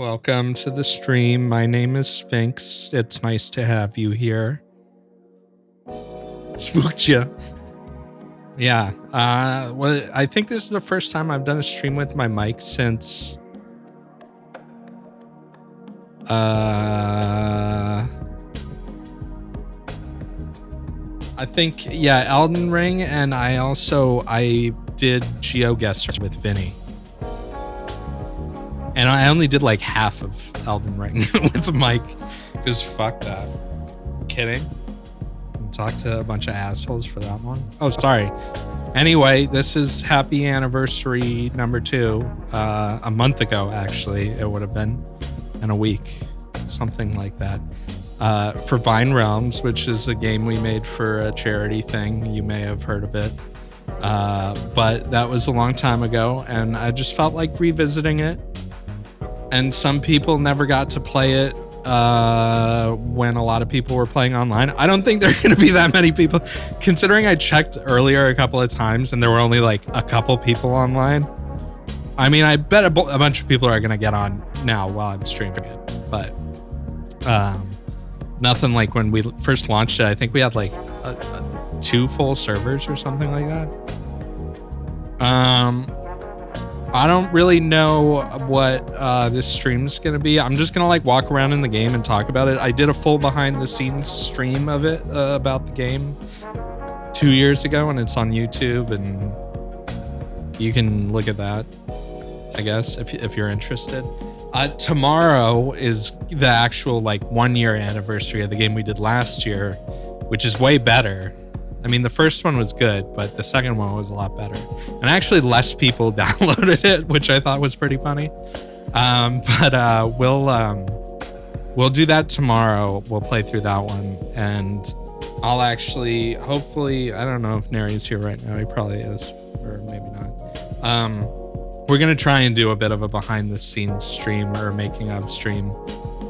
Welcome to the stream. My name is Sphinx. It's nice to have you here. Spooked ya. Yeah. Well, I think this is the first time I've done a stream with my mic since I think, yeah, Elden Ring, and I did GeoGuessr with Vinny. And I only did like half of Elden Ring with Mike, because fuck that. Kidding. Talk to a bunch of assholes for that one. Oh, sorry. Anyway, this is happy anniversary number 2. A month ago, actually, it would have been, in a week, something like that. For Vine Realms, which is a game we made for a charity thing. You may have heard of it. But that was a long time ago, and I just felt like revisiting it. And some people never got to play it when a lot of people were playing online. I don't think there are going to be that many people, considering I checked earlier a couple of times and there were only like a couple people online. I mean, I bet a bunch of people are going to get on now while I'm streaming it, but nothing like when we first launched it. I think we had like 2 full servers or something like that. I don't really know what this stream's gonna be. I'm just gonna like walk around in the game and talk about it. I did a full behind the scenes stream of it about the game 2 years ago, and it's on YouTube, and you can look at that, I guess, if you're interested. Tomorrow is the actual like 1-year anniversary of the game we did last year, which is way better. I mean, the first one was good, but the second one was a lot better. And actually less people downloaded it, which I thought was pretty funny. But we'll do that tomorrow. We'll play through that one. And I'll actually, hopefully, I don't know if Neri's here right now. He probably is, or maybe not. We're going to try and do a bit of a behind the scenes stream or making of stream,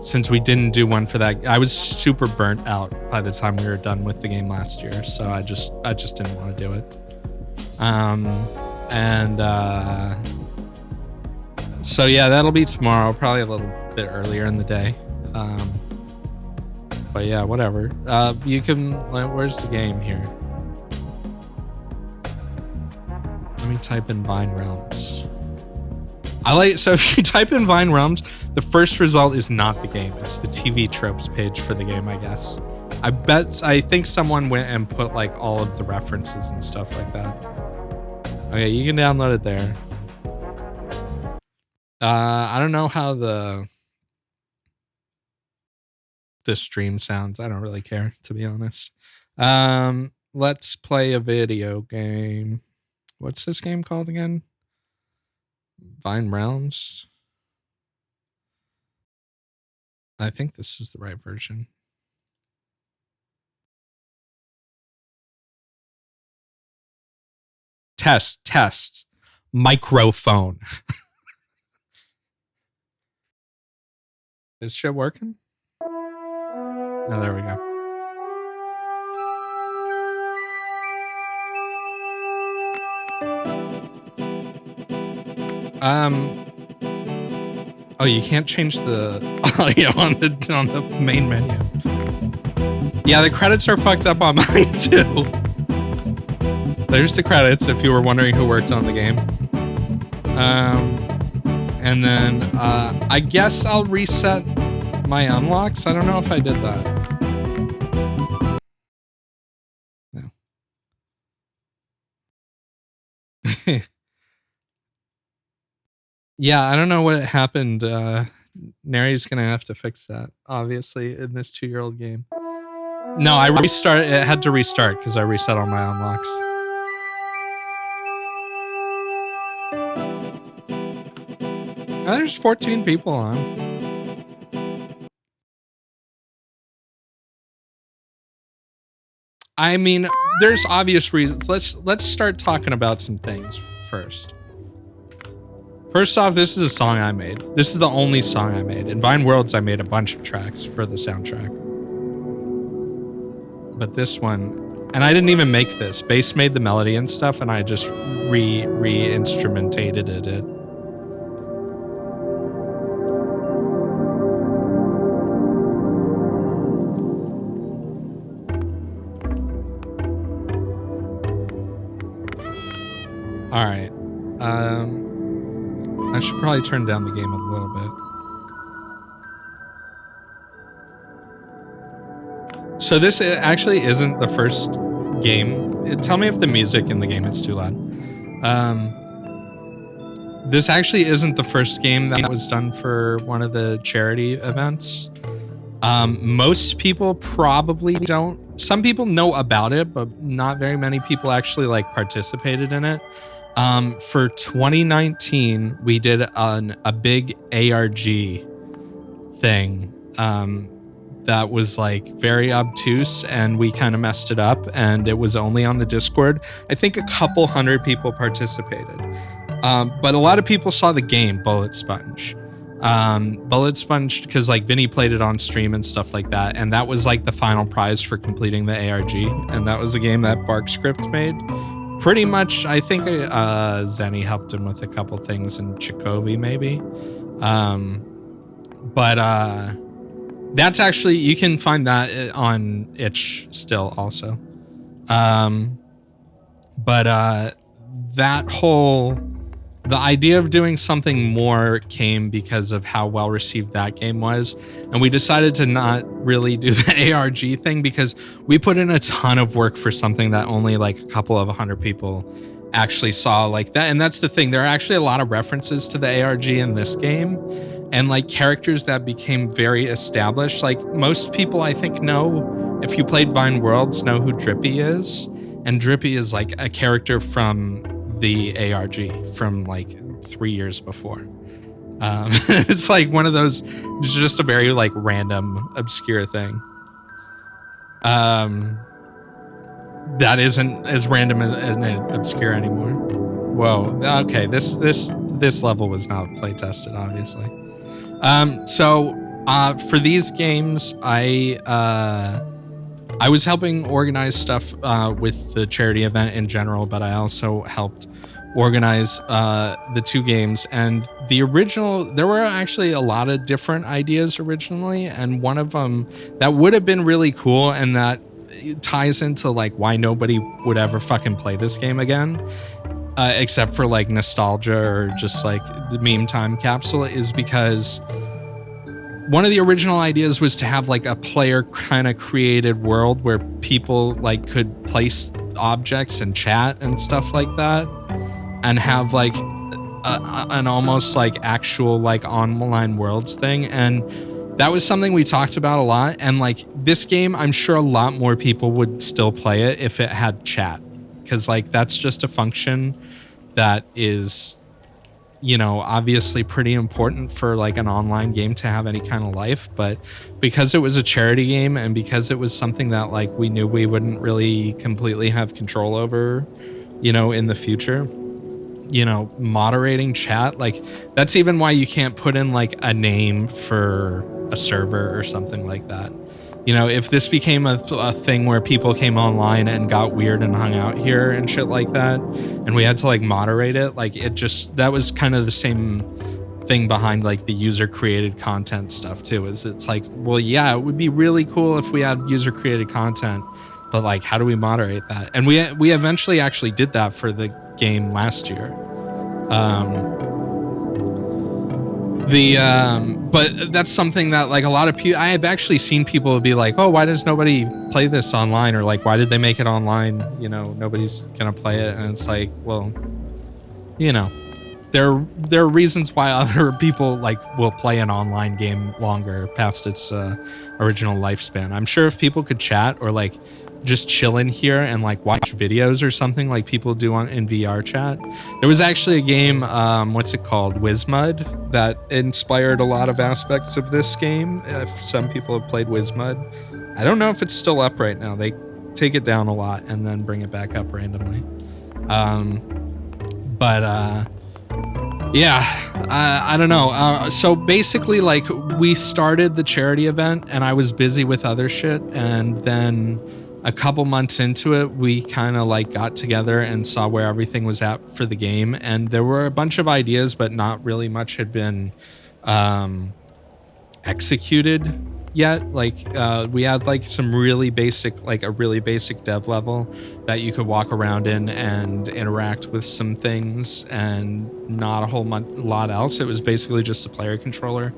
since we didn't do one for that. I was super burnt out by the time we were done with the game last year, so I just didn't want to do it. So yeah, that'll be tomorrow, probably a little bit earlier in the day. But yeah, whatever. You can, where's the game here? Let me type in Vine Realms. So if you type in Vine Realms, the first result is not the game. It's the TV tropes page for the game, I guess. I think someone went and put like all of the references and stuff like that. Okay, you can download it there. I don't know how the stream sounds. I don't really care, to be honest. Let's play a video game. What's this game called again? Vine Realms. I think this is the right version. Test. Microphone. Is shit working? Oh, there we go. Oh, you can't change the audio on the main menu. Yeah, the credits are fucked up on mine too. There's the credits if you were wondering who worked on the game. And then I guess I'll reset my unlocks. I don't know if I did that. No. Yeah, I don't know what happened. Neri's gonna have to fix that, obviously, in this 2-year-old game. No, I restarted. It had to restart because I reset all my unlocks. Oh, there's 14 people on. I mean, there's obvious reasons. Let's start talking about some things first. First off, this is a song I made. This is the only song I made. In Vine Worlds, I made a bunch of tracks for the soundtrack. But this one, and I didn't even make this. Bass made the melody and stuff, and I just re-instrumentated it. All right. I should probably turn down the game a little bit. So this actually isn't the first game. Tell me if the music in the game is too loud. This actually isn't the first game that was done for one of the charity events. Most people probably don't. Some people know about it, but not very many people actually like participated in it. For 2019, we did a big ARG thing that was like very obtuse, and we kind of messed it up, and it was only on the Discord. I think a couple hundred people participated, but a lot of people saw the game Bullet Sponge. Bullet Sponge, because like Vinny played it on stream and stuff like that, and that was like the final prize for completing the ARG, and that was a game that Bark Script made. Pretty much, I think Zenny helped him with a couple things, and Jacoby maybe. But that's actually, you can find that on itch still also. But that whole, the idea of doing something more came because of how well received that game was. And we decided to not really do the ARG thing because we put in a ton of work for something that only like a couple of 100 people actually saw like that. And that's the thing. There are actually a lot of references to the ARG in this game, and like characters that became very established. Like most people I think know, if you played Vine Worlds, know who Drippy is. And Drippy is like a character from the ARG from like 3 years before. It's like one of those, it's just a very like random, obscure thing. That isn't as random and obscure anymore. Whoa. Okay, this level was not play tested, obviously. So for these games, I was helping organize stuff with the charity event in general, but I also helped organize the two games. And the original, there were actually a lot of different ideas originally, and one of them that would have been really cool, and that ties into like why nobody would ever fucking play this game again, except for like nostalgia or just like the meme time capsule, is because one of the original ideas was to have like a player kind of created world where people like could place objects and chat and stuff like that, and have like an almost like actual like online worlds thing. And that was something we talked about a lot. And like this game, I'm sure a lot more people would still play it if it had chat, because like that's just a function that is, you know, obviously pretty important for like an online game to have any kind of life. But because it was a charity game, and because it was something that like we knew we wouldn't really completely have control over, you know, in the future, you know, moderating chat, like that's even why you can't put in like a name for a server or something like that. You know, if this became a thing where people came online and got weird and hung out here and shit like that, and we had to like moderate it, like it just, that was kind of the same thing behind like the user created content stuff too, is it's like, well, yeah, it would be really cool if we had user created content, but like, how do we moderate that? And we eventually actually did that for the game last year. But that's something that like a lot of people, I have actually seen people be like, oh, why does nobody play this online? Or like, why did they make it online? You know, nobody's gonna play it. And it's like, well, you know, there are reasons why other people like will play an online game longer past its original lifespan. I'm sure if people could chat or like just chill in here and like watch videos or something like people do in VR chat. There was actually a game, what's it called? Wizmud, that inspired a lot of aspects of this game. If some people have played Wizmud, I don't know if it's still up right now. They take it down a lot and then bring it back up randomly. Yeah, I don't know. So basically, like, we started the charity event and I was busy with other shit, and then a couple months into it, we kind of like got together and saw where everything was at for the game. And there were a bunch of ideas, but not really much had been executed yet. Like we had like some really basic, like a really basic dev level that you could walk around in and interact with some things, and not a whole lot else. It was basically just a player controller.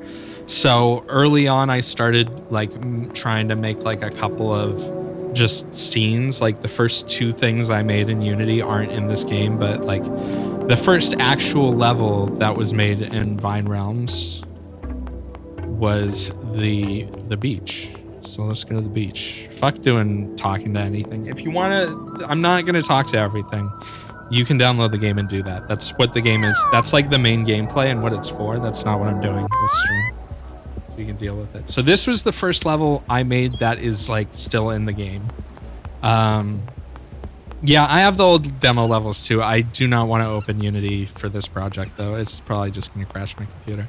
So early on, I started like trying to make like a couple of just scenes. Like the first 2 things I made in Unity aren't in this game, but like the first actual level that was made in Vine Realms was the beach. So let's go to the beach. Fuck talking to anything. If you want to, I'm not going to talk to everything. You can download the game and do that. That's what the game is. That's like the main gameplay and what it's for. That's not what I'm doing this stream. You can deal with it. So this was the first level I made that is like still in the game. Yeah, I have the old demo levels too. I do not want to open Unity for this project though. It's probably just going to crash my computer.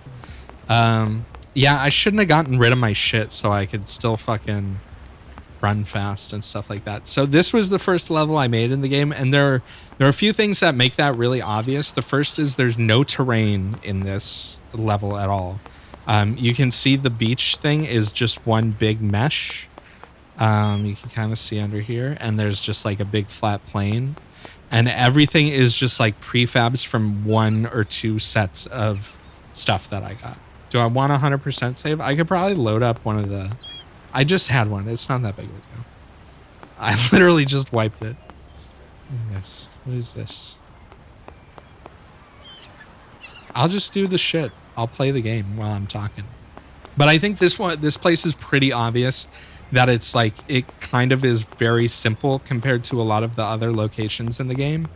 Yeah, I shouldn't have gotten rid of my shit so I could still fucking run fast and stuff like that. So this was the first level I made in the game, and there are a few things that make that really obvious. The first is there's no terrain in this level at all. You can see the beach thing is just one big mesh. You can kind of see under here, and there's just like a big flat plane, and everything is just like prefabs from 1 or 2 sets of stuff that I got. Do I want 100% save? I could probably load up one of the... I just had one. It's not that big of a deal. I literally just wiped it. Yes. What is this? I'll just do the shit. I'll play the game while I'm talking. But I think this place is pretty obvious that it's like, it kind of is very simple compared to a lot of the other locations in the game.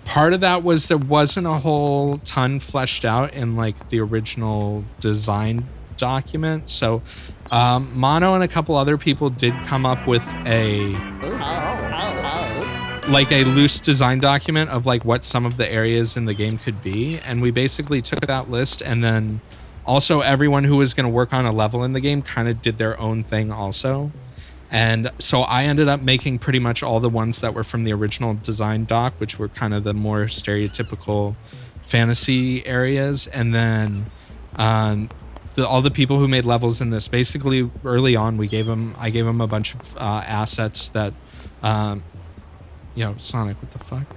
Part of that was there wasn't a whole ton fleshed out in like the original design document. So Mono and a couple other people did come up with a loose design document of like what some of the areas in the game could be. And we basically took that list, and then also everyone who was going to work on a level in the game kind of did their own thing also. And so I ended up making pretty much all the ones that were from the original design doc, which were kind of the more stereotypical fantasy areas. And then all the people who made levels in this, basically early on, I gave them a bunch of assets that, Sonic, what the fuck?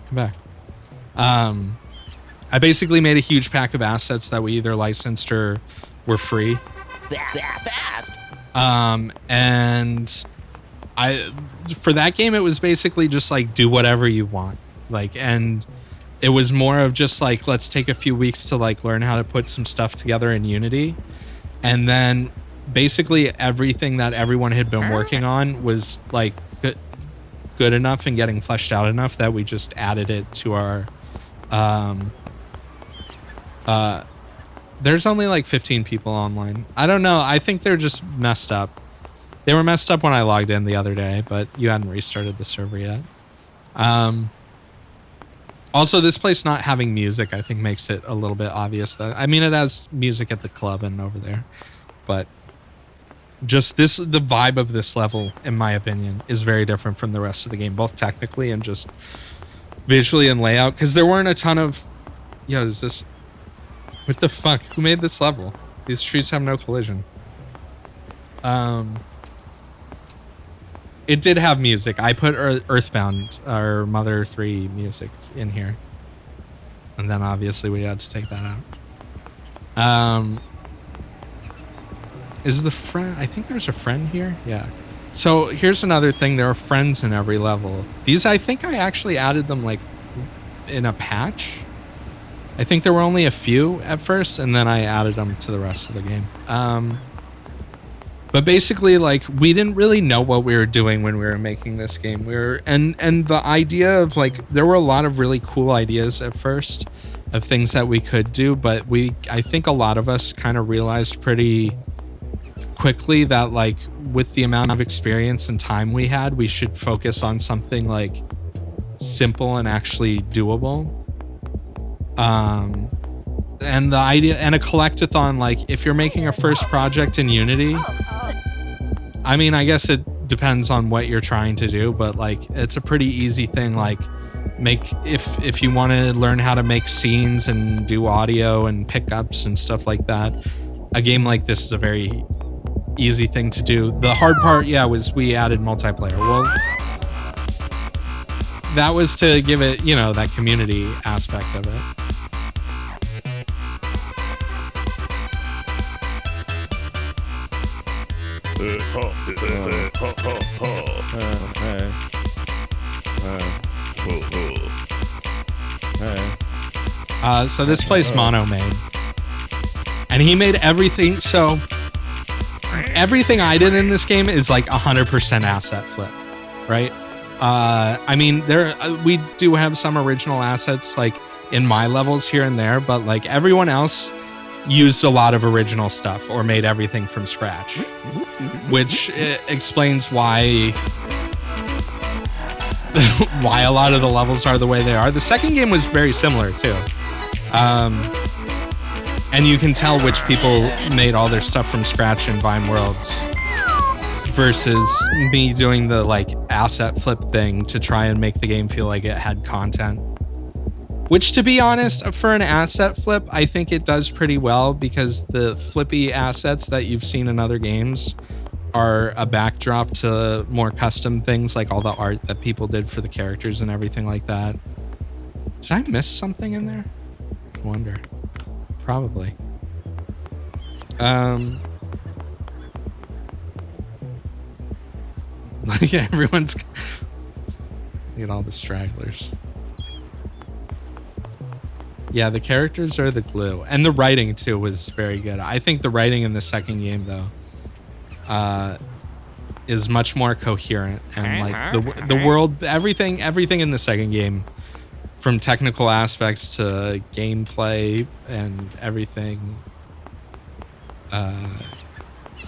Come back. I basically made a huge pack of assets that we either licensed or were free. And for that game, it was basically just like, do whatever you want. Like, and it was more of just like, let's take a few weeks to like learn how to put some stuff together in Unity. And then basically everything that everyone had been working on was like good enough and getting fleshed out enough that we just added it to our, there's only like 15 people online. I don't know. I think they're just messed up. They were messed up when I logged in the other day, but you hadn't restarted the server yet. Also, this place not having music, I think, makes it a little bit obvious that... I mean, it has music at the club and over there. But just the vibe of this level, in my opinion, is very different from the rest of the game, both technically and just visually and layout. Because there weren't a ton of... Yo, is this... What the fuck? Who made this level? These streets have no collision. It did have music. I put Earthbound, or Mother 3 music in here. And then obviously we had to take that out. Is the friend... I think there's a friend here. Yeah. So here's another thing. There are friends in every level. These, I think I actually added them like in a patch. I think there were only a few at first, and then I added them to the rest of the game. But basically, like, we didn't really know what we were doing when we were making this game. And the idea of, like, there were a lot of really cool ideas at first of things that we could do, but I think a lot of us kind of realized pretty quickly that, like, with the amount of experience and time we had, we should focus on something, like, simple and actually doable. And the idea, and a collectathon, like, if you're making a first project in Unity, I mean, I guess it depends on what you're trying to do, but like, it's a pretty easy thing. Like, if you want to learn how to make scenes and do audio and pickups and stuff like that, a game like this is a very easy thing to do. The hard part, yeah, was we added multiplayer. Well, that was to give it, you know, that community aspect of it. So this place Mono made, and he made everything. So everything I did in this game is like 100% asset flip, right? I mean, we do have some original assets like in my levels here and there, but like everyone else used a lot of original stuff or made everything from scratch, which explains why a lot of the levels are the way they are. The second game was very similar too. And you can tell which people made all their stuff from scratch in Vine Worlds versus me doing the like asset flip thing to try and make the game feel like it had content. Which, to be honest, for an asset flip, I think it does pretty well because the flippy assets that you've seen in other games are a backdrop to more custom things like all the art that people did for the characters and everything like that. Did I miss something in there? I wonder. Probably. Like everyone's... Look at all the stragglers. Yeah, the characters are the glue. And the writing, too, was very good. I think the writing in the second game, though, is much more coherent. And, like, the world... Everything in the second game, from technical aspects to gameplay and everything...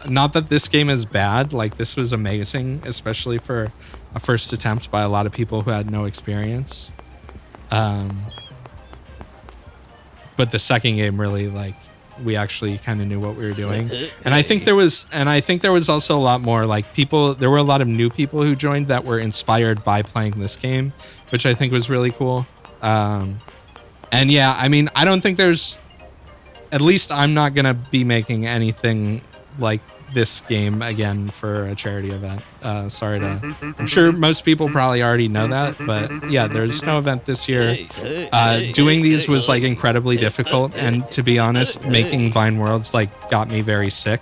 not that this game is bad. Like, this was amazing, especially for a first attempt by a lot of people who had no experience. But the second game really, like, we actually kind of knew what we were doing. And I think there was also a lot more like there were a lot of new people who joined that were inspired by playing this game, which I think was really cool. And yeah, I mean, I don't think at least I'm not going to be making anything like this game again for a charity event. I'm sure most people probably already know that, but yeah, there's no event this year. Doing these was like incredibly difficult, and to be honest, making Vine Worlds like got me very sick,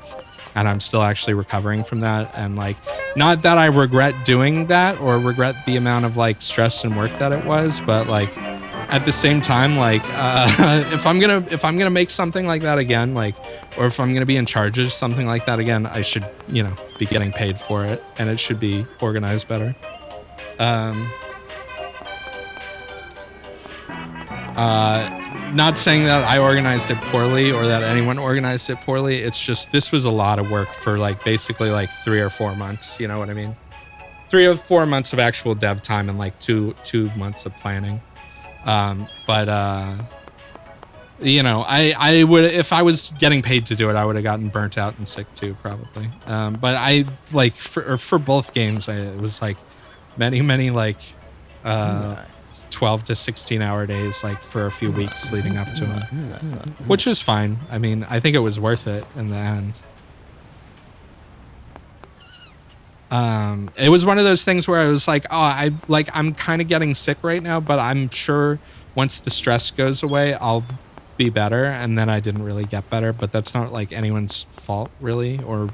and I'm still actually recovering from that. And like, not that I regret doing that or regret the amount of like stress and work that it was, but like at the same time, like if I'm gonna make something like that again, like, or if I'm gonna be in charge of something like that again, I should, you know, be getting paid for it, and it should be organized better. Not saying that I organized it poorly or that anyone organized it poorly. It's just this was a lot of work for like basically like 3 or 4 months. You know what I mean? 3 or 4 months of actual dev time and like two months of planning. You know, I would, if I was getting paid to do it, I would have gotten burnt out and sick too, probably. But I like for both games, it was like many like 12 to 16 hour days, like for a few weeks leading up to it, which was fine. I mean, I think it was worth it in the end. It was one of those things where I was like, oh, I'm kind of getting sick right now, but I'm sure once the stress goes away, I'll be better. And then I didn't really get better, but that's not like anyone's fault really, or,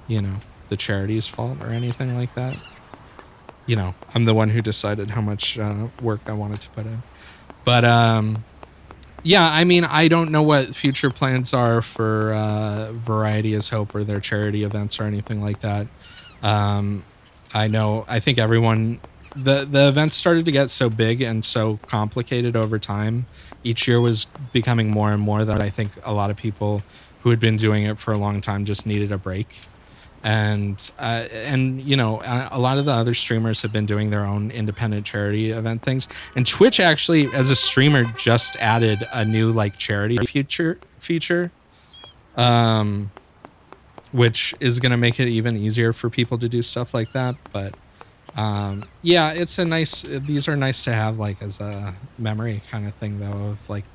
you know, the charity's fault or anything like that. You know, I'm the one who decided how much work I wanted to put in. But, yeah, I mean, I don't know what future plans are for Variety is Hope or their charity events or anything like that. I think everyone, the events started to get so big and so complicated over time. Each year was becoming more and more that I think a lot of people who had been doing it for a long time just needed a break. And you know, a lot of the other streamers have been doing their own independent charity event things. And Twitch actually, as a streamer, just added a new like charity feature, which is going to make it even easier for people to do stuff like that. But yeah, it's these are nice to have like as a memory kind of thing though, of like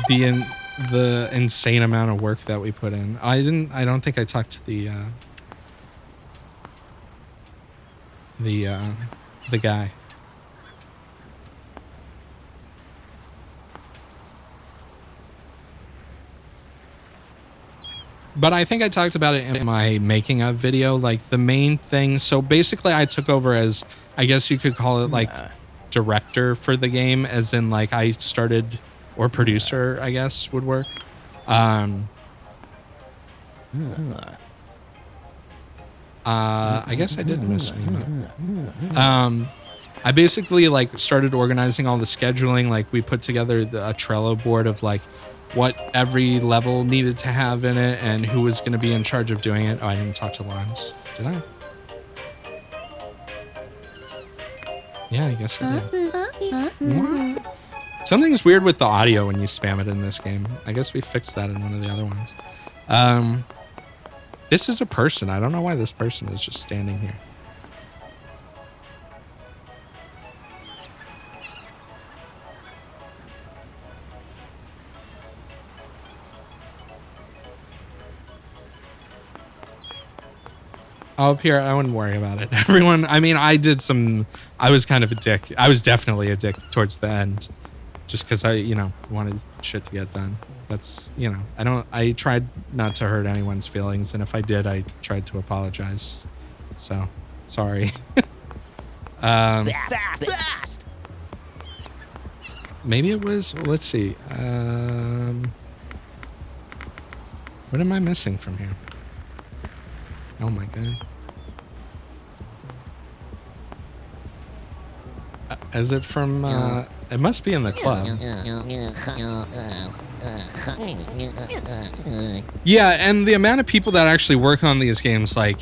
being the insane amount of work that we put in. I don't think I talked to the guy. But I think I talked about it in my making of video, like the main thing. So basically I took over as, I guess you could call it like director for the game, as in like I started, or producer, I guess would work. I guess I did miss an email. I basically like started organizing all the scheduling. Like we put together a Trello board of like what every level needed to have in it and who was going to be in charge of doing it. Oh, I didn't talk to Lawrence. Did I? Yeah, I guess I did. What? Something's weird with the audio when you spam it in this game. I guess we fixed that in one of the other ones. This is a person. I don't know why this person is just standing here. Up here, I wouldn't worry about it. Everyone, I mean, I was kind of a dick. I was definitely a dick towards the end, just because I, wanted shit to get done. That's, I tried not to hurt anyone's feelings, and if I did, I tried to apologize. So, sorry. Maybe it was, let's see. What am I missing from here? Oh my god. Is it from, it must be in the club. Yeah, and the amount of people that actually work on these games, like,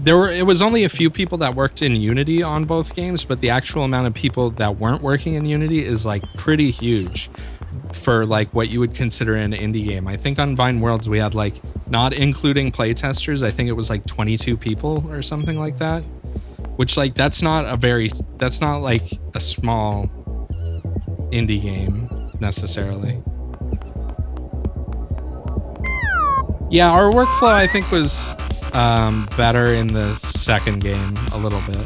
it was only a few people that worked in Unity on both games, but the actual amount of people that weren't working in Unity is, like, pretty huge for, like, what you would consider an indie game. I think on Vine Worlds we had, like, not including playtesters, I think it was, like, 22 people or something like that. Which, like, that's not like a small indie game, necessarily. Yeah, our workflow, I think, was better in the second game a little bit.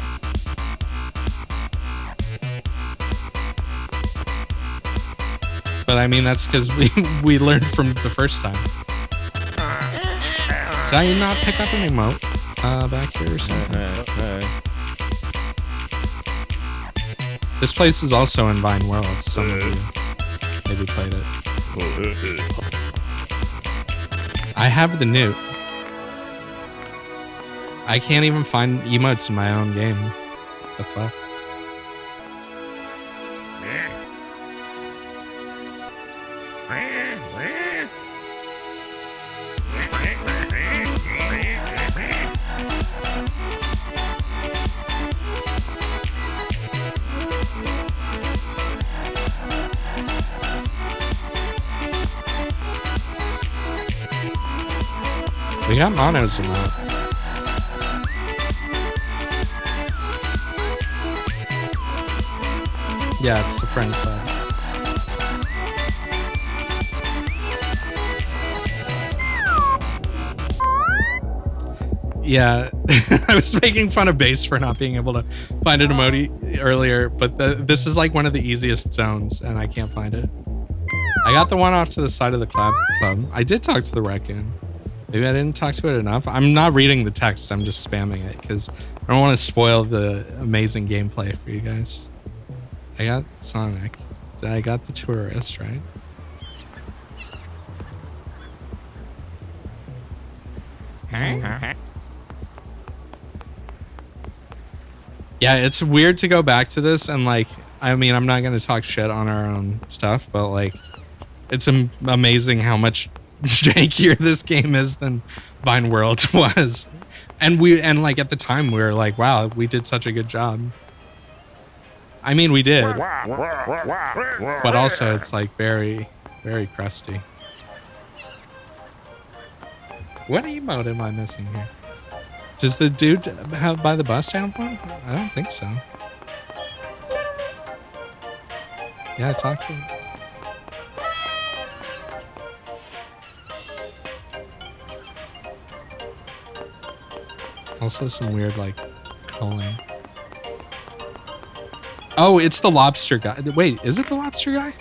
But, I mean, that's because we learned from the first time. Did I not pick up an emote back here or something? This place is also in Vine World. Some of you maybe played it. I have the newt. I can't even find emotes in my own game. What the fuck? We got monos in that. Yeah, it's the friend club. Yeah, I was making fun of Base for not being able to find an emoji earlier, but this is like one of the easiest zones, and I can't find it. I got the one off to the side of the club. I did talk to the raccoon. Maybe I didn't talk to it enough. I'm not reading the text. I'm just spamming it because I don't want to spoil the amazing gameplay for you guys. I got Sonic. I got the tourist, right? Yeah, it's weird to go back to this and like, I mean, I'm not going to talk shit on our own stuff, but like, it's amazing how much jankier this game is than Vine World was. And like at the time we were like, wow, we did such a good job. I mean, we did. But also it's like very, very crusty. What emote am I missing here? Does the dude by the bus have one? I don't think so. Yeah, I talked to him. Also some weird like culling. Oh, it's the lobster guy. Wait, is it the lobster guy?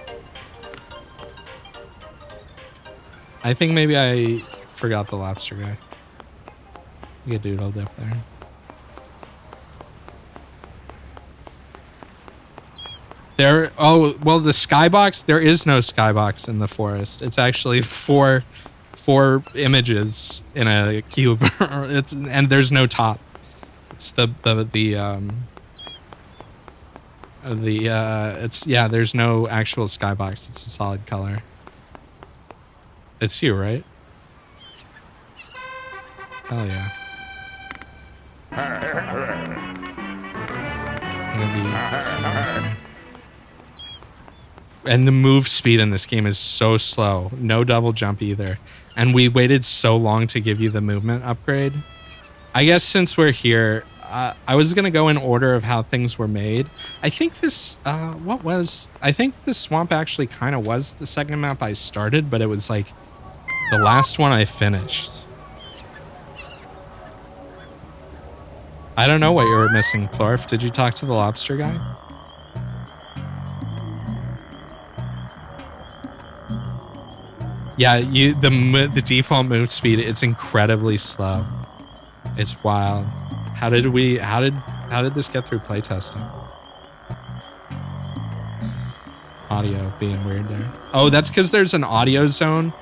I think maybe I forgot the lobster guy. You get doodled up there. Oh, well, the skybox, there is no skybox in the forest. It's actually four images in a cube. And there's no top. It's there's no actual skybox. It's a solid color. It's you, right? Hell yeah. And the move speed in this game is so slow. No double jump either. And we waited so long to give you the movement upgrade. I guess since we're here, I was going to go in order of how things were made. I think this, I think this swamp actually kind of was the second map I started, but it was like the last one I finished. I don't know what you were missing, Plorf. Did you talk to the lobster guy? Yeah, the default move speed, it's incredibly slow. It's wild. How did this get through playtesting? Audio being weird there. Oh, that's because there's an audio zone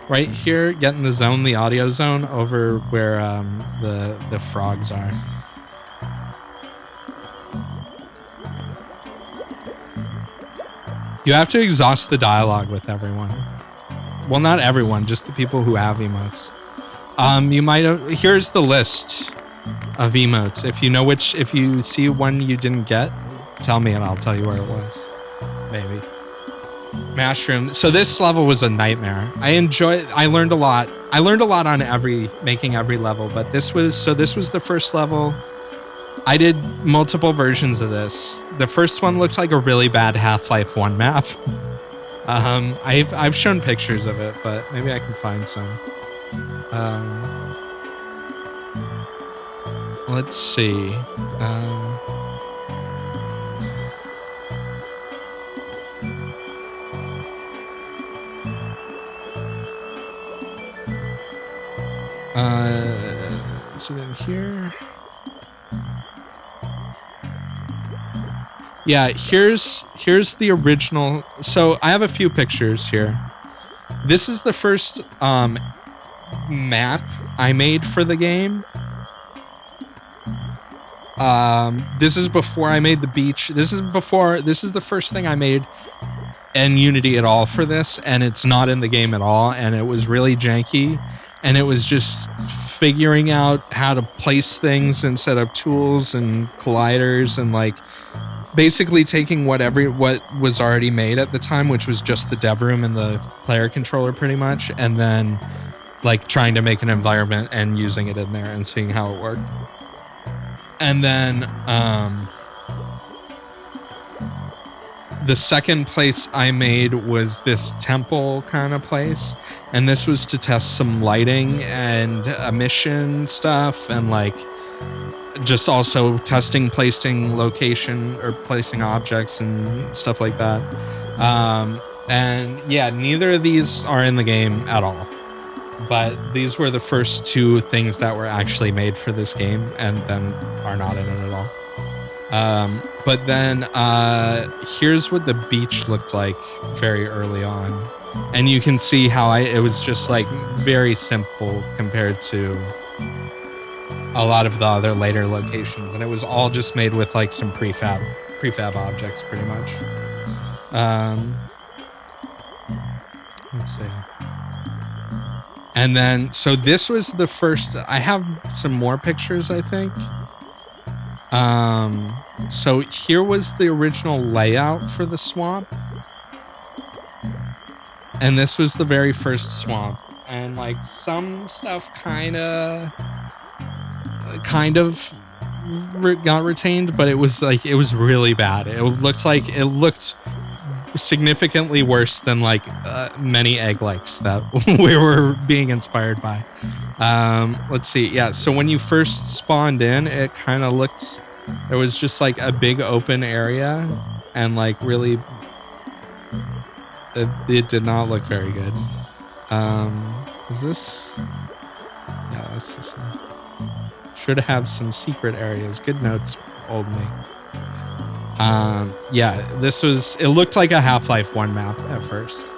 right here. Get in the audio zone over where the frogs are. You have to exhaust the dialogue with everyone. Well, not everyone, just the people who have emotes. Here's the list of emotes. If you see one you didn't get, tell me and I'll tell you where it was. Maybe. Mushroom. So this level was a nightmare. I learned a lot. I learned a lot on making every level, but this was the first level. I did multiple versions of this. The first one looked like a really bad Half-Life 1 map. I've shown pictures of it, but maybe I can find some. Let's see. See that here. Yeah, here's the original. So I have a few pictures here. This is the first map I made for the game. This is before I made the beach. This is the first thing I made in Unity at all for this, and it's not in the game at all, and it was really janky, and it was just figuring out how to place things and set up tools and colliders and like basically taking what was already made at the time, which was just the dev room and the player controller pretty much, and then like trying to make an environment and using it in there and seeing how it worked. And then the second place I made was this temple kind of place, and this was to test some lighting and emission stuff and like just also testing placing location or placing objects and stuff like that. And yeah, neither of these are in the game at all, but these were the first two things that were actually made for this game and then are not in it at all. But then here's what the beach looked like very early on, and you can see how it was just like very simple compared to a lot of the other later locations, and it was all just made with like some prefab objects pretty much. Let's see. And then so this was the first. I have some more pictures, I think. So here was the original layout for the swamp, and this was the very first swamp, and like some stuff kind of got retained, but it was really bad. It looked significantly worse than like many egg likes that we were being inspired by. Let's see. Yeah, so when you first spawned in, it kind of looked, it was just like a big open area, and like really it did not look very good. Is this? Yeah, that's this one. Should have some secret areas. Good notes, old me. Yeah, this was, it looked like a Half-Life 1 map at first,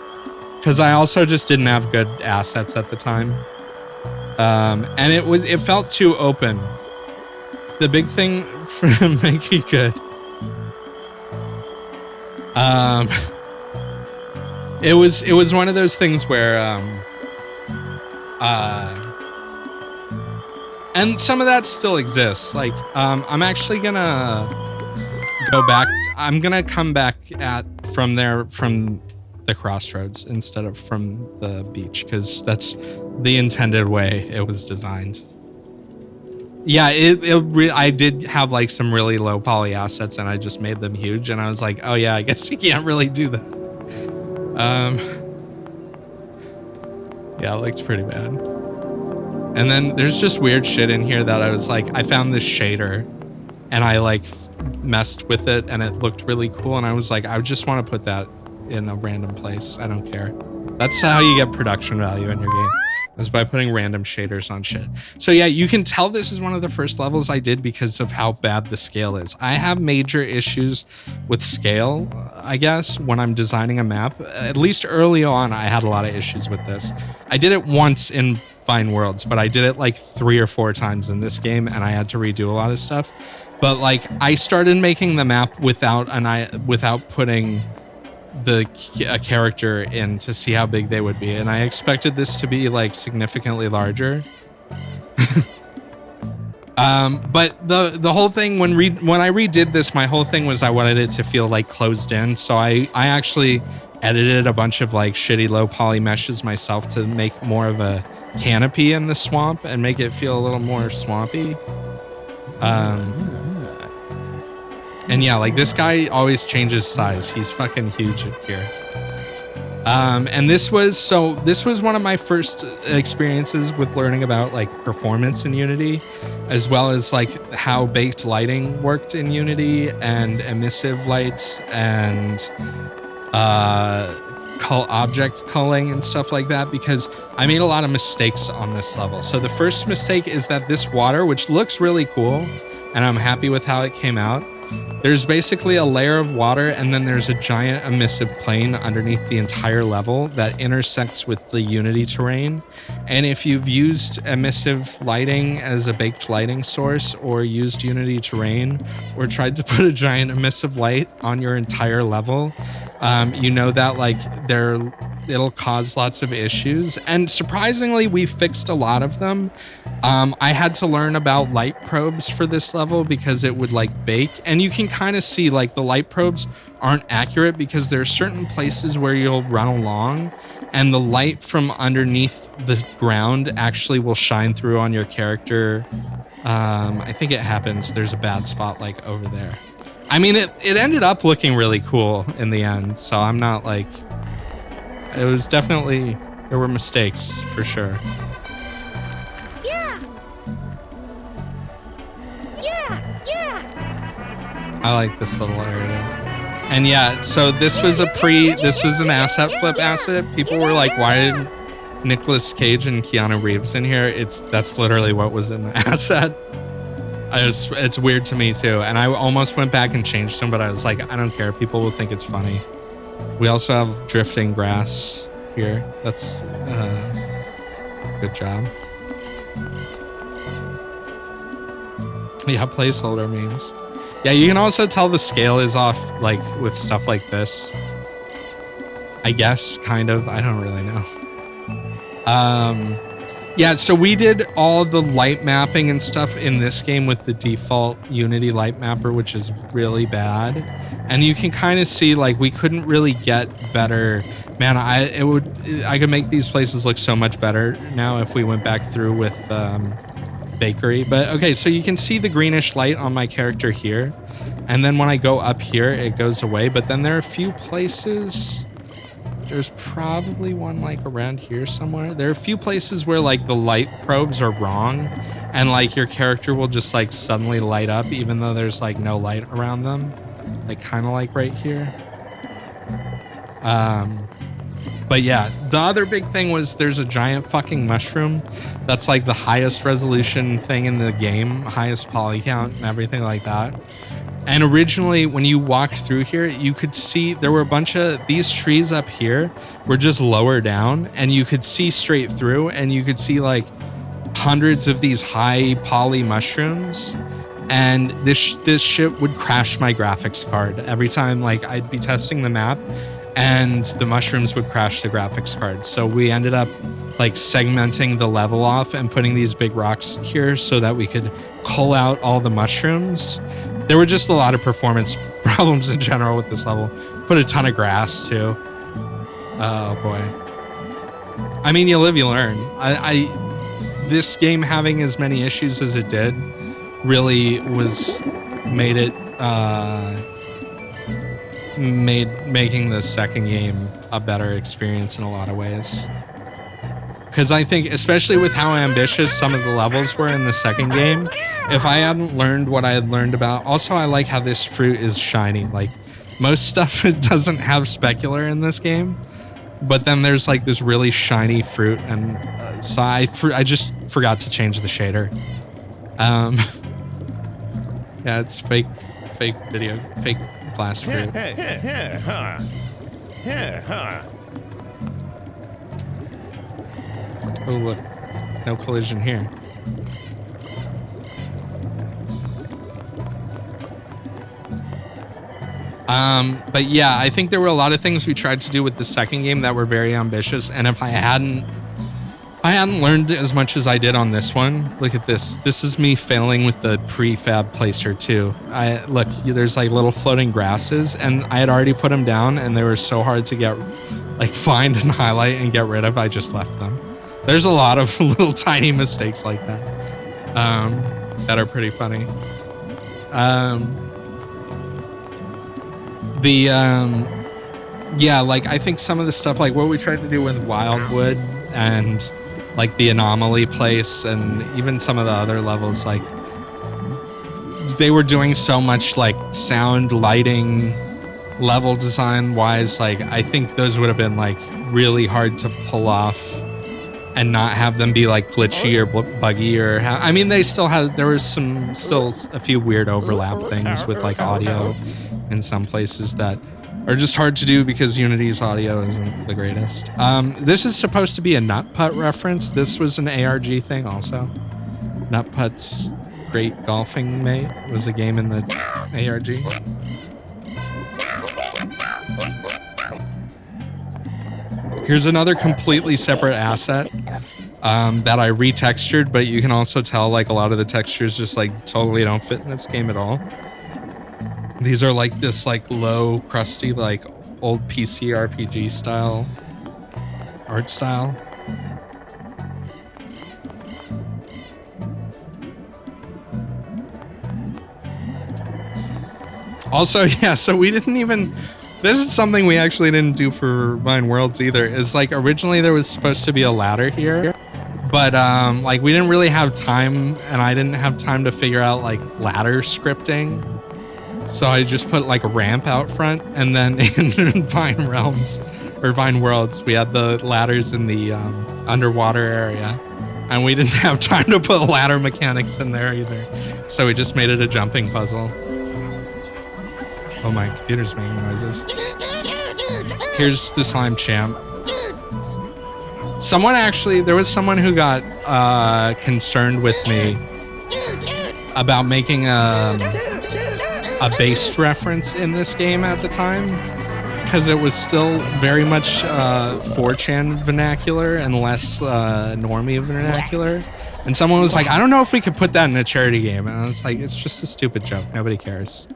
because I also just didn't have good assets at the time. And it felt too open. The big thing for making it good, it was one of those things where and some of that still exists. Like I'm actually gonna go back. I'm gonna come back from the crossroads instead of from the beach, because that's the intended way it was designed. Yeah, I did have like some really low poly assets, and I just made them huge, and I was like, oh yeah, I guess you can't really do that. Yeah, it looks pretty bad. And then there's just weird shit in here that I was like, I found this shader and I like messed with it and it looked really cool, and I was like, I just want to put that in a random place. I don't care. That's how you get production value in your game, is by putting random shaders on shit. So yeah, you can tell this is one of the first levels I did because of how bad the scale is. I have major issues with scale, I guess, when I'm designing a map. At least early on, I had a lot of issues with this. I did it once in Fine Worlds, but I did it like 3 or 4 times in this game, and I had to redo a lot of stuff. But like, I started making the map without putting a character in to see how big they would be, and I expected this to be like significantly larger. But the whole thing, when I redid this, my whole thing was I wanted it to feel like closed in, so I actually edited a bunch of like shitty low poly meshes myself to make more of a canopy in the swamp and make it feel a little more swampy. And yeah, like this guy always changes size. He's fucking huge here. And this was one of my first experiences with learning about like performance in Unity, as well as like how baked lighting worked in Unity and emissive lights and object culling and stuff like that, because I made a lot of mistakes on this level. So the first mistake is that this water, which looks really cool, and I'm happy with how it came out, there's basically a layer of water, and then there's a giant emissive plane underneath the entire level that intersects with the Unity terrain. And if you've used emissive lighting as a baked lighting source, or used Unity terrain, or tried to put a giant emissive light on your entire level, you know that like it'll cause lots of issues. And surprisingly, we fixed a lot of them. I had to learn about light probes for this level because it would like bake, and you can kind of see like the light probes aren't accurate because there are certain places where you'll run along and the light from underneath the ground actually will shine through on your character. I think it happens. There's a bad spot like over there. I mean, it ended up looking really cool in the end, so I'm not like, it was definitely, there were mistakes for sure. I like this little area. And yeah, so this was an asset flip asset. People were like, why did Nicolas Cage and Keanu Reeves in here? That's literally what was in the asset. It's weird to me too. And I almost went back and changed them, but I was like, I don't care. People will think it's funny. We also have drifting grass here. That's good job. Yeah, placeholder memes. Yeah, you can also tell the scale is off, like, with stuff like this. I guess, kind of. I don't really know. Yeah, so we did all the light mapping and stuff in this game with the default Unity light mapper, which is really bad. And you can kind of see, like, we couldn't really get better. Man, I could make these places look so much better now if we went back through with Bakery. But okay, so you can see the greenish light on my character here. And then when I go up here, it goes away. But then there are a few places. There's probably one like around here somewhere. There are a few places where like the light probes are wrong. And like your character will just like suddenly light up even though there's like no light around them. Like kind of like right here. But yeah, the other big thing was there's a giant fucking mushroom that's like the highest resolution thing in the game, highest poly count and everything like that. And originally when you walked through here, you could see there were a bunch of these trees up here were just lower down and you could see straight through and you could see like hundreds of these high poly mushrooms. And this shit would crash my graphics card every time. Like I'd be testing the map and the mushrooms would crash the graphics card. So we ended up like segmenting the level off and putting these big rocks here so that we could cull out all the mushrooms. There were just a lot of performance problems in general with this level. Put a ton of grass too. Oh boy. I mean, you live, you learn. This game having as many issues as it did really made it making the second game a better experience in a lot of ways. Because I think, especially with how ambitious some of the levels were in the second game, if I hadn't learned what I had learned about... Also, I like how this fruit is shiny. Like, most stuff doesn't have specular in this game. But then there's like this really shiny fruit. And so I just forgot to change the shader. Yeah, it's fake glass fruit. Oh look, no collision here. But yeah, I think there were a lot of things we tried to do with the second game that were very ambitious, and if I hadn't learned as much as I did on this one. Look at this. This is me failing with the prefab placer too. Look, there's like little floating grasses, and I had already put them down, and they were so hard to get, like, find and highlight and get rid of. I just left them. There's a lot of little tiny mistakes like that that are pretty funny. Yeah, like I think some of the stuff, like what we tried to do with Wildwood and like the anomaly place and even some of the other levels, like they were doing so much like sound, lighting, level design wise. Like I think those would have been like really hard to pull off and not have them be like glitchy or buggy or I mean, they still had, there was still a few weird overlap things with like audio in some places that are just hard to do because Unity's audio isn't the greatest. This is supposed to be a Nut Putt reference. This was an ARG thing also. Nut Putt's Great Golfing Mate was a game in the ARG. Here's another completely separate asset that I retextured, but you can also tell like a lot of the textures just like totally don't fit in this game at all. These are like this like low, crusty, like old PC RPG style art style. Also, yeah, so we didn't even... This is something we actually didn't do for Vine Worlds either. Is like originally there was supposed to be a ladder here, but like we didn't really have time, and I didn't have time to figure out like ladder scripting. So I just put like a ramp out front, and then in Vine Realms or Vine Worlds, we had the ladders in the underwater area, and we didn't have time to put ladder mechanics in there either. So we just made it a jumping puzzle. Oh, my computer's making noises. Here's the slime champ. There was someone who got concerned with me about making a based reference in this game at the time, because it was still very much 4chan vernacular and less normie vernacular. And someone was like, I don't know if we could put that in a charity game. And I was like, it's just a stupid joke. Nobody cares.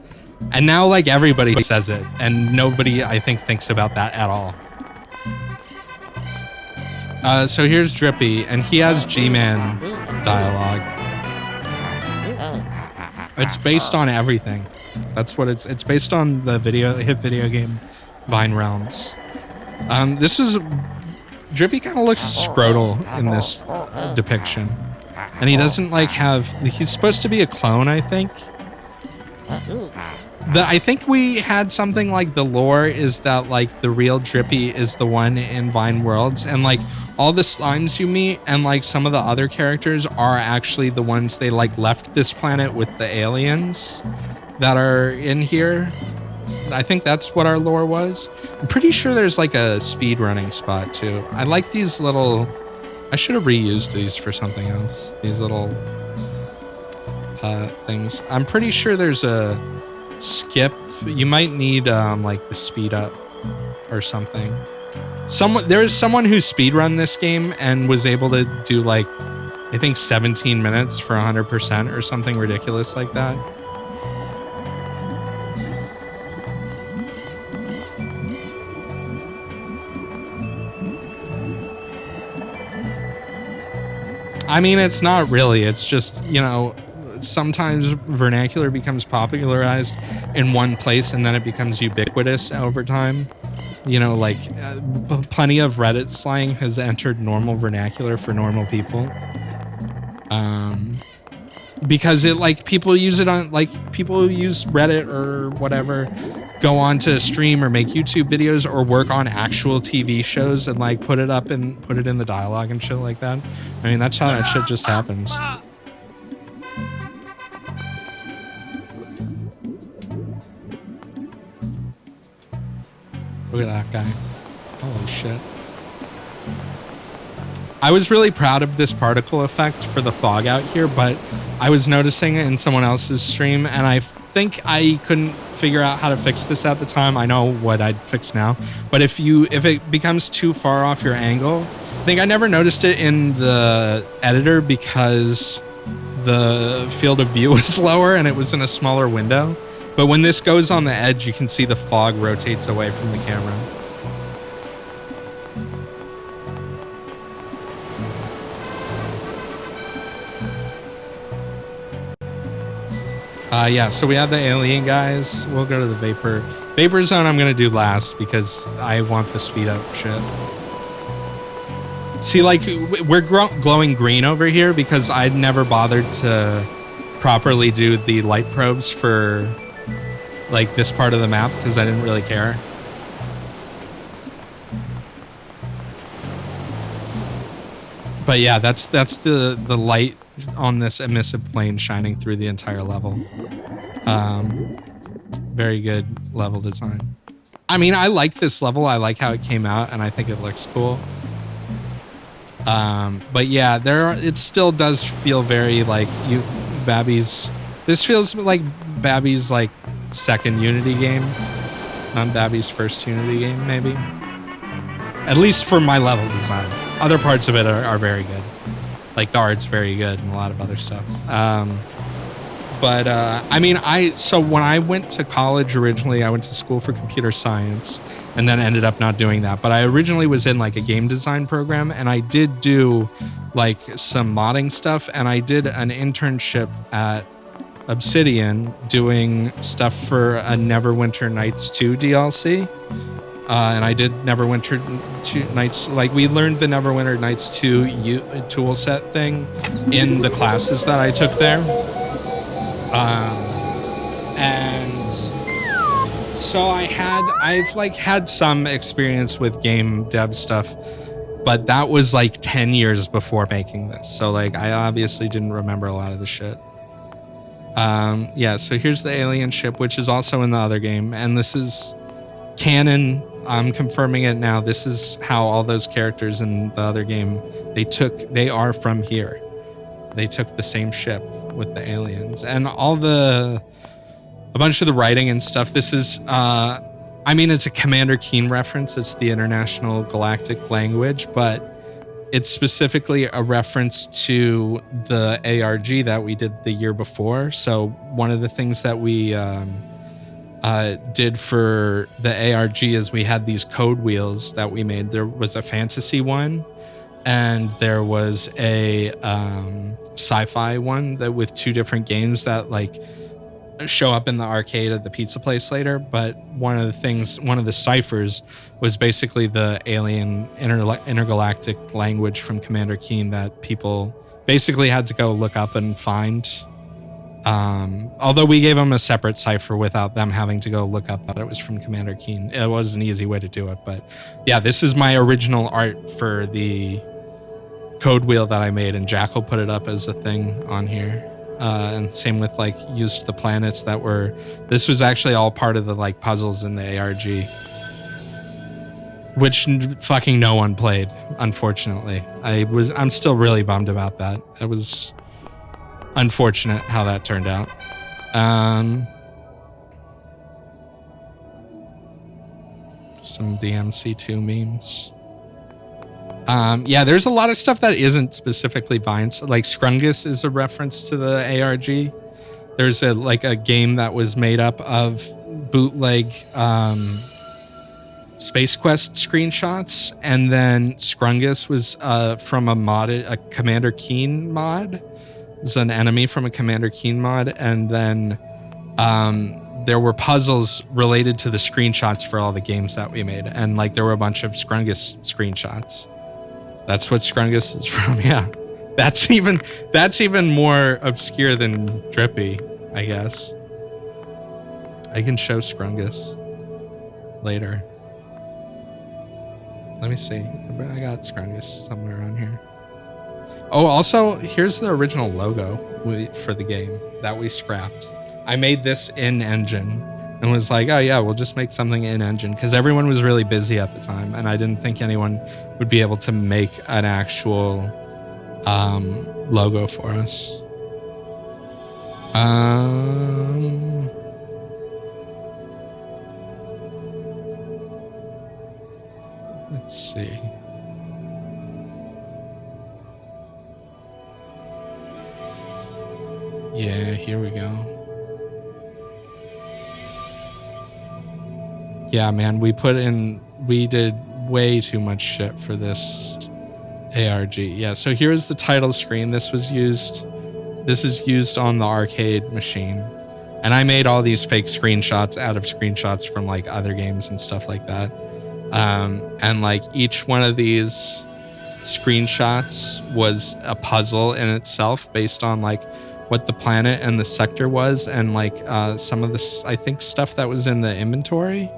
And now, like, everybody says it, and nobody, I think, thinks about that at all. So here's Drippy, and he has G-Man dialogue. It's based on everything. That's what it's based on the hit video game Vine Realms. This is Drippy kind of looks scrotal in this depiction. And he doesn't like he's supposed to be a clone, I think. I think we had something like the lore is that like the real Drippy is the one in Vine Worlds, and like all the slimes you meet and like some of the other characters are actually the ones they like left this planet with the aliens that are in here. I think that's what our lore was. I'm pretty sure there's like a speed running spot too. I like these little, I should have reused these for something else. These little things. I'm pretty sure there's a skip. You might need like the speed up or something. There's someone who speedrun this game and was able to do like, I think 17 minutes for 100% or something ridiculous like that. I mean, it's not really. It's just, you know, sometimes vernacular becomes popularized in one place and then it becomes ubiquitous over time. You know, like plenty of Reddit slang has entered normal vernacular for normal people. Because it like people use it on like people who use Reddit or whatever go on to stream or make YouTube videos or work on actual TV shows and like put it in the dialogue and shit like that. I mean, that's how that shit just happens. Look at that guy. Holy shit. I was really proud of this particle effect for the fog out here, but I was noticing it in someone else's stream, and I think I couldn't figure out how to fix this at the time. I know what I'd fix now, but if it becomes too far off your angle, I think I never noticed it in the editor because the field of view was lower and it was in a smaller window. But when this goes on the edge, you can see the fog rotates away from the camera. Yeah, so we have the alien guys. We'll go to the Vapor Zone I'm going to do last because I want the speed up shit. See, like, we're glowing green over here because I'd never bothered to properly do the light probes for, like, this part of the map because I didn't really care. But yeah, that's the light on this emissive plane shining through the entire level. Very good level design. I mean, I like this level. I like how it came out, and I think it looks cool. But yeah, it still does feel very like Babby's. This feels like Babby's like second Unity game, not Babby's first Unity game, maybe. At least for my level design. Other parts of it are very good. Like the art's very good and a lot of other stuff. But I mean, so when I went to college originally, I went to school for computer science and then ended up not doing that. But I originally was in like a game design program, and I did do like some modding stuff, and I did an internship at Obsidian doing stuff for a Neverwinter Nights 2 DLC. And I did Neverwinter Nights, like we learned the Neverwinter Nights 2 tool set thing in the classes that I took there. And so I've like had some experience with game dev stuff, but that was like 10 years before making this. So like I obviously didn't remember a lot of the shit. Yeah, so here's the alien ship, which is also in the other game, and this is canon. I'm confirming it now. This is how all those characters in the other game, they are from here. They took the same ship with the aliens and a bunch of the writing and stuff. This is, I mean, it's a Commander Keen reference. It's the International Galactic Language, but it's specifically a reference to the ARG that we did the year before. So one of the things that we, did for the ARG is we had these code wheels that we made. There was a fantasy one, and there was a sci-fi one that with two different games that like show up in the arcade at the pizza place later, but one of the ciphers was basically the alien intergalactic language from Commander Keen that people basically had to go look up and find. Although we gave them a separate cipher without them having to go look up that it was from Commander Keen. It was an easy way to do it, but yeah, this is my original art for the code wheel that I made, and Jackal put it up as a thing on here. And same with like used the planets that were, this was actually all part of the like puzzles in the ARG, which fucking no one played, unfortunately. I'm still really bummed about that. It was unfortunate how that turned out. Some DMC2 memes. Yeah, there's a lot of stuff that isn't specifically Vines. Like Scrungus is a reference to the ARG. There's a game that was made up of bootleg Space Quest screenshots, and then Scrungus was from a Commander Keen mod. It's an enemy from a Commander Keen mod, and then there were puzzles related to the screenshots for all the games that we made, and like there were a bunch of Scrungus screenshots. That's what Scrungus is from, yeah. That's even more obscure than Drippy, I guess. I can show Scrungus later. Let me see. I got Scrungus somewhere on here. Oh, also, here's the original logo for the game that we scrapped. I made this in engine and was like, oh yeah, we'll just make something in engine, because everyone was really busy at the time, and I didn't think anyone would be able to make an actual logo for us. Let's see. Yeah, here we go. Yeah, man, we did way too much shit for this ARG. Yeah, so here's the title screen. This is used on the arcade machine. And I made all these fake screenshots out of screenshots from like other games and stuff like that. And like each one of these screenshots was a puzzle in itself based on like what the planet and the sector was, and like some of this, I think, stuff that was in the inventory.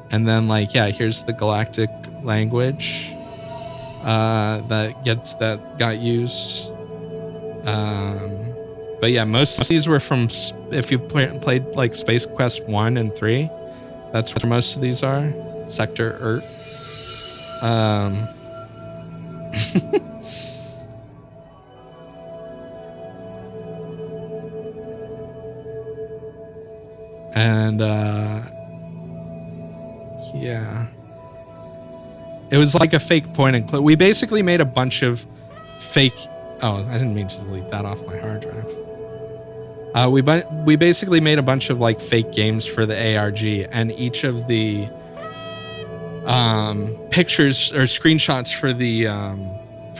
And then like, yeah, here's the galactic language that got used. But yeah, most of these were from, if you played like Space Quest 1 and 3, that's where most of these are. Sector Ert. And yeah, it was like a fake point and click. We basically made a bunch of fake. Oh, I didn't mean to delete that off my hard drive. We basically made a bunch of like fake games for the ARG, and each of the pictures or screenshots for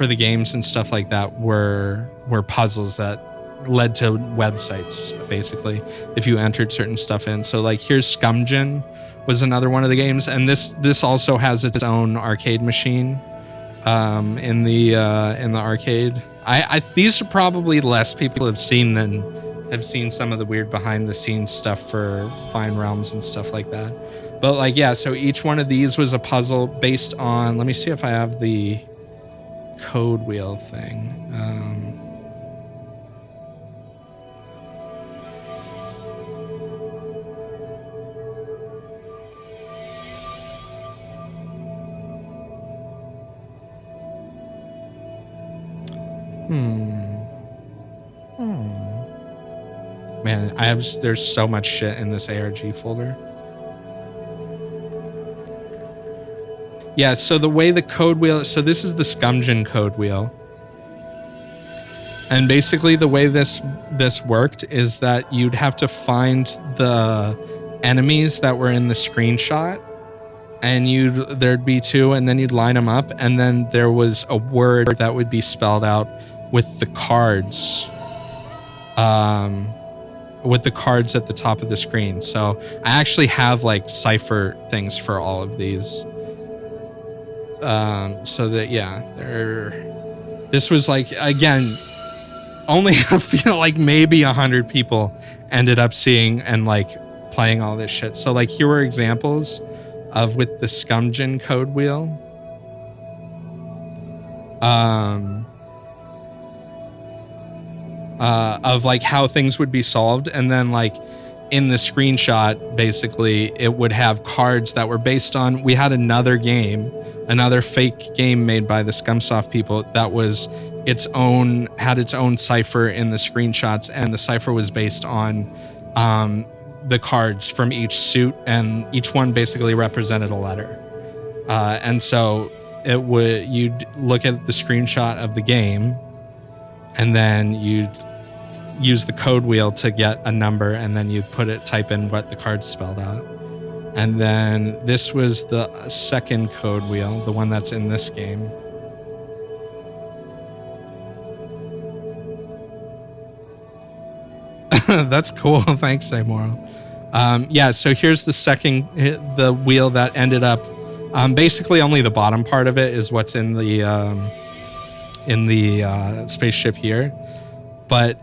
the games and stuff like that were puzzles that led to websites, basically, if you entered certain stuff in. So like here's Scumgen was another one of the games, and this also has its own arcade machine in the arcade. These are probably less people have seen some of the weird behind the scenes stuff for Vine Realms and stuff like that. But like, yeah, so each one of these was a puzzle based on, let me see if I have the code wheel thing. Man, there's so much shit in this ARG folder. Yeah, so the way the code wheel, so this is the Scumgen code wheel. And basically the way this worked is that you'd have to find the enemies that were in the screenshot, and there'd be two, and then you'd line them up, and then there was a word that would be spelled out with the cards with the cards at the top of the screen. So I actually have like cipher things for all of these. So that, yeah, this was like, again, only I feel like maybe 100 people ended up seeing and like playing all this shit. So like here were examples of with the Scumgen code wheel. Of like how things would be solved, and then like in the screenshot basically it would have cards that were based on, we had another fake game made by the Scumsoft people that was had its own cipher in the screenshots, and the cipher was based on the cards from each suit, and each one basically represented a letter. And so you'd look at the screenshot of the game, and then you'd use the code wheel to get a number, and then you type in what the card spelled out. And then this was the second code wheel, the one that's in this game. That's cool. Thanks, Samoro. Yeah, so here's the wheel that ended up, basically only the bottom part of it is what's in the spaceship here. But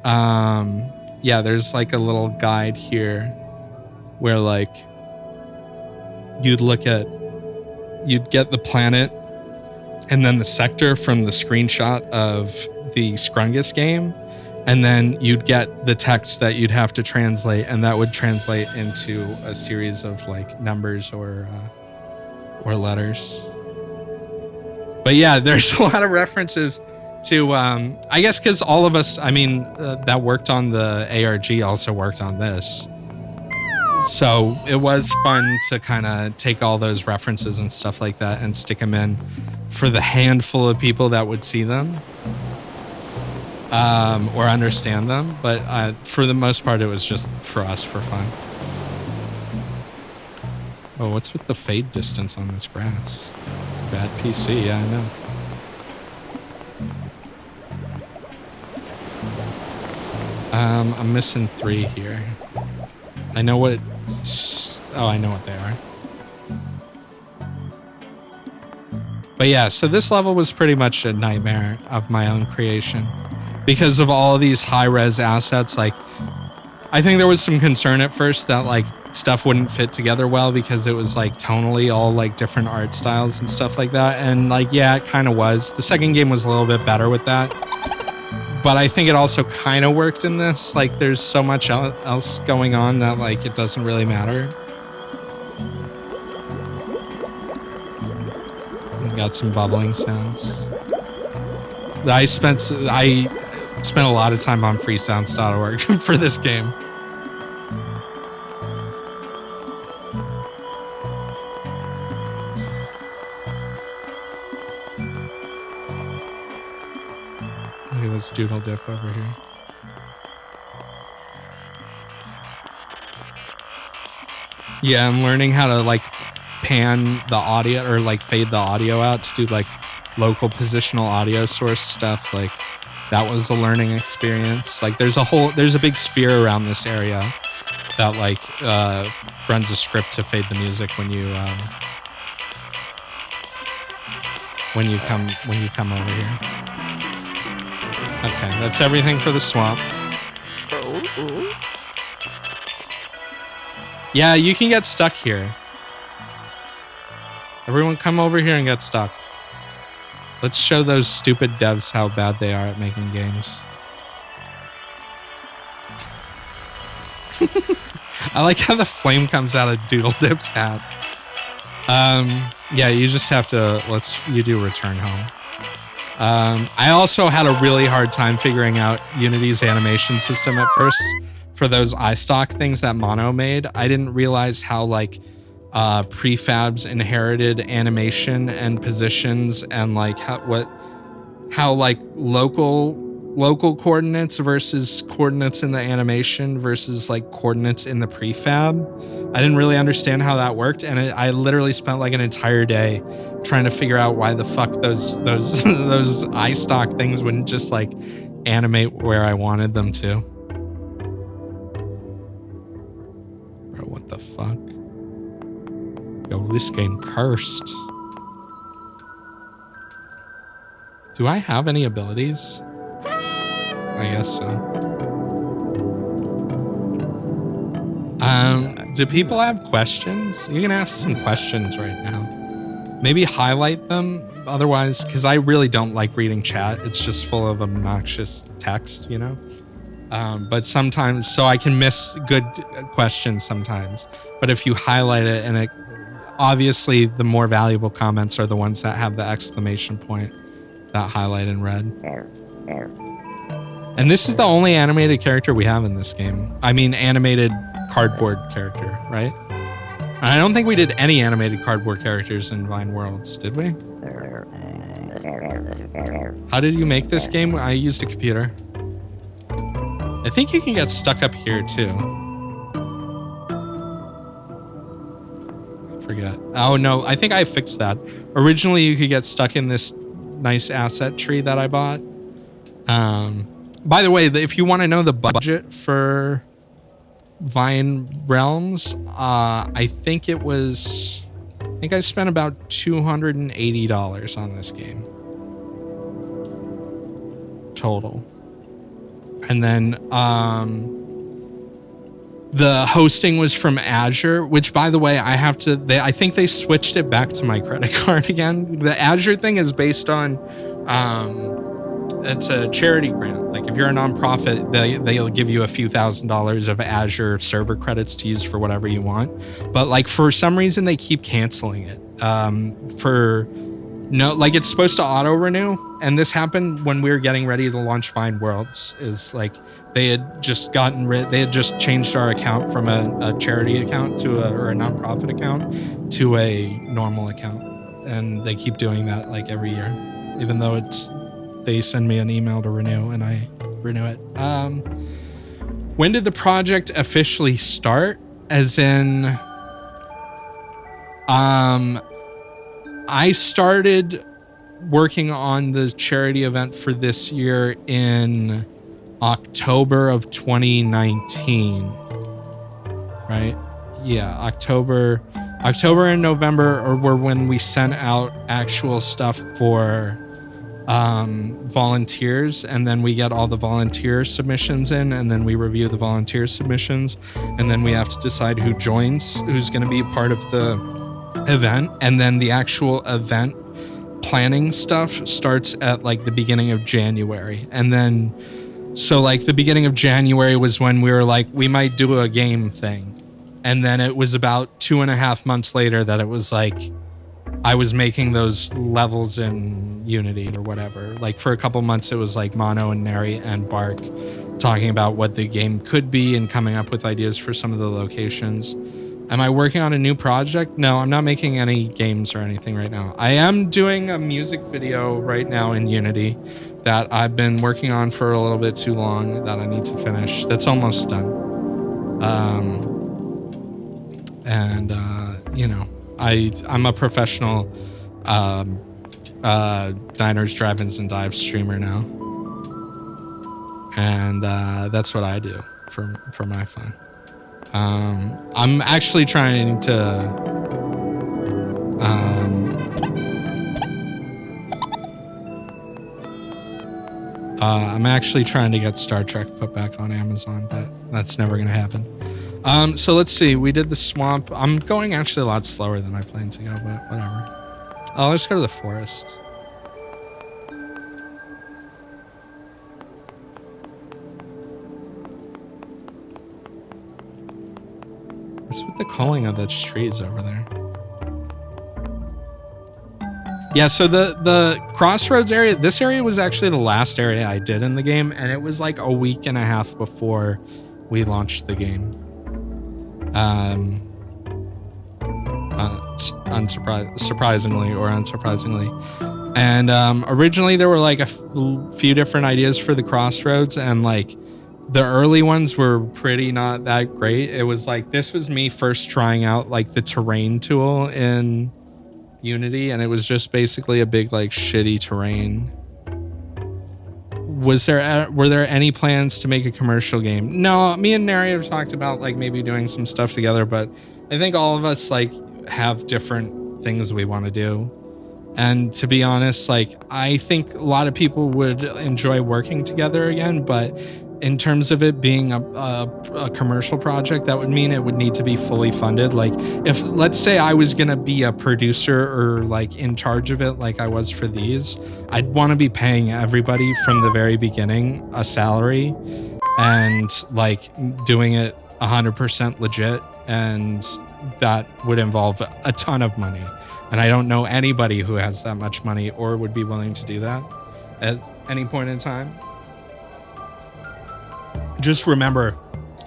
yeah, there's like a little guide here where like you'd get the planet and then the sector from the screenshot of the Scrungus game, and then you'd get the text that you'd have to translate, and that would translate into a series of like numbers or letters. But yeah, there's a lot of references to, I guess because all of us, that worked on the ARG also worked on this. So it was fun to kind of take all those references and stuff like that and stick them in for the handful of people that would see them or understand them. But for the most part, it was just for us for fun. Oh, what's with the fade distance on this grass? Bad PC, yeah, I know. I'm missing 3 here. I know what I know what they are. But yeah, so this level was pretty much a nightmare of my own creation because of all of these high-res assets. Like, I think there was some concern at first that like stuff wouldn't fit together well because it was like tonally all like different art styles and stuff like that. And like, yeah, it kind of was. The second game was a little bit better with that. But I think it also kind of worked in this. Like, there's so much else going on that, like, it doesn't really matter. We got some bubbling sounds. I spent a lot of time on freesounds.org for this game. Let's doodle dip over here. Yeah, I'm learning how to like pan the audio or like fade the audio out to do like local positional audio source stuff. Like that was a learning experience. Like there's a big sphere around this area that like runs a script to fade the music when you come over here. Okay, that's everything for the swamp. Yeah, you can get stuck here. Everyone come over here and get stuck. Let's show those stupid devs how bad they are at making games. I like how the flame comes out of Doodle Dip's hat. Yeah, you just have to, you do return home. I also had a really hard time figuring out Unity's animation system at first for those iStock things that Mono made. I didn't realize how like prefabs inherited animation and positions and like how like local coordinates versus coordinates in the animation versus like coordinates in the prefab. I didn't really understand how that worked, and I literally spent like an entire day trying to figure out why the fuck those iStock things wouldn't just like animate where I wanted them to. What the fuck? Yo, this game cursed. Do I have any abilities? I guess so. Do people have questions? You can ask some questions right now. Maybe highlight them. Otherwise, because I really don't like reading chat. It's just full of obnoxious text, you know? But sometimes, so I can miss good questions sometimes. But if you highlight it, and it, obviously the more valuable comments are the ones that have the exclamation point that highlight in red. And this is the only animated character we have in this game. I mean, animated cardboard character, right? And I don't think we did any animated cardboard characters in Vine Worlds, did we? How did you make this game? I used a computer. I think you can get stuck up here too. I forget. Oh no, I think I fixed that. Originally you could get stuck in this nice asset tree that I bought. By the way, if you want to know the budget for Vine Realms, I think I spent about $280 on this game total. And then the hosting was from Azure, which, by the way, I think they switched it back to my credit card again. The Azure thing is based on it's a charity grant. Like if you're a nonprofit, they'll give you a few $1,000s of Azure server credits to use for whatever you want. But like for some reason they keep canceling it. It's supposed to auto renew, and this happened when we were getting ready to launch Vine Worlds. Is like they had just changed our account from a charity account or a nonprofit account to a normal account, and they keep doing that like every year, even though they send me an email to renew and I renew it. When did the project officially start? As in, I started working on the charity event for this year in October of 2019. Right? Yeah, October and November were when we sent out actual stuff for volunteers, and then we get all the volunteer submissions in, and then we review the volunteer submissions, and then we have to decide who's going to be part of the event. And then the actual event planning stuff starts at like the beginning of January. And then so like the beginning of January was when we were like, we might do a game thing. And then it was about 2.5 months later that it was like I was making those levels in Unity or whatever. Like for a couple months, it was like Mono and Neri and Bark talking about what the game could be and coming up with ideas for some of the locations. Am I working on a new project? No, I'm not making any games or anything right now. I am doing a music video right now in Unity that I've been working on for a little bit too long that I need to finish. That's almost done. I'm a professional diners, drive-ins, and dives streamer now, and that's what I do for my fun. I'm actually trying to get Star Trek put back on Amazon, but that's never gonna happen. So let's see. We did the swamp. I'm going actually a lot slower than I planned to go, but whatever. Let's go to the forest. What's with the culling of those trees over there? Yeah, so the crossroads area, this area was actually the last area I did in the game, and it was like a week and a half before we launched the game. Surprisingly or unsurprisingly. And originally there were like a few different ideas for the crossroads, and like the early ones were pretty not that great. It was like, this was me first trying out like the terrain tool in Unity, and it was just basically a big like shitty terrain were there any plans to make a commercial game? No, me and Nary have talked about like maybe doing some stuff together, but I think all of us like have different things we want to do. And to be honest, like I think a lot of people would enjoy working together again, but in terms of it being a commercial project, that would mean it would need to be fully funded. Like if, let's say I was going to be a producer or like in charge of it, like I was for these, I'd want to be paying everybody from the very beginning a salary and like doing it 100% legit. And that would involve a ton of money. And I don't know anybody who has that much money or would be willing to do that at any point in time. Just remember,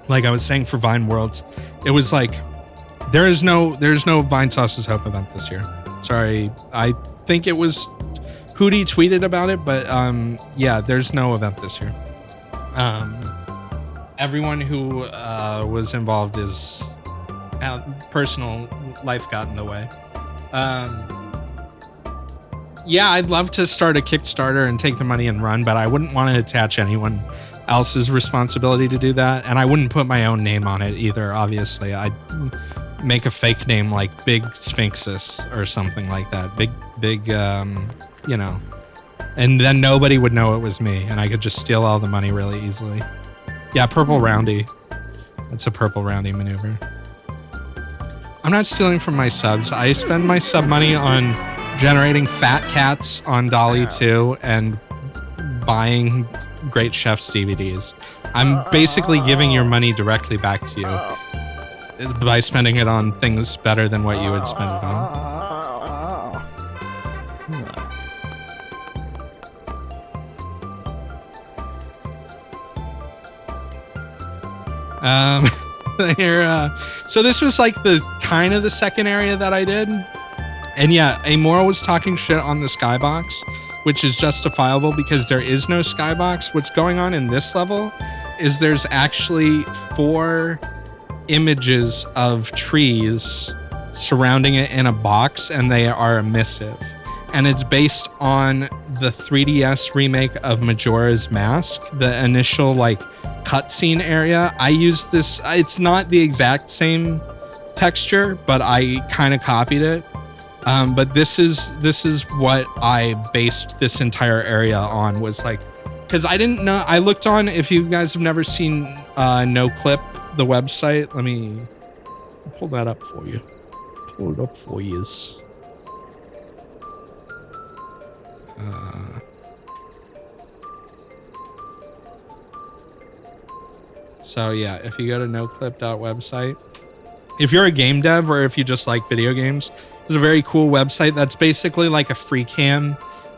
like I was saying for Vine Worlds, it was like there's no Vinesauce's Hope event this year. Sorry, I think it was Hootie tweeted about it, but yeah, there's no event this year. Everyone who was involved is personal life got in the way. Yeah, I'd love to start a Kickstarter and take the money and run, but I wouldn't want to attach anyone else's responsibility to do that, and I wouldn't put my own name on it either. Obviously, I'd make a fake name like Big Sphinxus or something like that. Big, you know, and then nobody would know it was me, and I could just steal all the money really easily. Yeah, Purple Roundy. That's a Purple Roundy maneuver. I'm not stealing from my subs. I spend my sub money on generating fat cats on Dolly 2 and buying Great Chefs DVDs. I'm basically giving your money directly back to you by spending it on things better than what you would spend it on. Here, so this was like the kind of the second area that I did. And yeah, Amora was talking shit on the skybox, which is justifiable because there is no skybox. What's going on in this level is there's actually 4 images of trees surrounding it in a box, and they are emissive. And it's based on the 3DS remake of Majora's Mask, the initial like cutscene area. I used this, it's not the exact same texture, but I kind of copied it. But this is what I based this entire area on, was like, because I didn't know, I looked on, if you guys have never seen NoClip, the website, let me pull that up for you. Pull it up for you. So yeah, if you go to noclip.website, if you're a game dev or if you just like video games, it's a very cool website that's basically like a free cam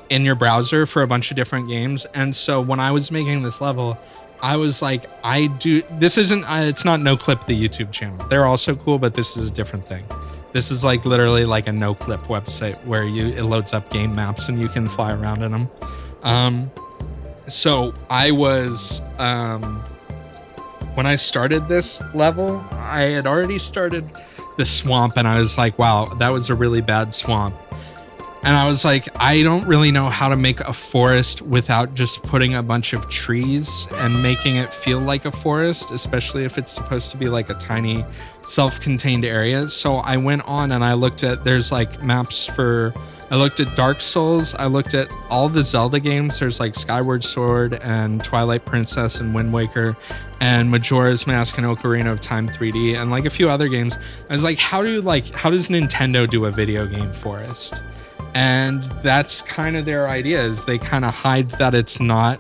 in your browser for a bunch of different games. And so when I was making this level, I was like, this isn't, it's not NoClip, the YouTube channel. They're also cool, but this is a different thing. This is like literally like a NoClip website where it loads up game maps and you can fly around in them. So I was, when I started this level, I had already started the swamp, and I was like, wow, that was a really bad swamp. And I was like, I don't really know how to make a forest without just putting a bunch of trees and making it feel like a forest, especially if it's supposed to be like a tiny self-contained area. So I went on and I looked at, there's like maps for, I looked at Dark Souls, I looked at all the Zelda games. There's like Skyward Sword and Twilight Princess and Wind Waker and Majora's Mask and Ocarina of Time 3D and like a few other games. I was like, how does Nintendo do a video game forest? And that's kind of their idea, is they kind of hide that it's not,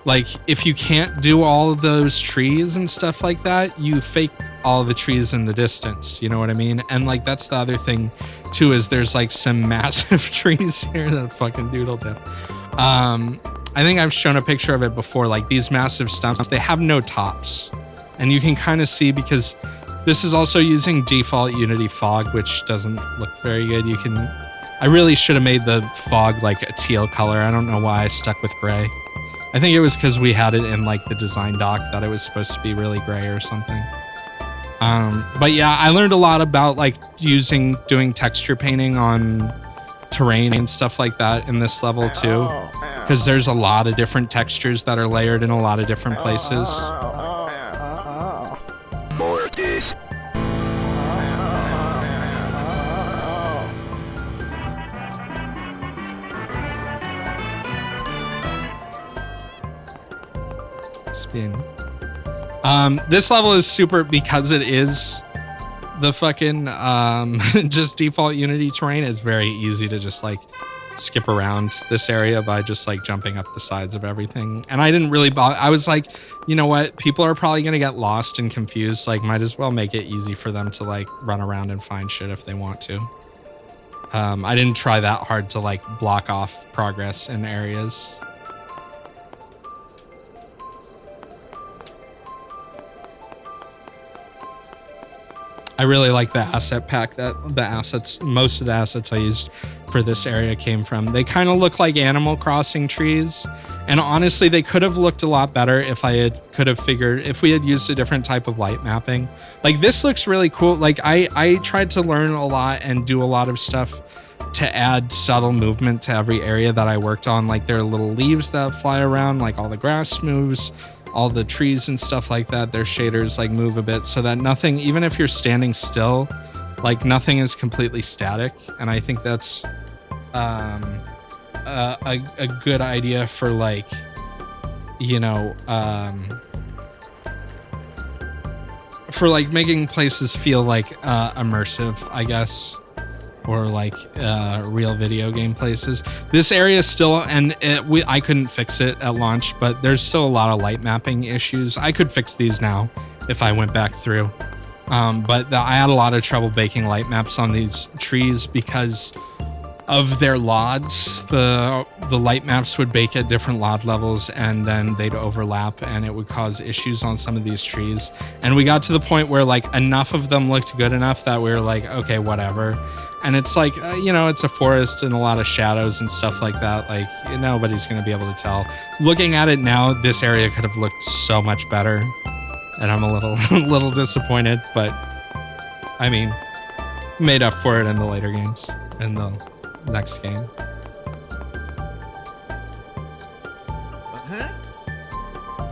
like, if you can't do all of those trees and stuff like that, you fake all the trees in the distance, you know what I mean? And like, that's the other thing too, is there's like some massive trees here that fucking doodled it. I think I've shown a picture of it before, like these massive stumps, they have no tops. And you can kind of see, because this is also using default Unity fog, which doesn't look very good. I really should have made the fog like a teal color. I don't know why I stuck with gray. I think it was because we had it in like the design doc that it was supposed to be really gray or something. But yeah, I learned a lot about like doing texture painting on terrain and stuff like that in this level too, because there's a lot of different textures that are layered in a lot of different places. Spin. This level is super because it is the fucking just default Unity terrain. It's very easy to just like skip around this area by just like jumping up the sides of everything. And I didn't really bother. I was like, you know what? People are probably gonna get lost and confused. Like, might as well make it easy for them to like run around and find shit if they want to. I didn't try that hard to like block off progress in areas. I really like the asset pack that most of the assets I used for this area came from. They kind of look like Animal Crossing trees. And honestly, they could have looked a lot better if if we had used a different type of light mapping. Like, this looks really cool. Like, I tried to learn a lot and do a lot of stuff to add subtle movement to every area that I worked on. Like, there are little leaves that fly around, like all the grass moves. All the trees and stuff like that, their shaders like move a bit so that nothing, even if you're standing still, like nothing is completely static. And I think that's a good idea for like, you know, for like making places feel like immersive, I guess. Or like real video game places. This area still, and I couldn't fix it at launch, but there's still a lot of light mapping issues. I could fix these now if I went back through. But I had a lot of trouble baking light maps on these trees because of their LODs. The light maps would bake at different LOD levels and then they'd overlap and it would cause issues on some of these trees. And we got to the point where like enough of them looked good enough that we were like, okay, whatever. And it's like, you know, it's a forest and a lot of shadows and stuff like that. Like, nobody's going to be able to tell. Looking at it now, this area could have looked so much better. And I'm a little disappointed, but I mean, made up for it in the later games, in the next game.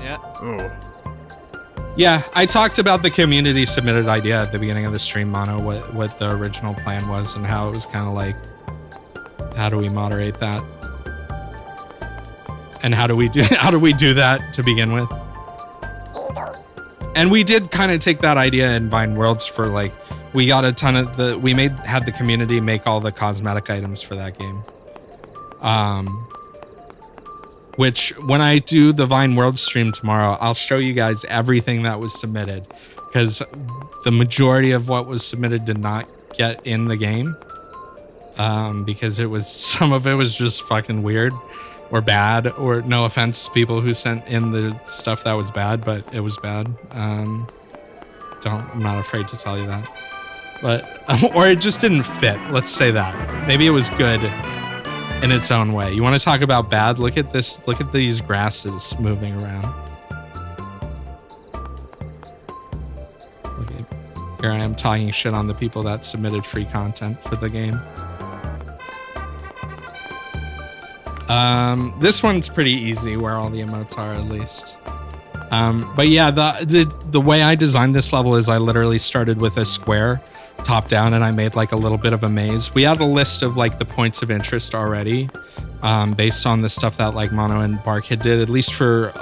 Yeah. Oh. Yeah, I talked about the community submitted idea at the beginning of the stream, Mono, what the original plan was and how it was kind of like, how do we moderate that? And how do we do that to begin with? And we did kind of take that idea in Vine Worlds for like, we got a ton of had the community make all the cosmetic items for that game. Which when I do the Vine World stream tomorrow, I'll show you guys everything that was submitted because the majority of what was submitted did not get in the game. Because some of it was just fucking weird or bad, or no offense, people who sent in the stuff that was bad, but it was bad. I'm not afraid to tell you that, but, or it just didn't fit. Let's say that. Maybe it was good in its own way. You want to talk about bad? Look at this. Look at these grasses moving around. Okay. Here I am talking shit on the people that submitted free content for the game. This one's pretty easy where all the emotes are at least. But yeah, the way I designed this level is I literally started with a square top down and I made like a little bit of a maze. We had a list of like the points of interest already, based on the stuff that like Mono and Barkhead did, at least for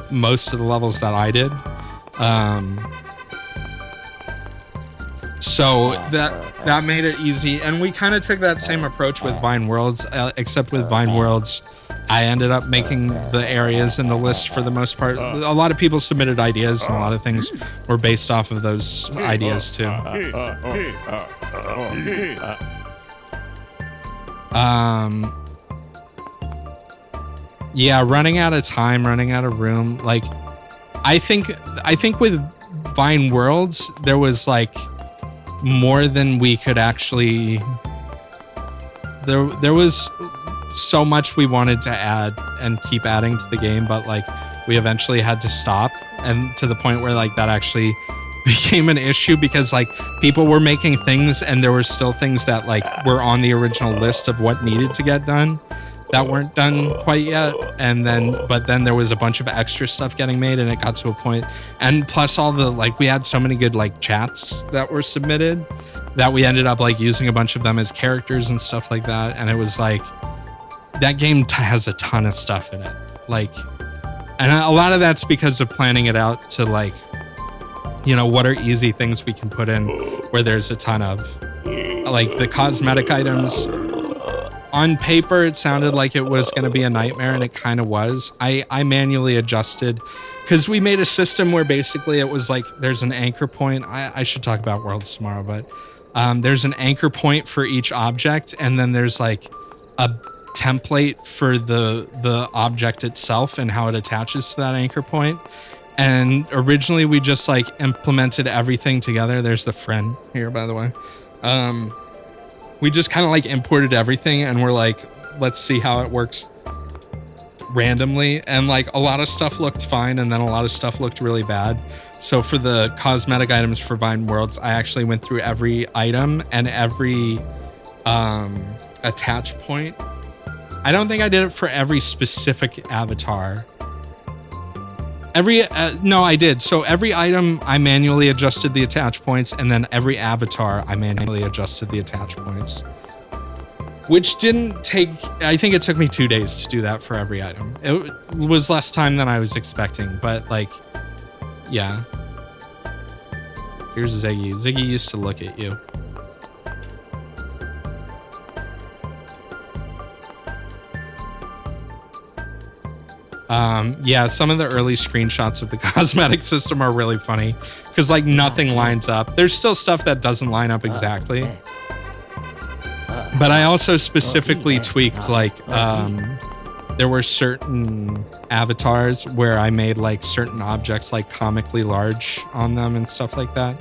most of the levels that I did. So that made it easy, and we kind of took that same approach with Vine Worlds, except with Vine Worlds, I ended up making the areas in the list for the most part. A lot of people submitted ideas, and a lot of things were based off of those ideas too. Yeah, running out of time, running out of room. Like, I think with Vine Worlds, there was like more than we could actually. There was so much we wanted to add and keep adding to the game, but like we eventually had to stop, and to the point where like that actually became an issue because like people were making things and there were still things that like were on the original list of what needed to get done that weren't done quite yet. And then, but then there was a bunch of extra stuff getting made and it got to a point, and plus all the, like, we had so many good like chats that were submitted that we ended up like using a bunch of them as characters and stuff like that. And it was like, that game has a ton of stuff in it. Like, and a lot of that's because of planning it out to like, you know, what are easy things we can put in where there's a ton of, like, the cosmetic items. On paper, it sounded like it was going to be a nightmare, and it kind of was. I manually adjusted because we made a system where basically it was like there's an anchor point. I should talk about Worlds tomorrow, but there's an anchor point for each object, and then there's like a template for the object itself and how it attaches to that anchor point. And originally we just like implemented everything together. There's the friend here, by the way. We just kind of like imported everything and we're like, let's see how it works randomly. And like a lot of stuff looked fine, and then a lot of stuff looked really bad. So for the cosmetic items for Vine Worlds, I actually went through every item and every attach point. I don't think I did it for every specific avatar. No, I did. So every item I manually adjusted the attach points, and then every avatar I manually adjusted the attach points. Which didn't take, I think it took me 2 days to do that for every item. It was less time than I was expecting, but like, yeah. Here's Ziggy. Ziggy used to look at you. Yeah, some of the early screenshots of the cosmetic system are really funny because like nothing lines up. There's still stuff that doesn't line up exactly. But I also specifically tweaked like there were certain avatars where I made like certain objects like comically large on them and stuff like that.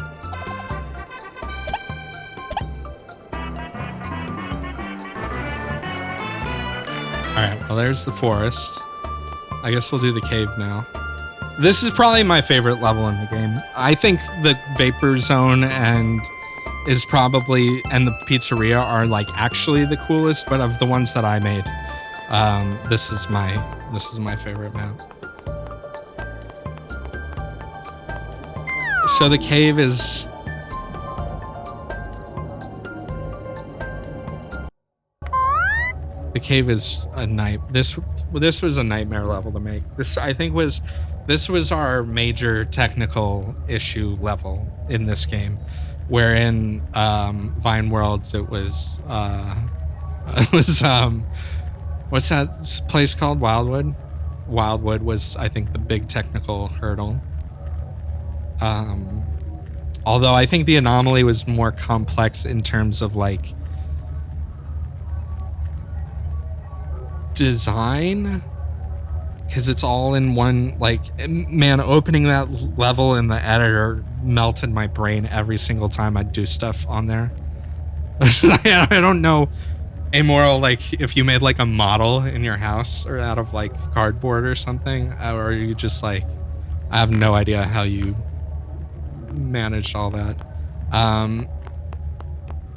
All right, well, there's the forest. I guess we'll do the cave now. This is probably my favorite level in the game. I think the Vapor Zone and the pizzeria are like actually the coolest, but of the ones that I made, this is my favorite map. So the cave is a night. This was a nightmare level to make. This was our major technical issue level in this game, wherein Vine Worlds it was what's that place called? Wildwood. Wildwood was, I think, the big technical hurdle. Although I think the anomaly was more complex in terms of like design, because it's all in one. Like, man, opening that level in the editor melted my brain every single time I'd do stuff on there. I don't know, Amoral, like if you made like a model in your house or out of like cardboard or something, or you just like, I have no idea how you managed all that.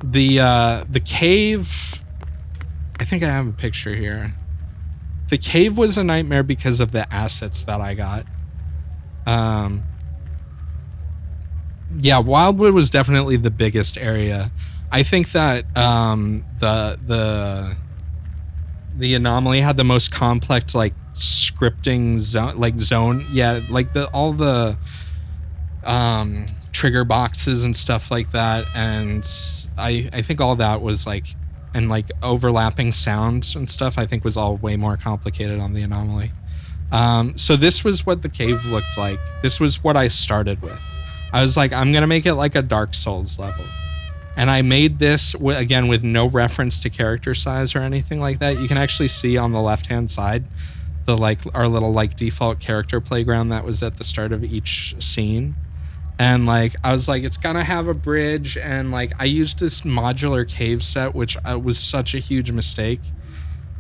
The cave, I think I have a picture here. The cave was a nightmare because of the assets that I got. Yeah, Wildwood was definitely the biggest area. I think that the anomaly had the most complex like scripting zone. Yeah, like all the trigger boxes and stuff like that, and I think all that was like, and like overlapping sounds and stuff, I think was all way more complicated on the anomaly. So this was what the cave looked like. This was what I started with. I was like, I'm gonna make it like a Dark Souls level. And I made this, again, with no reference to character size or anything like that. You can actually see on the left-hand side, our little default character playground that was at the start of each scene. And I was like, it's gonna have a bridge, and I used this modular cave set, which was such a huge mistake.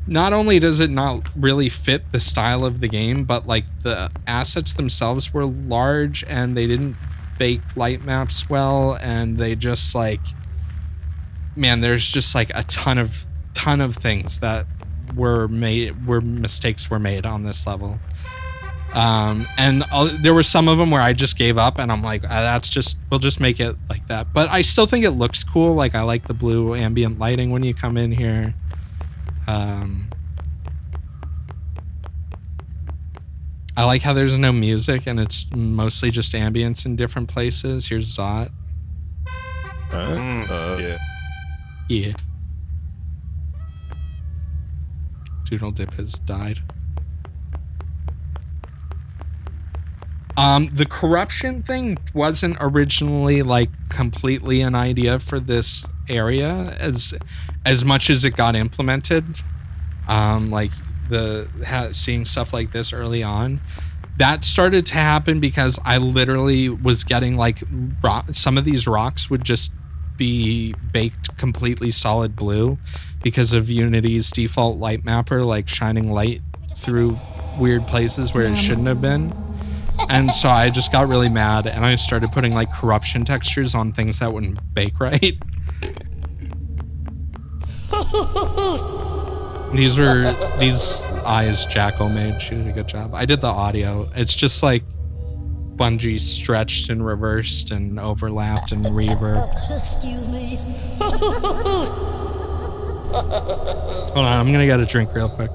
Not only does it not really fit the style of the game, but the assets themselves were large and they didn't bake light maps well, and they just like, man, there's just like a ton of things that were mistakes were made on this level. And there were some of them where I just gave up, and I'm like, we'll just make it like that. But I still think it looks cool. Like, I like the blue ambient lighting when you come in here. I like how there's no music and it's mostly just ambience in different places. Here's Zot. Yeah. Yeah. Doodle Dip has died. The corruption thing wasn't originally like completely an idea for this area as much as it got implemented. Like seeing stuff like this early on, that started to happen because I literally was getting like some of these rocks would just be baked completely solid blue because of Unity's default light mapper, like shining light through weird places where it shouldn't have been. And so I just got really mad and I started putting like corruption textures on things that wouldn't bake right. These eyes Jackal made. She did a good job. I did the audio. It's just like Bungie stretched and reversed and overlapped and reverb. Excuse me. Hold on, I'm gonna get a drink real quick.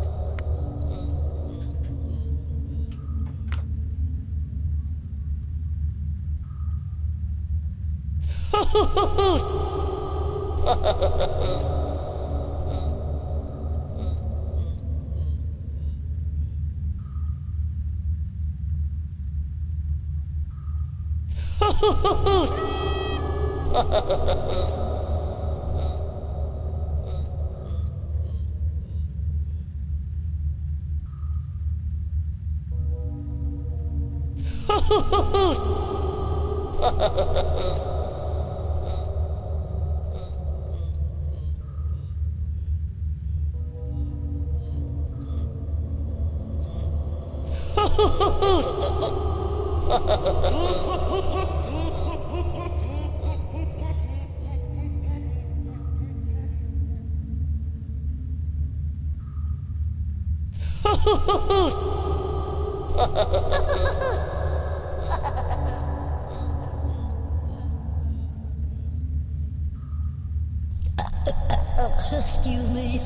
Excuse me.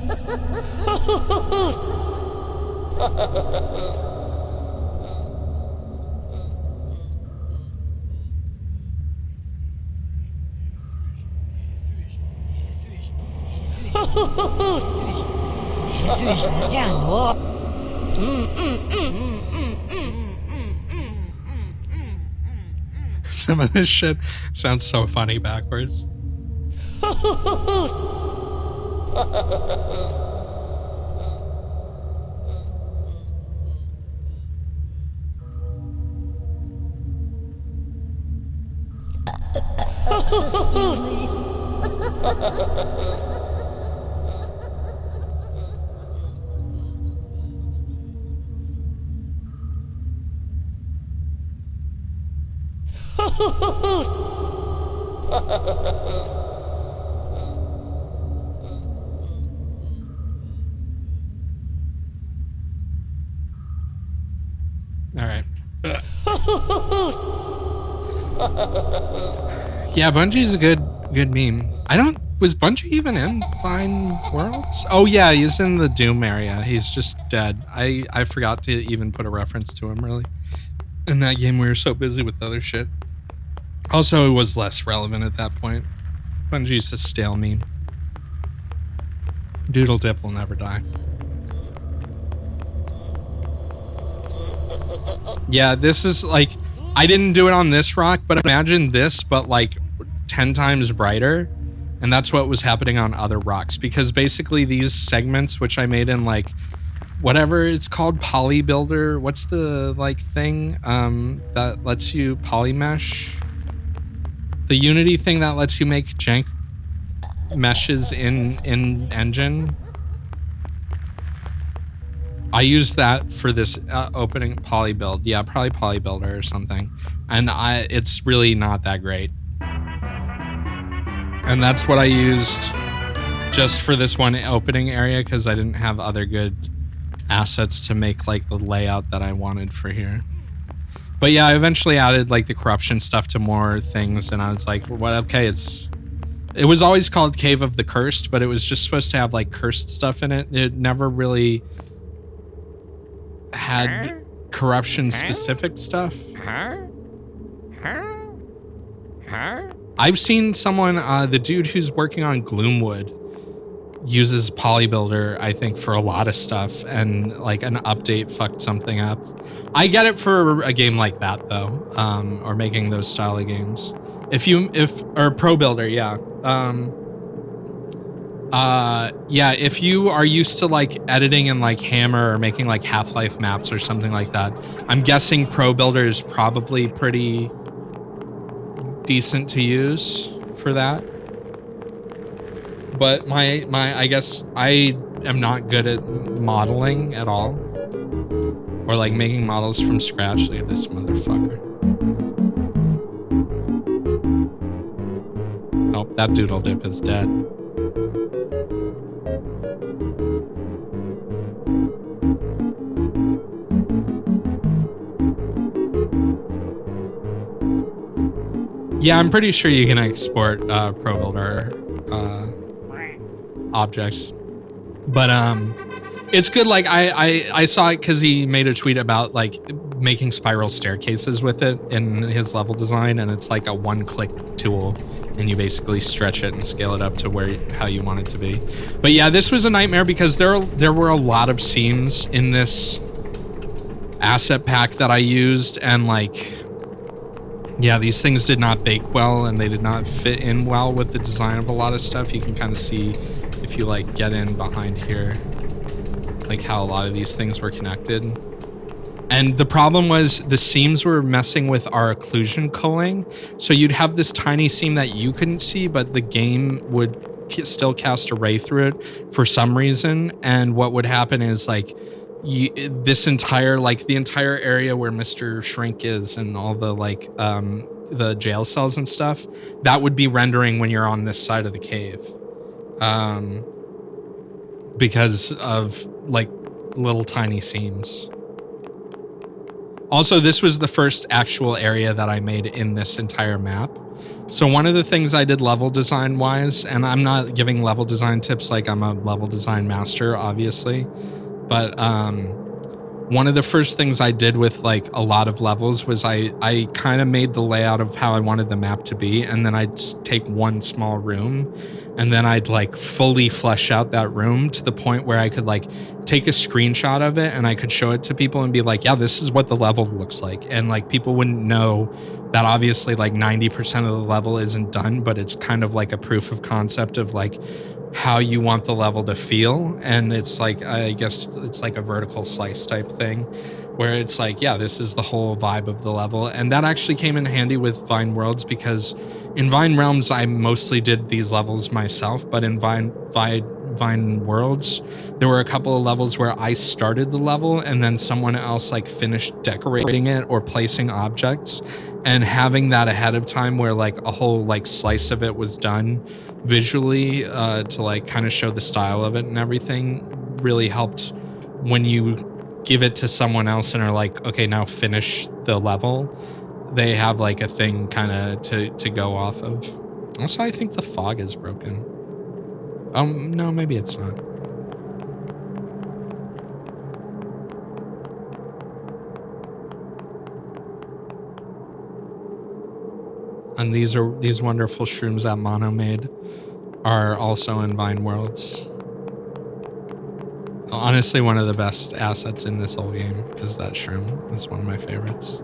Some of this shit sounds so funny backwards. Excuse me. All right. Yeah, Bungie's a good meme. Was Bungie even in Fine Worlds? Oh yeah, he's in the Doom area. He's just dead. I forgot to even put a reference to him really. In that game we were so busy with other shit. Also, it was less relevant at that point. Bungie's a stale meme. Doodle Dip will never die. Yeah, this is like, I didn't do it on this rock, but imagine this, but like 10 times brighter. And that's what was happening on other rocks, because basically these segments, which I made in like, whatever it's called, Poly Builder, what's the like thing that lets you polymesh? The Unity thing that lets you make jank meshes in engine. I used that for this opening poly build. Yeah, probably poly builder or something. And it's really not that great. And that's what I used just for this one opening area because I didn't have other good assets to make like the layout that I wanted for here. But yeah, I eventually added like the corruption stuff to more things, and I was like, well, okay, it was always called Cave of the Cursed, but it was just supposed to have like cursed stuff in it. It never really had corruption specific stuff. I've seen someone, the dude who's working on Gloomwood uses Polybuilder, I think, for a lot of stuff, and like an update fucked something up. I get it for a game like that though, or making those style of games. Or Pro Builder, yeah. Yeah, if you are used to like editing in like Hammer or making like Half-Life maps or something like that, I'm guessing Pro Builder is probably pretty decent to use for that. But I guess I am not good at modeling at all, or like making models from scratch. Look at this motherfucker. Oh, that doodle dip is dead. Yeah, I'm pretty sure you can export Pro Builder objects, but it's good. Like I saw it because he made a tweet about like making spiral staircases with it in his level design, and it's like a one-click tool, and you basically stretch it and scale it up to how you want it to be. But yeah, this was a nightmare because there were a lot of seams in this asset pack that I used, and like, yeah, these things did not bake well, and they did not fit in well with the design of a lot of stuff. You can kind of see if you like get in behind here, like how a lot of these things were connected. And the problem was the seams were messing with our occlusion culling. So you'd have this tiny seam that you couldn't see, but the game would still cast a ray through it for some reason. And what would happen is like, the entire area where Mr. Shrink is and all the like the jail cells and stuff, that would be rendering when you're on this side of the cave, because of like little tiny seams. Also, this was the first actual area that I made in this entire map. So one of the things I did level design wise, and I'm not giving level design tips like I'm a level design master, obviously, but one of the first things I did with like a lot of levels was I kind of made the layout of how I wanted the map to be, and then I'd take one small room, and then I'd like fully flesh out that room to the point where I could like take a screenshot of it and I could show it to people and be like, yeah, this is what the level looks like. And like people wouldn't know that obviously like 90% of the level isn't done, but it's kind of like a proof of concept of like how you want the level to feel. And it's like, I guess it's like a vertical slice type thing where it's like, yeah, this is the whole vibe of the level. And that actually came in handy with Vine Worlds, because in Vine Realms, I mostly did these levels myself, but in Vine Worlds, there were a couple of levels where I started the level and then someone else like finished decorating it or placing objects, and having that ahead of time where like a whole like slice of it was done visually to like kind of show the style of it and everything really helped when you give it to someone else and are like, okay, now finish the level. They have like a thing kind of to go off of. Also, I think the fog is broken. No, maybe it's not. And these wonderful shrooms that Mono made are also in Vine Worlds. Honestly, one of the best assets in this whole game is that shroom. It's one of my favorites.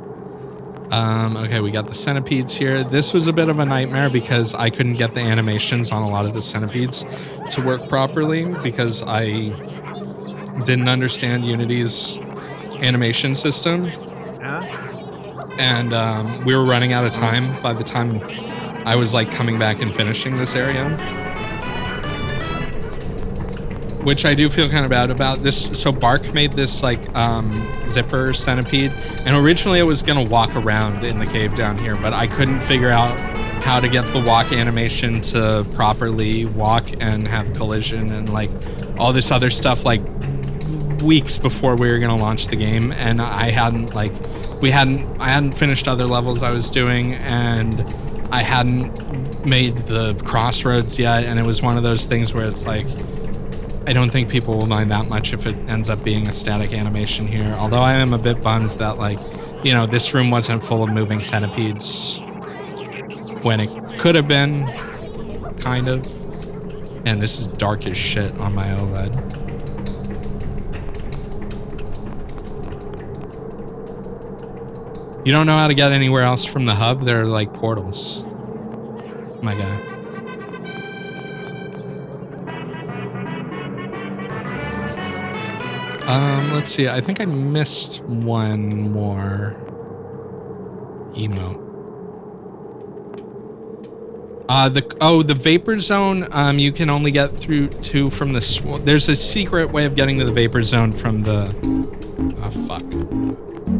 Okay, we got the centipedes here. This was a bit of a nightmare because I couldn't get the animations on a lot of the centipedes to work properly because I didn't understand Unity's animation system. And we were running out of time by the time I was like coming back and finishing this area. which I do feel kind of bad about. This, so Bark made this like zipper centipede, and originally it was gonna walk around in the cave down here, but I couldn't figure out how to get the walk animation to properly walk and have collision and like all this other stuff like weeks before we were gonna launch the game, and I hadn't finished other levels I was doing, and I hadn't made the crossroads yet, and it was one of those things where it's like I don't think people will mind that much if it ends up being a static animation here, although I am a bit bummed that like, you know, this room wasn't full of moving centipedes when it could have been, kind of. And this is dark as shit on my OLED. You don't know how to get anywhere else from the hub? They're like portals. My guy. Let's see. I think I missed one more emote. The vapor zone, you can only get through to from the there's a secret way of getting to the vapor zone from the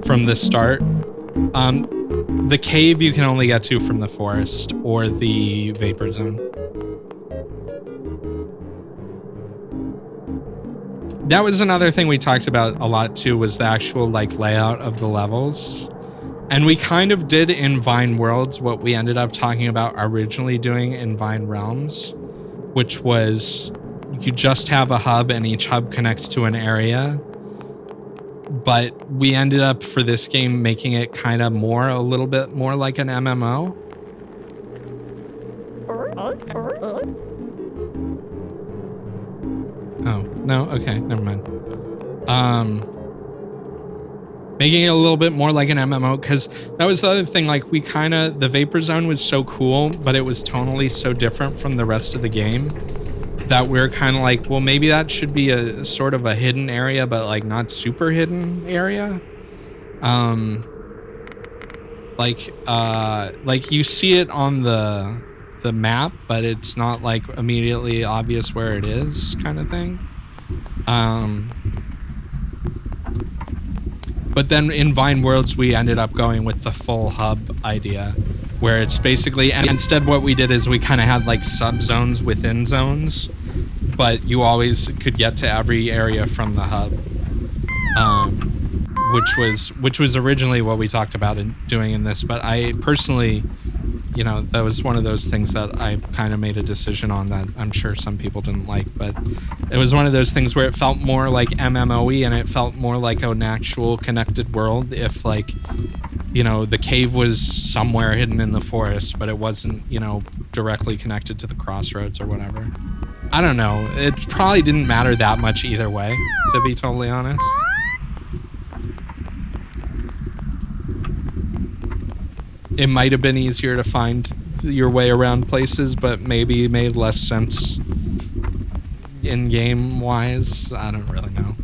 from the start. The cave you can only get to from the forest or the vapor zone. That was another thing we talked about a lot too, was the actual like layout of the levels. And we kind of did in Vine Worlds what we ended up talking about originally doing in Vine Realms, which was you just have a hub and each hub connects to an area. But we ended up for this game making it kind of a little bit more like an MMO. Oh, no, okay, never mind. Making it a little bit more like an MMO, because that was the other thing, like the Vapor Zone was so cool, but it was tonally so different from the rest of the game that we're kind of like, well, maybe that should be a sort of a hidden area, but like not super hidden area. Like you see it on the map, but it's not like immediately obvious where it is, kind of thing. But then in Vine Worlds, we ended up going with the full hub idea, where it's basically, and instead what we did is we kind of had like sub-zones within zones, but you always could get to every area from the hub. Which was originally what we talked about in doing in this, but I personally, you know, that was one of those things that I kind of made a decision on that I'm sure some people didn't like, but it was one of those things where it felt more like MMOE and it felt more like an actual connected world if, like, you know, the cave was somewhere hidden in the forest, but it wasn't, you know, directly connected to the crossroads or whatever. I don't know. It probably didn't matter that much either way, to be totally honest. It might have been easier to find your way around places, but maybe made less sense in-game wise. I don't really know.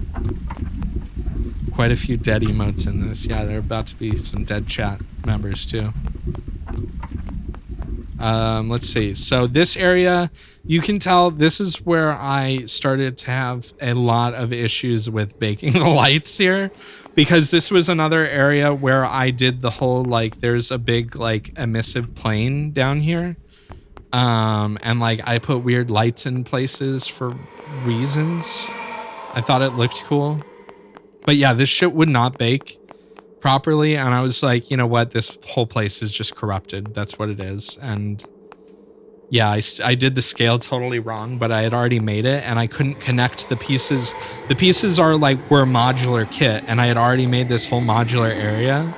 Quite a few dead emotes in this. Yeah, there are about to be some dead chat members too. Let's see. So this area, you can tell this is where I started to have a lot of issues with baking the lights here, because this was another area where I did the whole, like, there's a big, like, emissive plane down here. And, like, I put weird lights in places for reasons. I thought it looked cool. But yeah, this shit would not bake properly, and I was like, you know what, this whole place is just corrupted. That's what it is. And yeah, I did the scale totally wrong, but I had already made it and I couldn't connect the pieces. The pieces were a modular kit, and I had already made this whole modular area,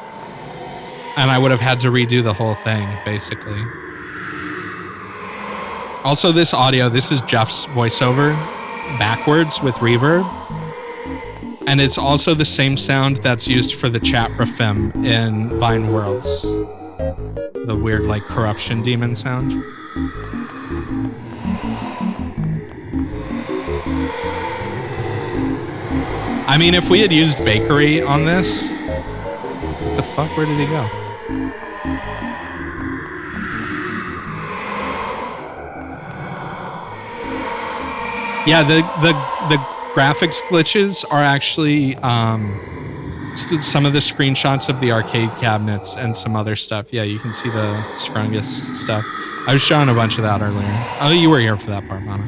and I would have had to redo the whole thing basically. Also, this audio, this is Jeff's voiceover backwards with reverb. And it's also the same sound that's used for the chat rafim in Vine Worlds. The weird, like, corruption demon sound. I mean, if we had used Bakery on this... What the fuck? Where did he go? Yeah, the graphics glitches are actually some of the screenshots of the arcade cabinets and some other stuff. Yeah, you can see the Scrungus stuff. I was showing a bunch of that earlier. Oh, you were here for that part, Mana.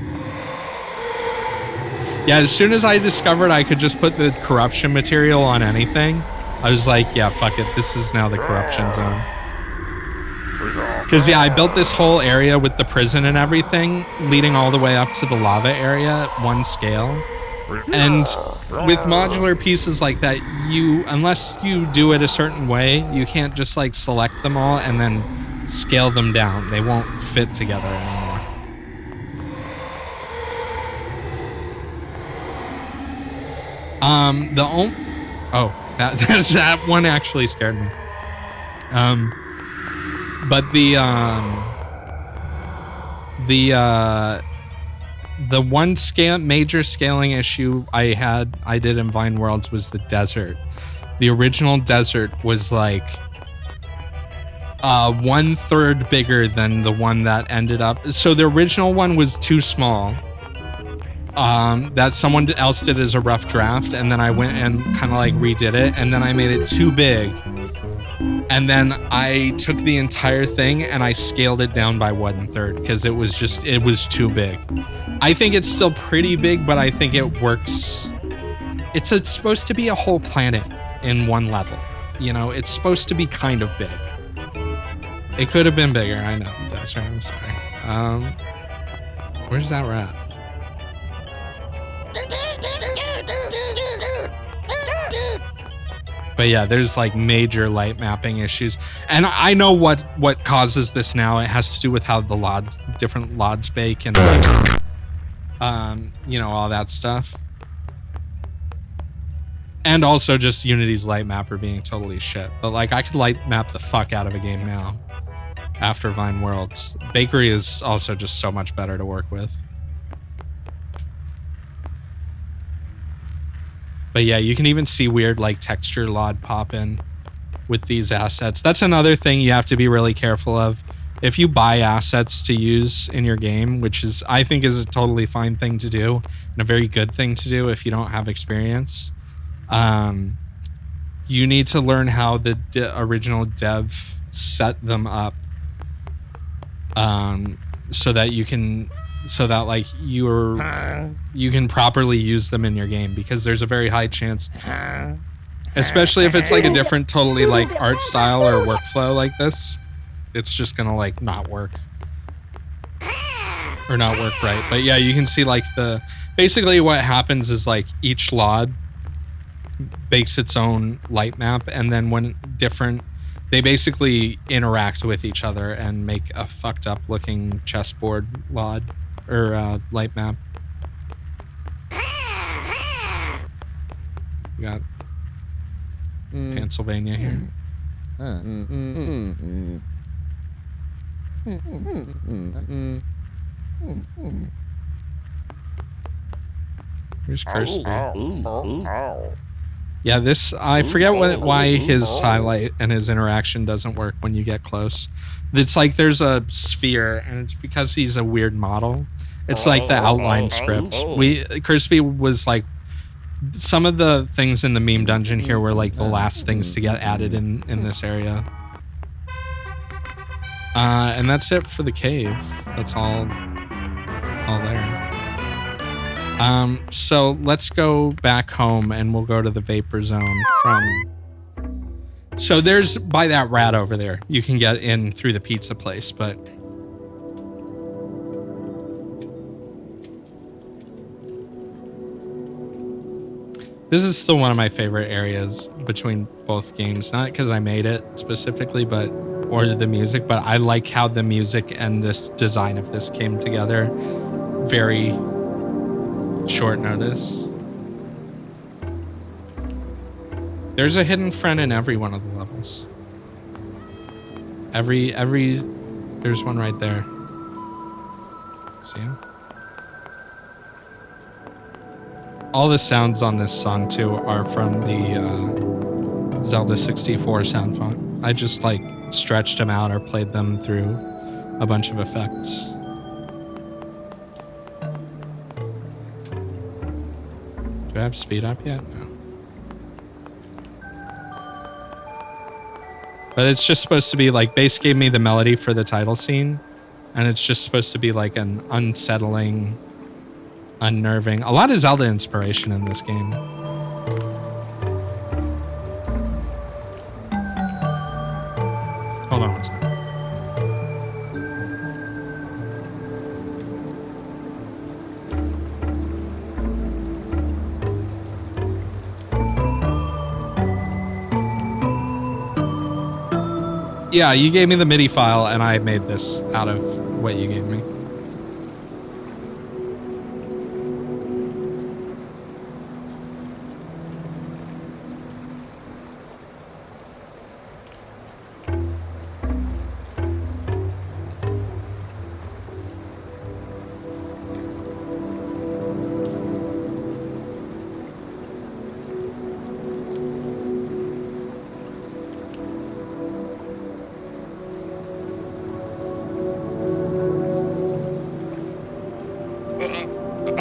Yeah, as soon as I discovered I could just put the corruption material on anything, I was like, yeah, fuck it. This is now the corruption zone. Because, yeah, I built this whole area with the prison and everything, leading all the way up to the lava area at one scale. And with modular pieces like that, unless you do it a certain way, you can't just, like, select them all and then scale them down. They won't fit together anymore. That one actually scared me. But the one major scaling issue I did in Vine Worlds was the desert. The original desert was like 1/3 bigger than the one that ended up. So the original one was too small. That someone else did as a rough draft, and then I went and kind of like redid it, and then I made it too big. And then I took the entire thing and I scaled it down by 1/3 because it was too big. I think it's still pretty big, but I think it works. It's supposed to be a whole planet in one level. You know, it's supposed to be kind of big. It could have been bigger, I know. Desert, I'm sorry. Where's that rat? But yeah, there's like major light mapping issues. And I know what causes this now. It has to do with how the different LODs bake and you know, all that stuff. And also just Unity's light mapper being totally shit. But like I could light map the fuck out of a game now after Vine Worlds. Bakery is also just so much better to work with. But yeah, you can even see weird like texture LOD pop in with these assets. That's another thing you have to be really careful of. If you buy assets to use in your game, which is I think is a totally fine thing to do and a very good thing to do if you don't have experience, you need to learn how the original dev set them up, so that you can properly use them in your game, because there's a very high chance, especially if it's like a different totally like art style or workflow like this, it's just gonna like not work or not work right. But yeah, you can see like basically what happens is like each LOD bakes its own light map, and then when they basically interact with each other and make a fucked up looking chessboard LOD or light map. We got Pennsylvania here. Where's Kirsty? Yeah, I forget why his highlight and his interaction doesn't work when you get close. It's like there's a sphere, and it's because he's a weird model. It's like the outline script. Crispy was like, some of the things in the meme dungeon here were like the last things to get added in this area. And that's it for the cave. That's all there. So let's go back home and we'll go to the vapor zone so there's by that rat over there. You can get in through the pizza place, but this is still one of my favorite areas between both games. Not because I made it specifically, or the music, but I like how the music and this design of this came together very short notice. There's a hidden friend in every one of the levels. There's one right there. See him? All the sounds on this song too are from the Zelda 64 sound font. I just like stretched them out or played them through a bunch of effects. have speed up yet? No. But it's just supposed to be like, Bass gave me the melody for the title scene, and it's just supposed to be like an unsettling, unnerving, a lot of Zelda inspiration in this game. Hold on one second. Yeah, you gave me the MIDI file and I made this out of what you gave me.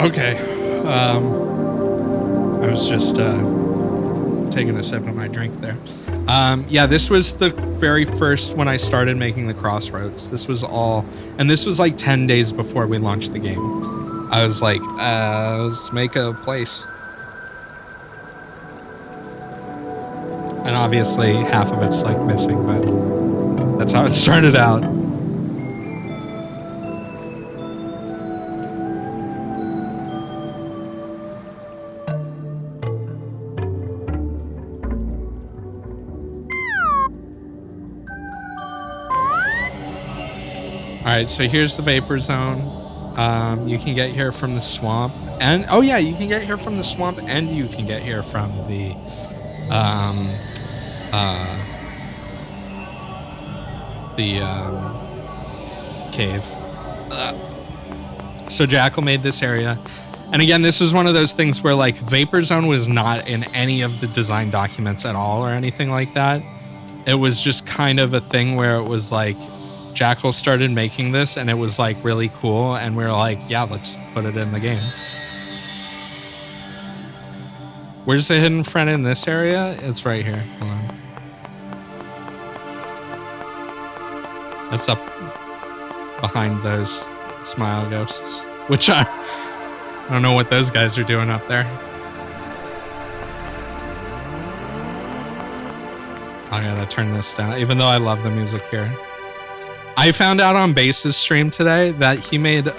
Okay. I was just taking a sip of my drink there. Yeah, this was the very first when I started making the Crossroads. This was all, and this was like 10 days before we launched the game. I was like, let's make a place. And obviously half of it's like missing, but that's how it started out. All right, so here's the Vapor Zone. You can get here from the swamp, and oh yeah, you can get here from the swamp, and you can get here from the cave. So Jackal made this area, and again, this is one of those things where like Vapor Zone was not in any of the design documents at all or anything like that. It was just kind of a thing where it was like, Jackal started making this and it was like really cool, and we were like, yeah, let's put it in the game. Where's the hidden friend in this area? It's right here. Hold on. That's up behind those smile ghosts, which I don't know what those guys are doing up there. I gotta turn this down, even though I love the music here. I found out on Bass's stream today that he made,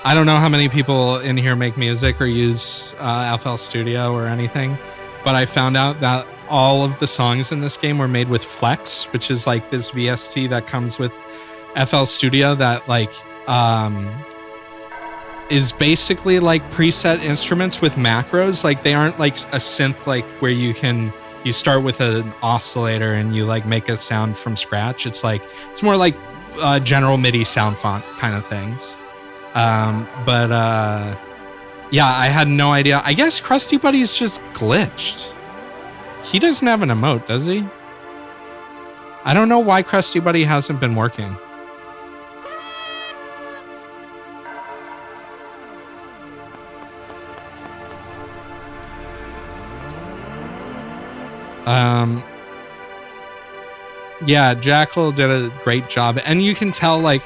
I don't know how many people in here make music or use FL Studio or anything, but I found out that all of the songs in this game were made with Flex, which is like this VST that comes with FL Studio that like is basically like preset instruments with macros. Like they aren't like a synth like where you start with an oscillator and you like make a sound from scratch. It's like, it's more like general MIDI sound font kind of things. Yeah, I had no idea. I guess Krusty Buddy's just glitched. He doesn't have an emote, does he? I don't know why Krusty Buddy hasn't been working. Yeah, Jackal did a great job, and you can tell like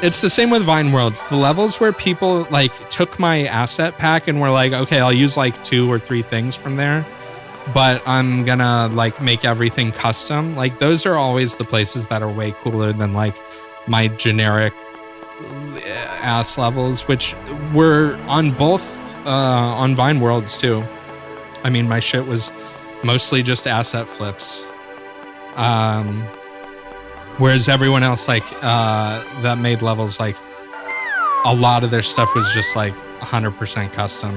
it's the same with Vine Worlds. The levels where people like took my asset pack and were like, okay, I'll use like 2 or 3 things from there, but I'm gonna like make everything custom. Like those are always the places that are way cooler than like my generic ass levels, which were on both on Vine Worlds too. I mean, my shit was mostly just asset flips. Whereas everyone else like that made levels, like a lot of their stuff was just like 100% custom.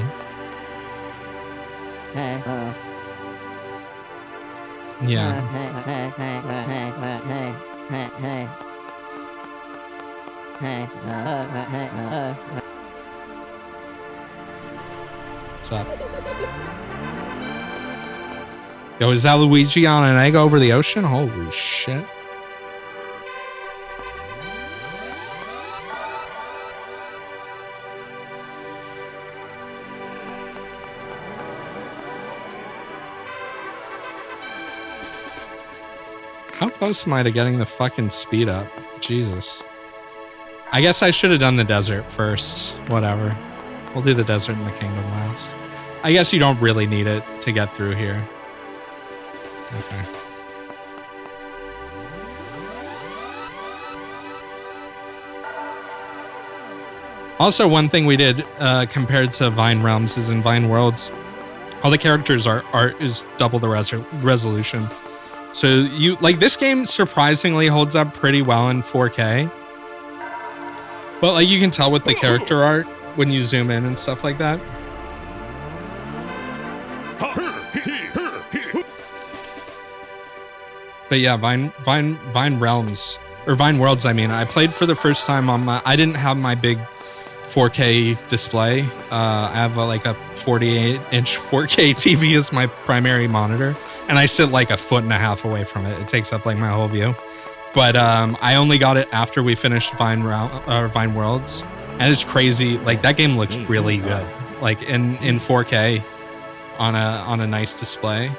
Yeah. What's up? Yo, is that Luigi on an egg over the ocean? Holy shit. How close am I to getting the fucking speed up? Jesus. I guess I should have done the desert first. Whatever. We'll do the desert and the kingdom last. I guess you don't really need it to get through here. Okay. Also, one thing we did compared to Vine Realms is in Vine Worlds, all the characters is double the resolution. So you like this game surprisingly holds up pretty well in 4K. But like you can tell with the character art when you zoom in and stuff like that. But yeah, Vine Realms or Vine Worlds. I mean, I played for the first time on my. I didn't have my big 4K display. I have like a 48-inch 4K TV as my primary monitor, and I sit like a foot and a half away from it. It takes up like my whole view. But I only got it after we finished Vine Worlds, and it's crazy. Like that game looks really good, like in 4K on a nice display.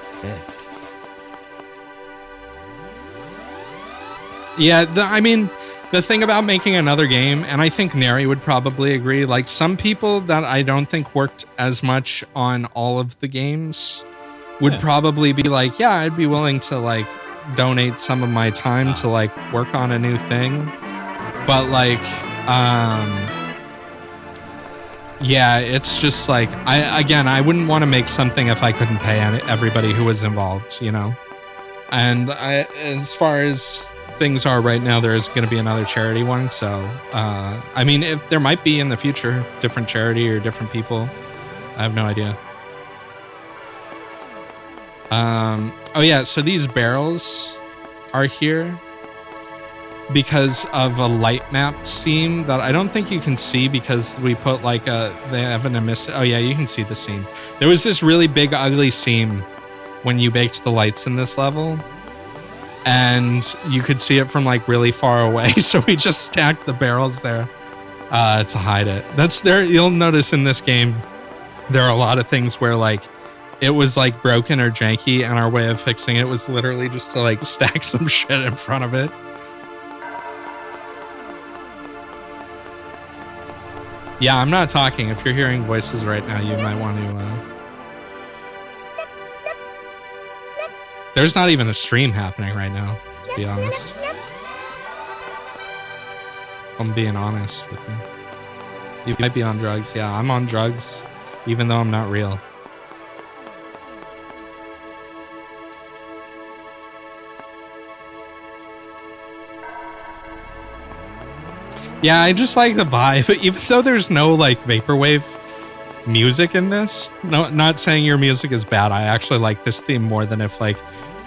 Yeah, I mean, the thing about making another game, and I think Neri would probably agree, like some people that I don't think worked as much on all of the games would probably be like, yeah, I'd be willing to like donate some of my time to like work on a new thing. But like, yeah, it's just like, I wouldn't want to make something if I couldn't pay everybody who was involved, you know? And as far as things are right now, there is going to be another charity one. So, I mean, if there might be in the future, different charity or different people. I have no idea. Oh yeah, so these barrels are here because of a light map seam that I don't think you can see because we put like they have an emissive. Oh yeah, you can see the seam. There was this really big ugly seam when you baked the lights in this level, and you could see it from like really far away. So we just stacked the barrels there to hide it. That's there. You'll notice in this game, there are a lot of things where like it was like broken or janky, and our way of fixing it was literally just to like stack some shit in front of it. Yeah, I'm not talking. If you're hearing voices right now, you might want to... There's not even a stream happening right now, to be honest. If I'm being honest with you. You might be on drugs. Yeah, I'm on drugs, even though I'm not real. Yeah, I just like the vibe, even though there's no like vaporwave music in this. No, not saying your music is bad. I actually like this theme more than if like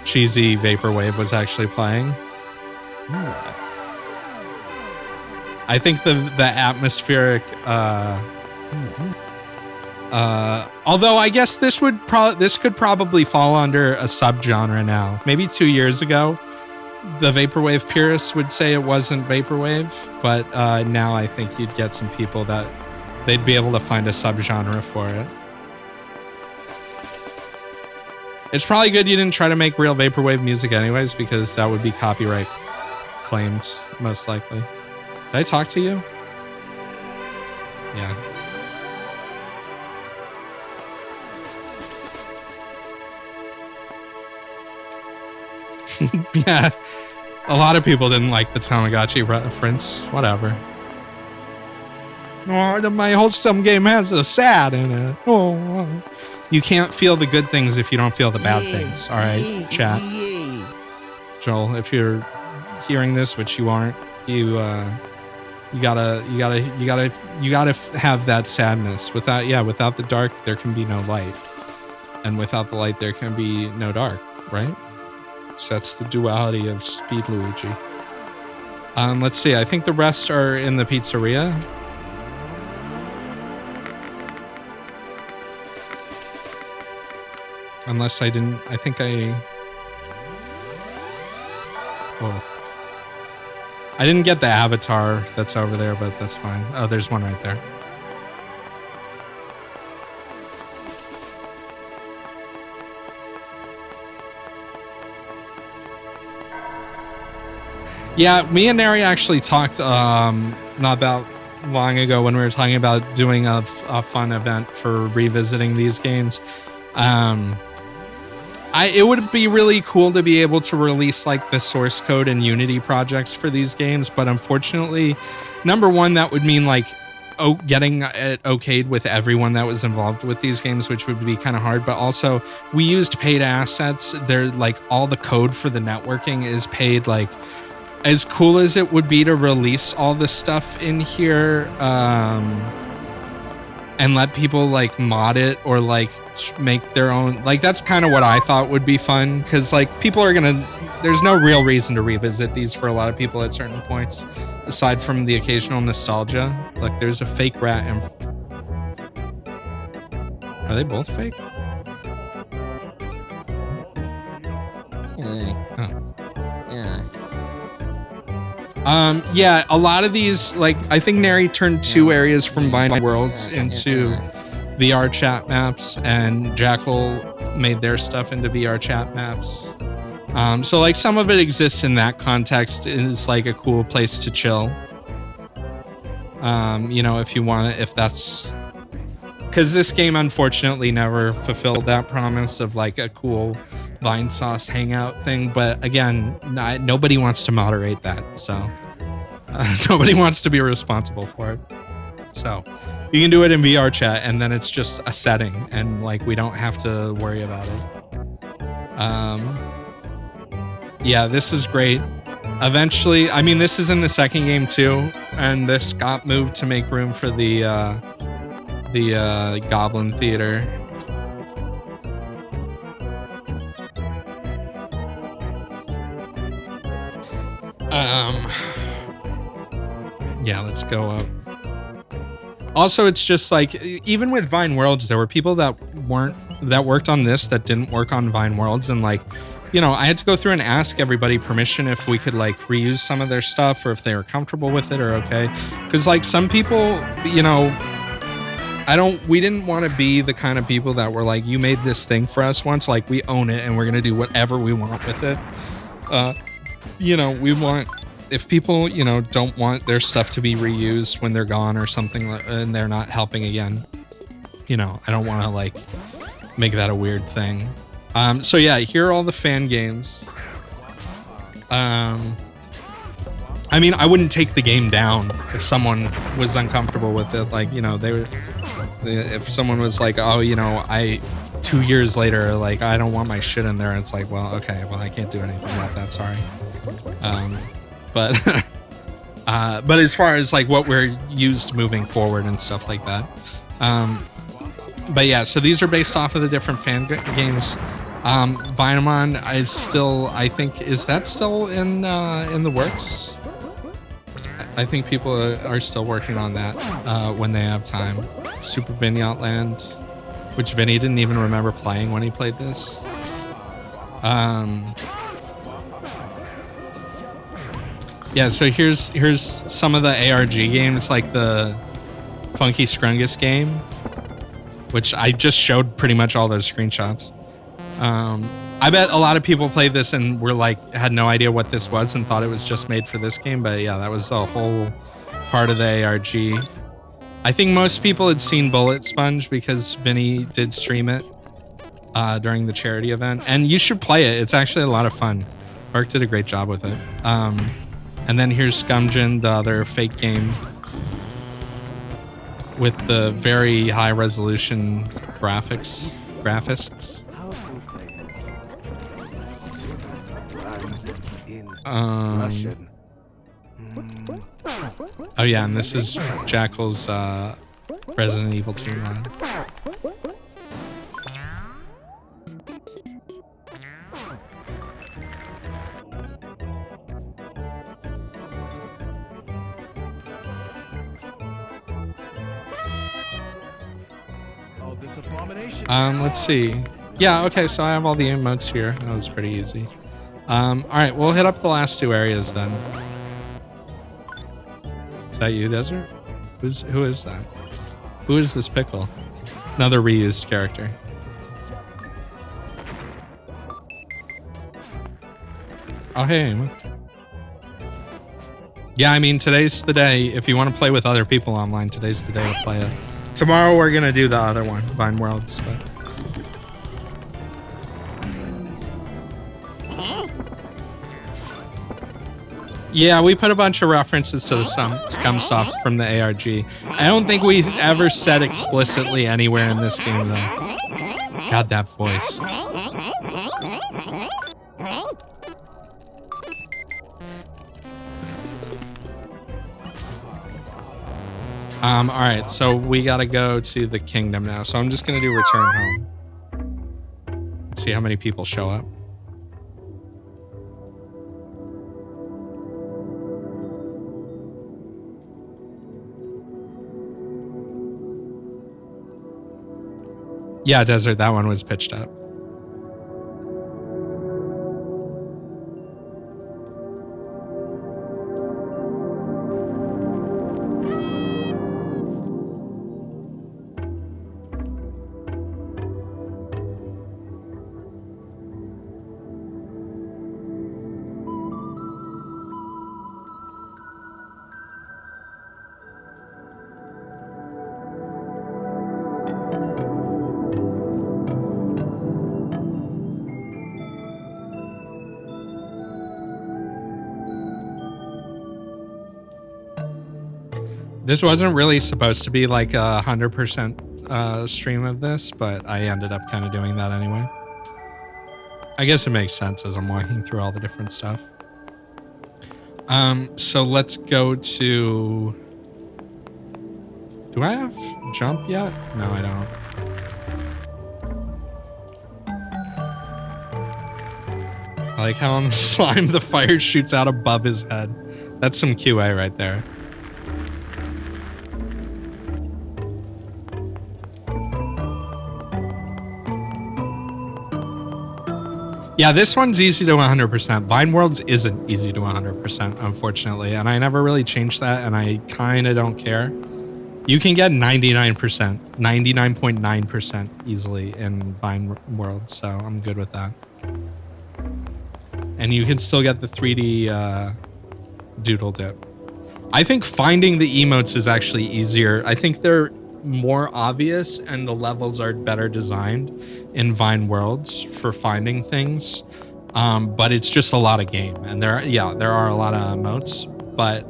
cheesy vaporwave was actually playing. I think the atmospheric. Although I guess this could probably fall under a subgenre now. Maybe 2 years ago, the vaporwave purists would say it wasn't vaporwave, but now I think you'd get some people that they'd be able to find a subgenre for it. It's probably good you didn't try to make real vaporwave music anyways, because that would be copyright claimed, most likely. Did I talk to you? Yeah. Yeah, a lot of people didn't like the Tamagotchi reference. Whatever. Oh, my wholesome game has a sad in it. Oh, you can't feel the good things if you don't feel the bad things. All right, chat. Joel, if you're hearing this, which you aren't, you gotta have that sadness. Without the dark, there can be no light, and without the light, there can be no dark. Right? So that's the duality of Speed Luigi. Let's see. I think the rest are in the pizzeria. Unless I didn't... I think I... Whoa. I didn't get the avatar that's over there, but that's fine. Oh, there's one right there. Yeah, me and Neri actually talked not that long ago when we were talking about doing a fun event for revisiting these games. It would be really cool to be able to release like the source code and Unity projects for these games, but unfortunately, number one, that would mean like getting it okayed with everyone that was involved with these games, which would be kind of hard. But also, we used paid assets. They're like all the code for the networking is paid. Like, as cool as it would be to release all this stuff in here, and let people like mod it or like make their own, like that's kind of what I thought would be fun, because like people are gonna, there's no real reason to revisit these for a lot of people at certain points aside from the occasional nostalgia. Like there's a fake rat and are they both fake? Yeah, a lot of these, like, I think Neri turned 2 areas from Vine Worlds into VR chat maps, and Jackal made their stuff into VR chat maps. So, like, some of it exists in that context. It's, like, a cool place to chill. You know, if you want to, if that's... Because this game, unfortunately, never fulfilled that promise of, like, a cool Vine Sauce hangout thing. But, again, nobody wants to moderate that, so... nobody wants to be responsible for it. So you can do it in VR chat, and then it's just a setting, and like we don't have to worry about it. Yeah, this is great. Eventually, I mean, this is in the second game too, and this got moved to make room for the Goblin Theater. Yeah, let's go up. Also, it's just like, even with Vine Worlds, there were people that worked on this that didn't work on Vine Worlds, and like, you know, I had to go through and ask everybody permission if we could like reuse some of their stuff or if they were comfortable with it or okay. Because like some people, you know, we didn't want to be the kind of people that were like, you made this thing for us once, like we own it and we're gonna do whatever we want with it. You know, we want, if people, you know, don't want their stuff to be reused when they're gone or something, and they're not helping again, you know, I don't want to like make that a weird thing. So yeah, here are all the fan games. I mean, I wouldn't take the game down if someone was uncomfortable with it. Like, you know, if someone was like, oh, you know, 2 years later, like, I don't want my shit in there. It's like, well, okay, well, I can't do anything about that. Sorry. But as far as like what we're used moving forward and stuff like that. But yeah, so these are based off of the different fan games. Vinemon is still, I think, is that still in the works? I think people are still working on that when they have time. Super Vignette Land, which Vinny didn't even remember playing when he played this. Yeah, so here's some of the ARG games, like the Funky Scrungus game, which I just showed pretty much all those screenshots. I bet a lot of people played this and were like, had no idea what this was and thought it was just made for this game, but yeah, that was a whole part of the ARG. I think most people had seen Bullet Sponge because Vinny did stream it during the charity event, and you should play it. It's actually a lot of fun. Mark did a great job with it. And then here's Scumgen, the other fake game with the very high resolution graphics. Oh yeah, and this is Jackal's Resident Evil 2 run. Let's see. Yeah, okay, so I have all the emotes here. That was pretty easy. Alright, we'll hit up the last 2 areas then. Is that you, Desert? Who is that? Who is this pickle? Another reused character. Oh, hey. Yeah, I mean, today's the day. If you want to play with other people online, today's the day to play it. Tomorrow we're gonna do the other one, Vine Worlds. But yeah, we put a bunch of references to the Scumsoft from the ARG. I don't think we ever said explicitly anywhere in this game though. God, that voice. All right, so we gotta go to the kingdom now. So I'm just gonna do return home. See how many people show up. Yeah, Desert, that one was pitched up. This wasn't really supposed to be like a 100% stream of this, but I ended up kind of doing that anyway. I guess it makes sense as I'm walking through all the different stuff. So let's go to... Do I have jump yet? No, I don't. I like how on the slime the fire shoots out above his head. That's some QA right there. Yeah, this one's easy to 100%. Vine Worlds isn't easy to 100%, unfortunately, and I never really changed that, and I kind of don't care. You can get 99%, 99.9% easily in Vine Worlds, so I'm good with that. And you can still get the 3D doodle dip. I think finding the emotes is actually easier. I think they're more obvious and the levels are better designed in Vine Worlds for finding things, but it's just a lot of game, and there are a lot of emotes, but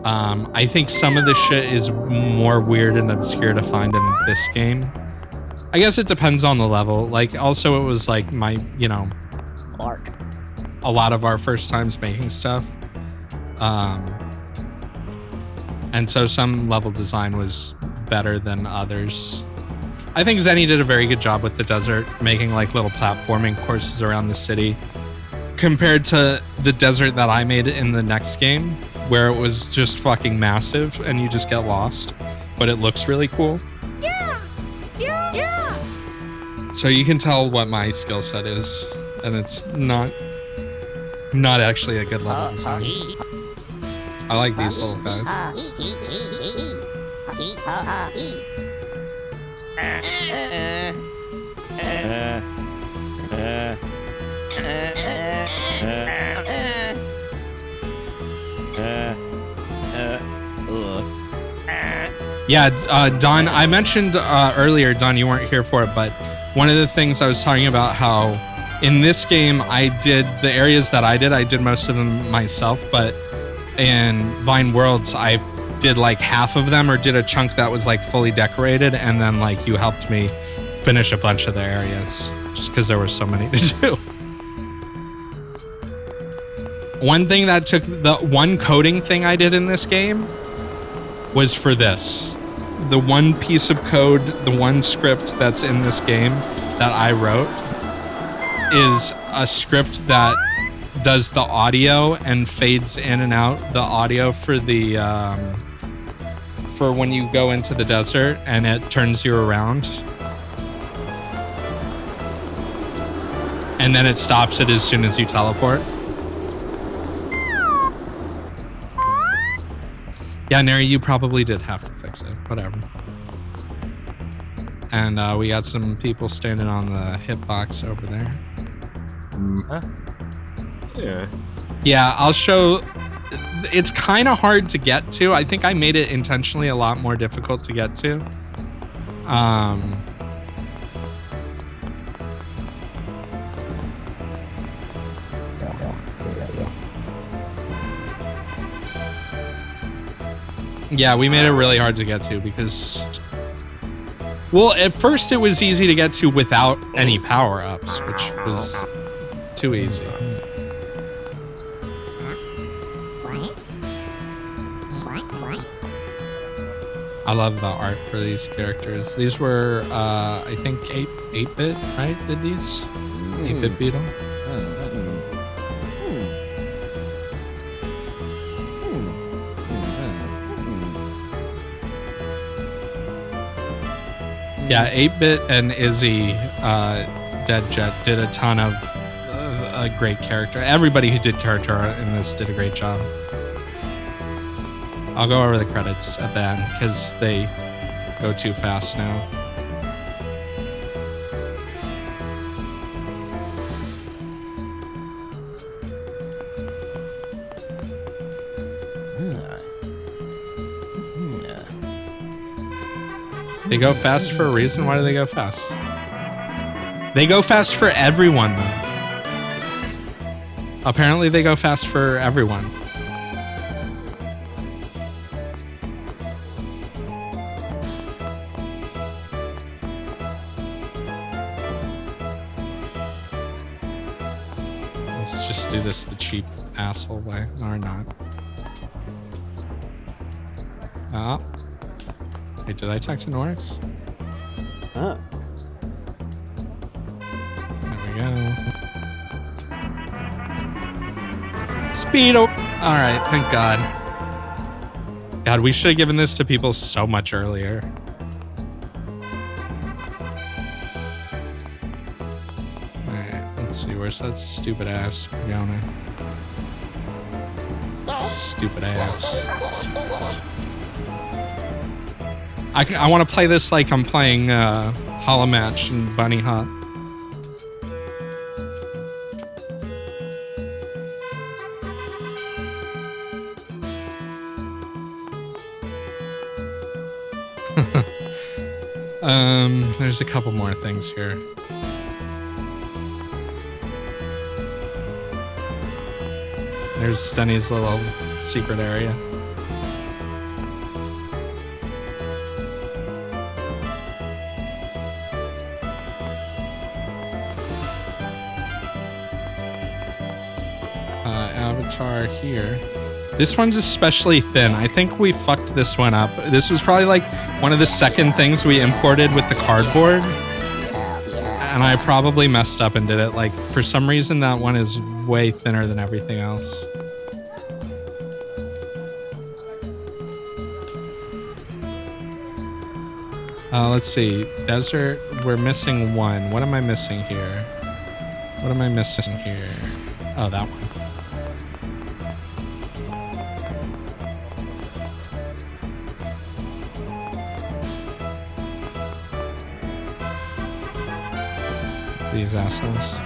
I think some of the shit is more weird and obscure to find in this game. I guess it depends on the level. Like, also it was like my, you know, Mark. a lot of our first times making stuff, and so some level design was better than others. I think Zenny did a very good job with the desert, making like little platforming courses around the city, compared to the desert that I made in the next game, where it was just fucking massive and you just get lost, but it looks really cool. Yeah! Yeah! So you can tell what my skill set is, and it's not actually a good level design. I like these little guys. Yeah, Don, I mentioned earlier, Don, you weren't here for it, but one of the things I was talking about how in this game I did the areas that I did most of them myself, but in Vine Worlds I did like half of them, or did a chunk that was like fully decorated, and then like you helped me finish a bunch of the areas just because there were so many to do. One thing that took, the one coding thing I did in this game was for this. The one piece of code, the one script that's in this game that I wrote is a script that does the audio and fades in and out the audio for the for when you go into the desert, and it turns you around, and then it stops it as soon as you teleport. Yeah, Neri, you probably did have to fix it. Whatever. And we got some people standing on the hitbox over there. Huh? Yeah. Yeah, I'll show... it's kind of hard to get to. I think I made it intentionally a lot more difficult to get to. Yeah, we made it really hard to get to because, well, at first it was easy to get to without any power-ups, which was too easy. I love the art for these characters. These were, I think, 8-bit, right? Did these? 8-bit Beetle. Yeah, 8-bit and Izzy, Dead Jet, did a ton of a great character. Everybody who did character art in this did a great job. I'll go over the credits at the end because they go too fast now. They go fast for a reason. Why do they go fast? They go fast for everyone, though. Apparently, they go fast for everyone. Let's just do this the cheap asshole way, or not. Oh. Wait, did I talk to Norix? Huh. There we go. Speedo! Alright, thank God. God, we should have given this to people so much earlier. Alright, let's see, where's that stupid ass Fiona? Stupid ass. I want to play this like I'm playing Hollow Match and Bunny Hop. There's a couple more things here. There's Sunny's little secret area. Avatar here. This one's especially thin. I think we fucked this one up. This was probably like one of the second things we imported with the cardboard. And I probably messed up and did it. Like, for some reason, that one is way thinner than everything else. Let's see. Desert, we're missing one. What am I missing here? What am I missing here? Oh, that one. These assholes.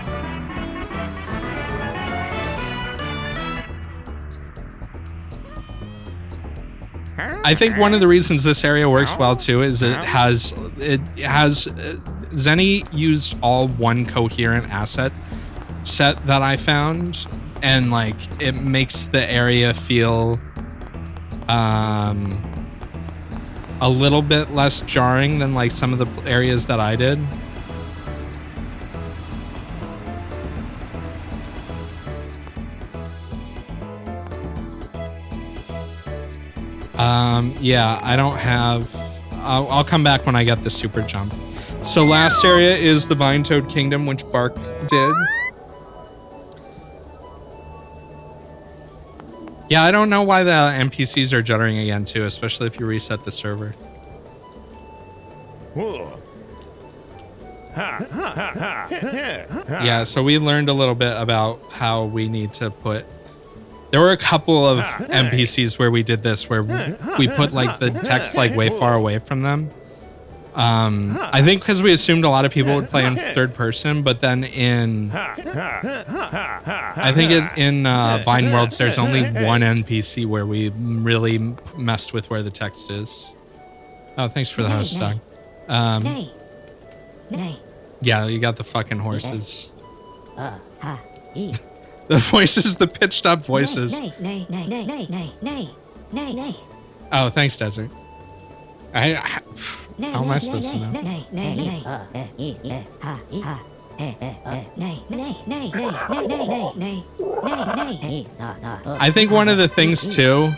I think one of the reasons this area works well too is Zenny used all one coherent asset set that I found, and like it makes the area feel a little bit less jarring than like some of the areas that I did. Yeah, I don't have... I'll come back when I get the super jump. So last area is the Vine Toad Kingdom, which Bark did. Yeah, I don't know why the NPCs are juddering again too, especially if you reset the server. Yeah, so we learned a little bit about how we need to put... There were a couple of NPCs where we did this, where we put like the text like way far away from them. I think because we assumed a lot of people would play in third person, but then I think in Vine Worlds, there's only one NPC where we really messed with where the text is. Oh, thanks for the host, Doug. Nay. Nay. Yeah, you got the fucking horses. E. The voices, the pitched up voices. Nay. Nay. Nay. Nay. Nay. Nay. Nay. Nay. Nay. Oh, thanks, Desert. How am I supposed to know? I think one of the things too,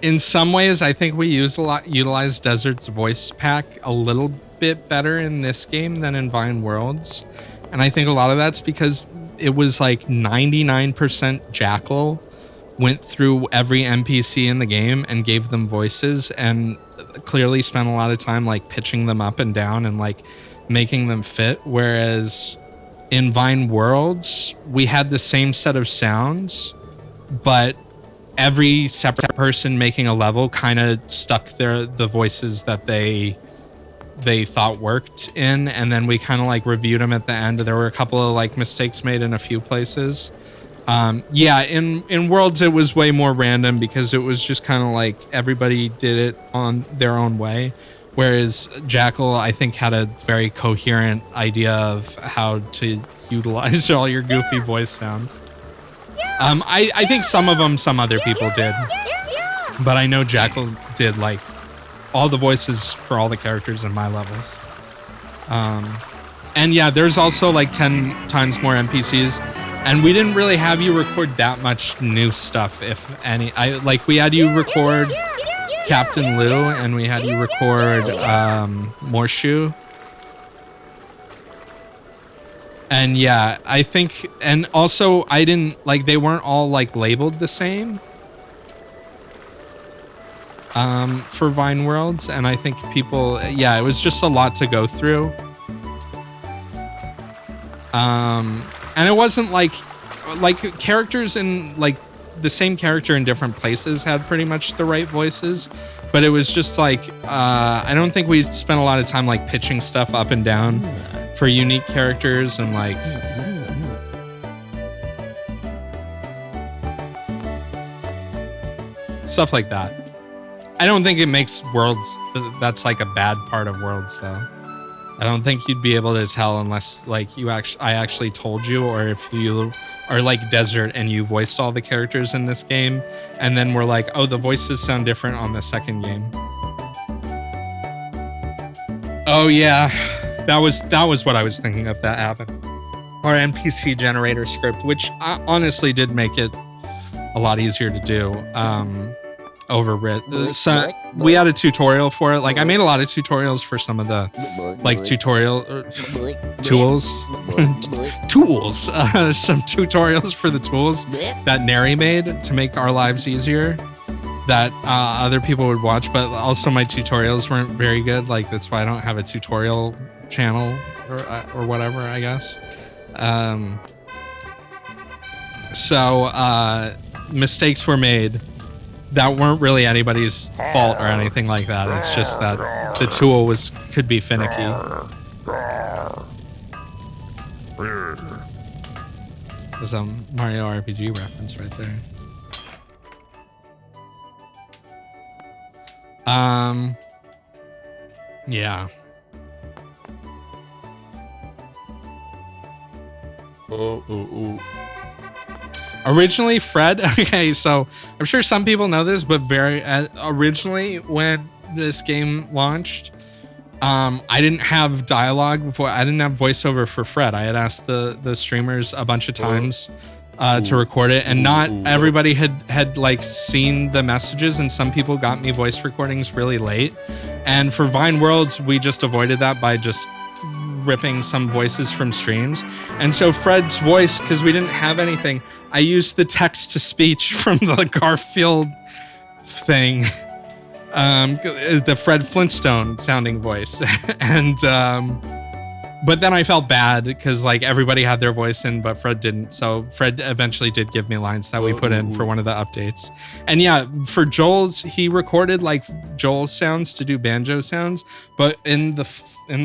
in some ways, I think we utilize Desert's voice pack a little bit better in this game than in Vine Worlds, and I think a lot of that's because it was like 99% Jackal went through every NPC in the game and gave them voices, and clearly spent a lot of time like pitching them up and down and like making them fit, whereas in Vine Worlds we had the same set of sounds, but every separate person making a level kind of stuck the voices that they thought worked in, and then we kind of like reviewed them at the end. There were a couple of like mistakes made in a few places. Yeah, in Worlds it was way more random because it was just kind of like everybody did it on their own way, whereas Jackal I think had a very coherent idea of how to utilize all your goofy voice sounds. I think some of them some other people did, but I know Jackal did like all the voices for all the characters in my levels. And yeah, there's also like 10 times more NPCs. And we didn't really have you record that much new stuff, if any. We had you record Captain Lou, and we had you record Morshu. And yeah, I think, and also I didn't, like, they weren't all like labeled the same for Vine Worlds. And I think people, yeah, it was just a lot to go through. And it wasn't like characters in like the same character in different places had pretty much the right voices, but it was just like I don't think we spent a lot of time like pitching stuff up and down for unique characters and like stuff like that. I don't think it makes Worlds, that's like a bad part of Worlds though. I don't think you'd be able to tell unless like I actually told you, or if you are like Desert and you voiced all the characters in this game and then we're like, oh, the voices sound different on the second game. Oh yeah, that was what I was thinking of that happened. Our NPC generator script, which honestly did make it a lot easier to do. So we had a tutorial for it. Like I made a lot of tutorials for some of the like tutorial tools, some tutorials for the tools that Neri made to make our lives easier that other people would watch. But also my tutorials weren't very good. Like that's why I don't have a tutorial channel or whatever, I guess. So mistakes were made that weren't really anybody's fault or anything like that. It's just that the tool could be finicky. There's a Mario RPG reference right there. Yeah. Oh. Originally, Fred, okay, so I'm sure some people know this, but originally when this game launched, I didn't have dialogue before. I didn't have voiceover for Fred. I had asked the streamers a bunch of times to record it, and not everybody had like seen the messages, and some people got me voice recordings really late. And for Vine Worlds, we just avoided that by just ripping some voices from streams. And so Fred's voice, because we didn't have anything, I used the text to speech from the Garfield thing, the Fred Flintstone sounding voice. And But then I felt bad because like everybody had their voice in, but Fred didn't. So Fred eventually did give me lines that we put in for one of the updates. And yeah, for Joel's, he recorded like Joel sounds to do banjo sounds, but in the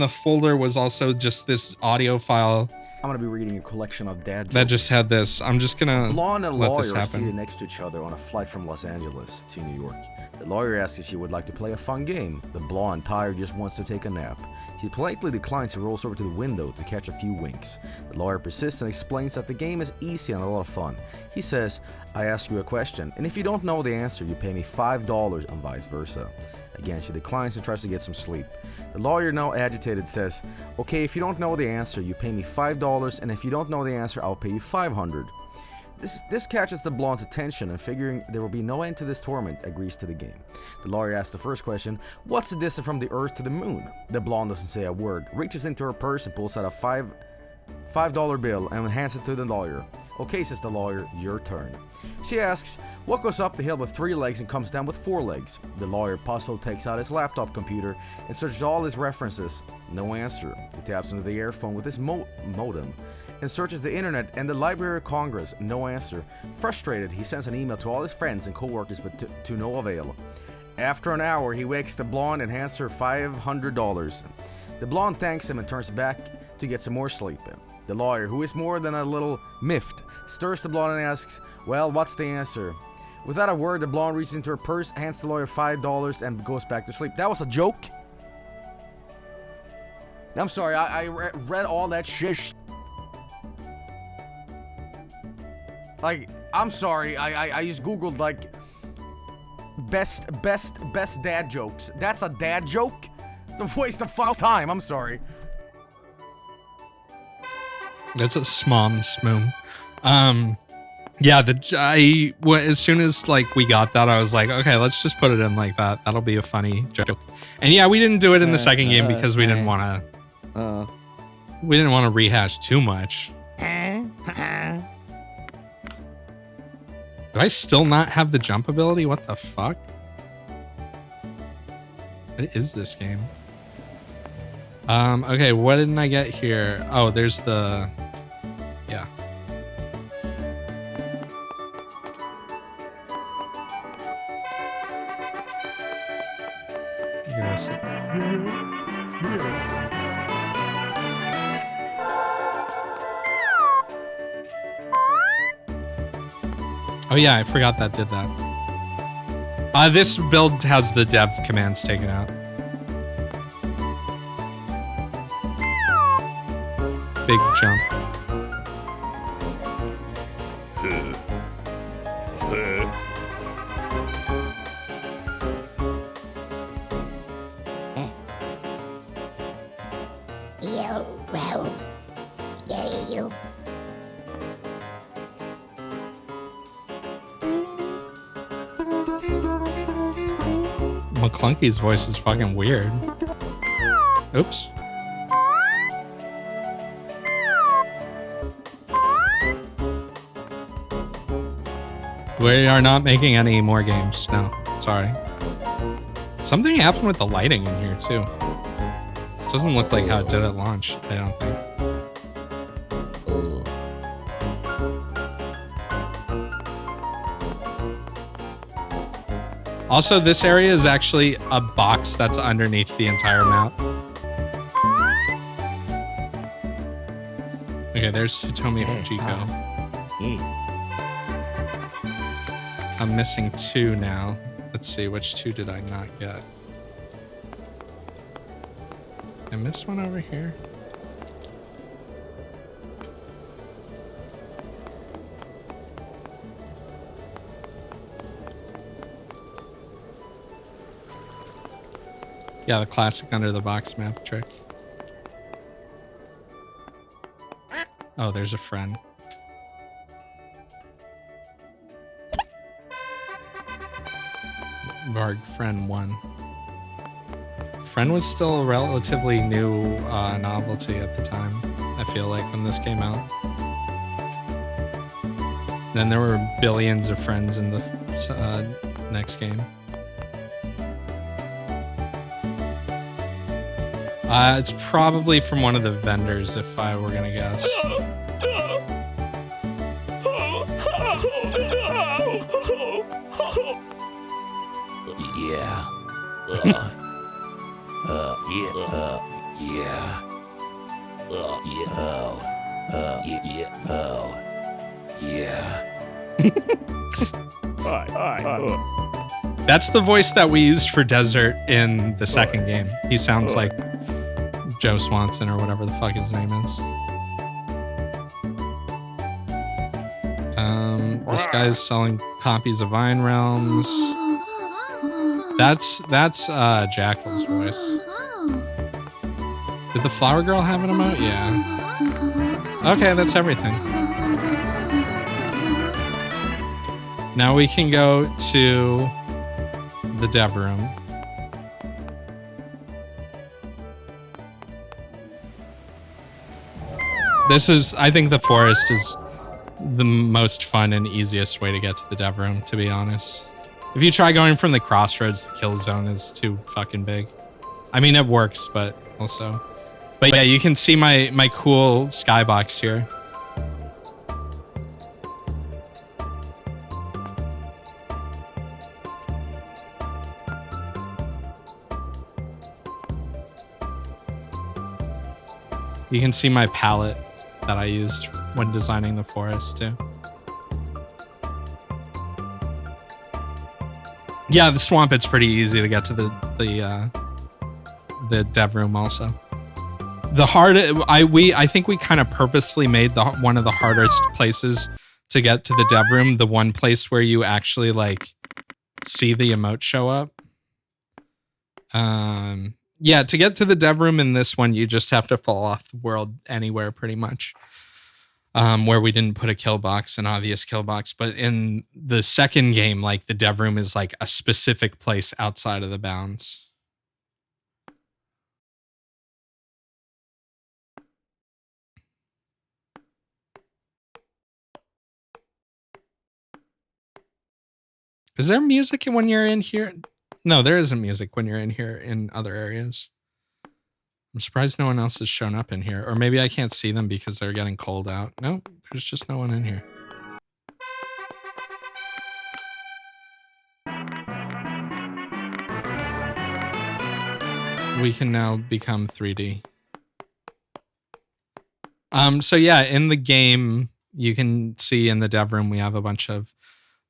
folder was also just this audio file. I'm gonna be reading a collection of dad jokes. That just had this. I'm just gonna Blonde and let lawyer this are seated happen. next to each other on a flight from Los Angeles to New York. The lawyer asks if she would like to play a fun game. The blonde, tired, just wants to take a nap. She politely declines and rolls over to the window to catch a few winks. The lawyer persists and explains that the game is easy and a lot of fun. He says, I ask you a question, and if you don't know the answer, you pay me $5 and vice versa. Again, she declines and tries to get some sleep. The lawyer, now agitated, says, okay, if you don't know the answer, you pay me $5, and if you don't know the answer, I'll pay you $500. This catches the blonde's attention, and figuring there will be no end to this torment, agrees to the game. The lawyer asks the first question, what's the distance from the Earth to the Moon? The blonde doesn't say a word, reaches into her purse and pulls out a $5 bill and hands it to the lawyer. Okay, says the lawyer, your turn. She asks, what goes up the hill with 3 legs and comes down with 4 legs? The lawyer, puzzled, takes out his laptop computer and searches all his references. No answer. He taps into the earphone with his modem and searches the internet and the Library of Congress. No answer. Frustrated, he sends an email to all his friends and co-workers, but to no avail. After an hour, he wakes the blonde and hands her $500. The blonde thanks him and turns back to get some more sleep. The lawyer, who is more than a little miffed, stirs the blonde and asks, well, what's the answer? Without a word, the blonde reaches into her purse, hands the lawyer $5 and goes back to sleep. That was a joke? I'm sorry, I read all that shit. Like, I'm sorry, I just googled like best dad jokes. That's a dad joke? It's a waste of time, I'm sorry. That's a smom smoom. Yeah, as soon as like we got that, I was like, okay, let's just put it in like that. That'll be a funny joke. And yeah, we didn't do it in the second game because we didn't want to rehash too much. Do I still not have the jump ability? What the fuck? What is this game? Okay, what didn't I get here? Oh, there's the... Yeah. Yes. Oh yeah, I forgot that did that. This build has the dev commands taken out. Big jump. McClunky's voice is fucking weird. Oops. We are not making any more games. No, sorry. Something happened with the lighting in here too. This doesn't look like how it did at launch, I don't think. Also, this area is actually a box that's underneath the entire map. Okay, there's Hitomi Fujiko. I'm missing 2 now. Let's see, which 2 did I not get? I missed one over here. Yeah, the classic under the box map trick. Oh, there's a friend. Varg friend 1. Friend was still a relatively new novelty at the time, I feel like, when this came out. Then there were billions of friends in the next game. It's probably from one of the vendors, if I were gonna guess. Yeah. That's the voice that we used for Desert in the second game. He sounds like Joe Swanson or whatever the fuck his name is. This guy's selling copies of Vine Realms. That's Jackal's voice. Did the Flower Girl have an emote? Yeah. Okay, that's everything. Now we can go to the dev room. I think the forest is the most fun and easiest way to get to the dev room, to be honest. If you try going from the crossroads, the kill zone is too fucking big. I mean, it works, but also. But yeah, you can see my cool skybox here. You can see my palette that I used when designing the forest too. Yeah, the swamp, it's pretty easy to get to the dev room also. I think we kind of purposefully made one of the hardest places to get to the dev room the one place where you actually like see the emote show up. Yeah, to get to the dev room in this one, you just have to fall off the world anywhere pretty much. Where we didn't put a kill box, an obvious kill box. But in the second game, like the dev room is like a specific place outside of the bounds. Is there music when you're in here? No, there isn't music when you're in here in other areas. I'm surprised no one else has shown up in here. Or maybe I can't see them because they're getting cold out. No, there's just no one in here. We can now become 3D. So yeah, in the game, you can see in the dev room, we have a bunch of,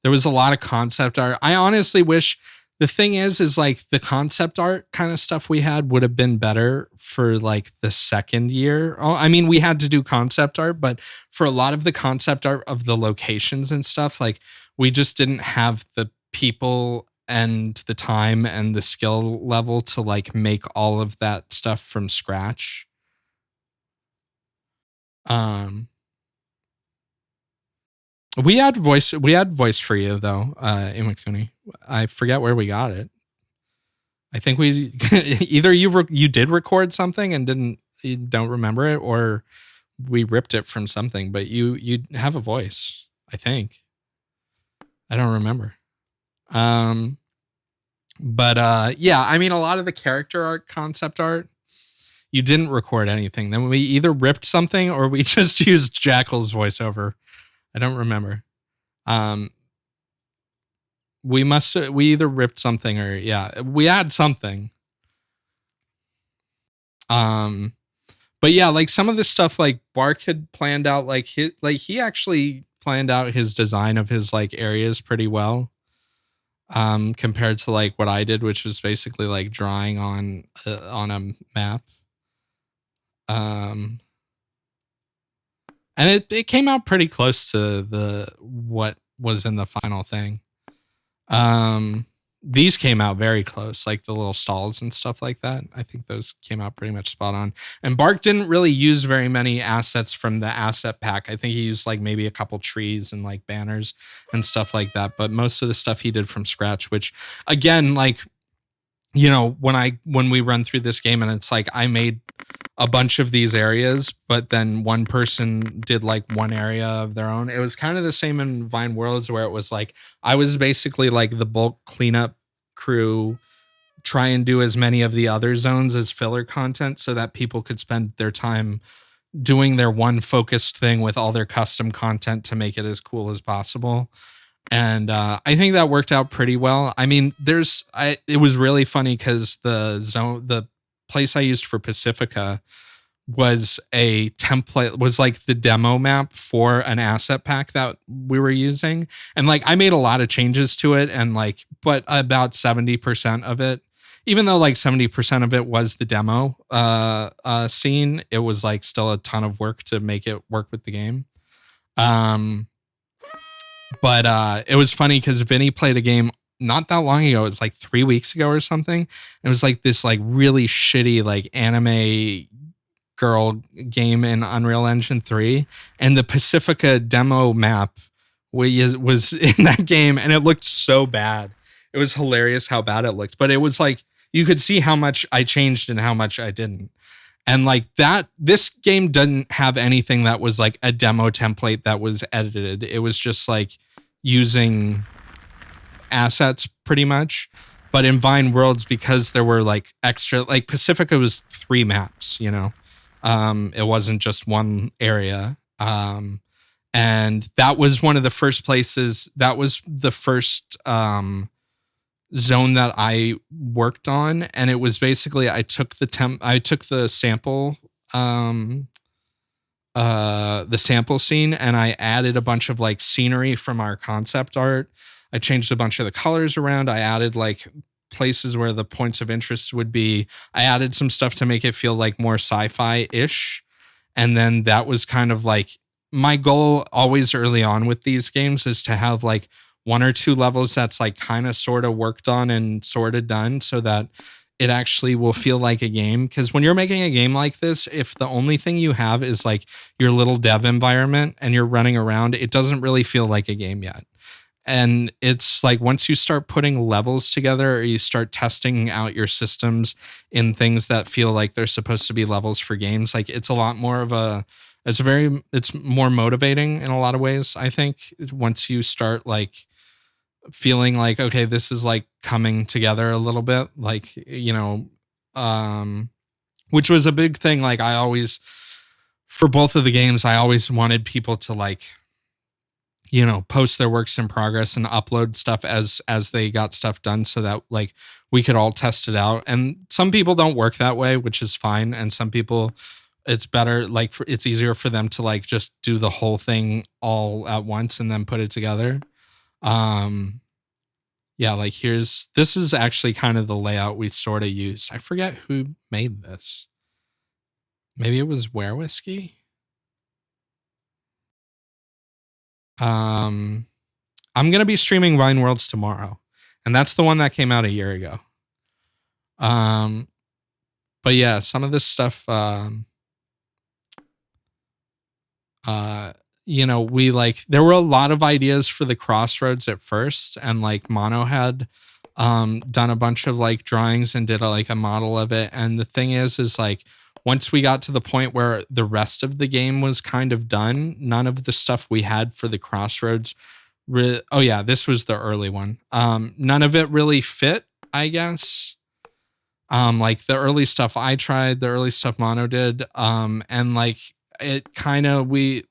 there was a lot of concept art. I honestly wish, the thing is like the concept art kind of stuff we had would have been better for like the second year. Oh, I mean, we had to do concept art, but for a lot of the concept art of the locations and stuff, like we just didn't have the people and the time and the skill level to like make all of that stuff from scratch. We had voice for you though, Imakuni. I forget where we got it. I think we either you did record something and you don't remember it, or we ripped it from something, but you have a voice, I think. I don't remember. But yeah, I mean, a lot of the character art, concept art, you didn't record anything. Then we either ripped something or we just used Jackal's voiceover. I don't remember. We either ripped something or yeah, we had something. But yeah, like some of the stuff like Bark had planned out, like he actually planned out his design of his like areas pretty well. Compared to like what I did, which was basically like drawing on a map. And it came out pretty close to what was in the final thing. These came out very close, like the little stalls and stuff like that. I think those came out pretty much spot on. And Bark didn't really use very many assets from the asset pack. I think he used like maybe a couple trees and like banners and stuff like that. But most of the stuff he did from scratch, which again, like, you know, when we run through this game and it's like I made a bunch of these areas, but then one person did like one area of their own. It was kind of the same in Vine Worlds, where it was like I was basically like the bulk cleanup crew try and do as many of the other zones as filler content so that people could spend their time doing their one focused thing with all their custom content to make it as cool as possible. And I think that worked out pretty well. I mean, it was really funny because the place I used for Pacifica was a template, was like the demo map for an asset pack that we were using. And like, I made a lot of changes to it, and like, but about 70% of it, even though like 70% of it was the demo scene, it was like still a ton of work to make it work with the game. But it was funny because Vinny played a game not that long ago. It was like 3 weeks ago or something. It was like this like really shitty like anime girl game in Unreal Engine 3, and the Pacifica demo map was in that game, and it looked so bad. It was hilarious how bad it looked, but it was like you could see how much I changed and how much I didn't. And like that, this game doesn't have anything that was like a demo template that was edited. It was just like using assets pretty much. But in Vine Worlds, because there were like extra, like Pacifica was 3 maps, you know, it wasn't just one area. And that was one of the first places, that was the first zone that I worked on. And it was basically, I took the sample, the sample scene, and I added a bunch of like scenery from our concept art. I changed a bunch of the colors around. I added like places where the points of interest would be. I added some stuff to make it feel like more sci-fi-ish. And then that was kind of like my goal always early on with these games, is to have like 1 or 2 levels that's like kind of sort of worked on and sort of done, so that it actually will feel like a game. Because when you're making a game like this, if the only thing you have is like your little dev environment and you're running around, it doesn't really feel like a game yet. And it's like once you start putting levels together, or you start testing out your systems in things that feel like they're supposed to be levels for games, like it's a lot more of a, it's more motivating in a lot of ways, I think, once you start like feeling like, okay, this is like coming together a little bit, like, you know, which was a big thing. Like I always, for both of the games, I always wanted people to like, you know, post their works in progress and upload stuff as they got stuff done, so that like we could all test it out. And some people don't work that way, which is fine. And some people, it's better, like it's easier for them to like just do the whole thing all at once and then put it together. Yeah, like this is actually kind of the layout we sort of used. I forget who made this. Maybe it was Where Whiskey. I'm going to be streaming Vine Worlds tomorrow, and that's the one that came out a year ago. But yeah, some of this stuff, you know, we like, there were a lot of ideas for the Crossroads at first, and like Mono had done a bunch of like drawings and did a model of it. And the thing is like, once we got to the point where the rest of the game was kind of done, none of the stuff we had for the Crossroads, oh yeah, this was the early one. None of it really fit, I guess. Like the early stuff I tried, the early stuff Mono did, and like it kind of, we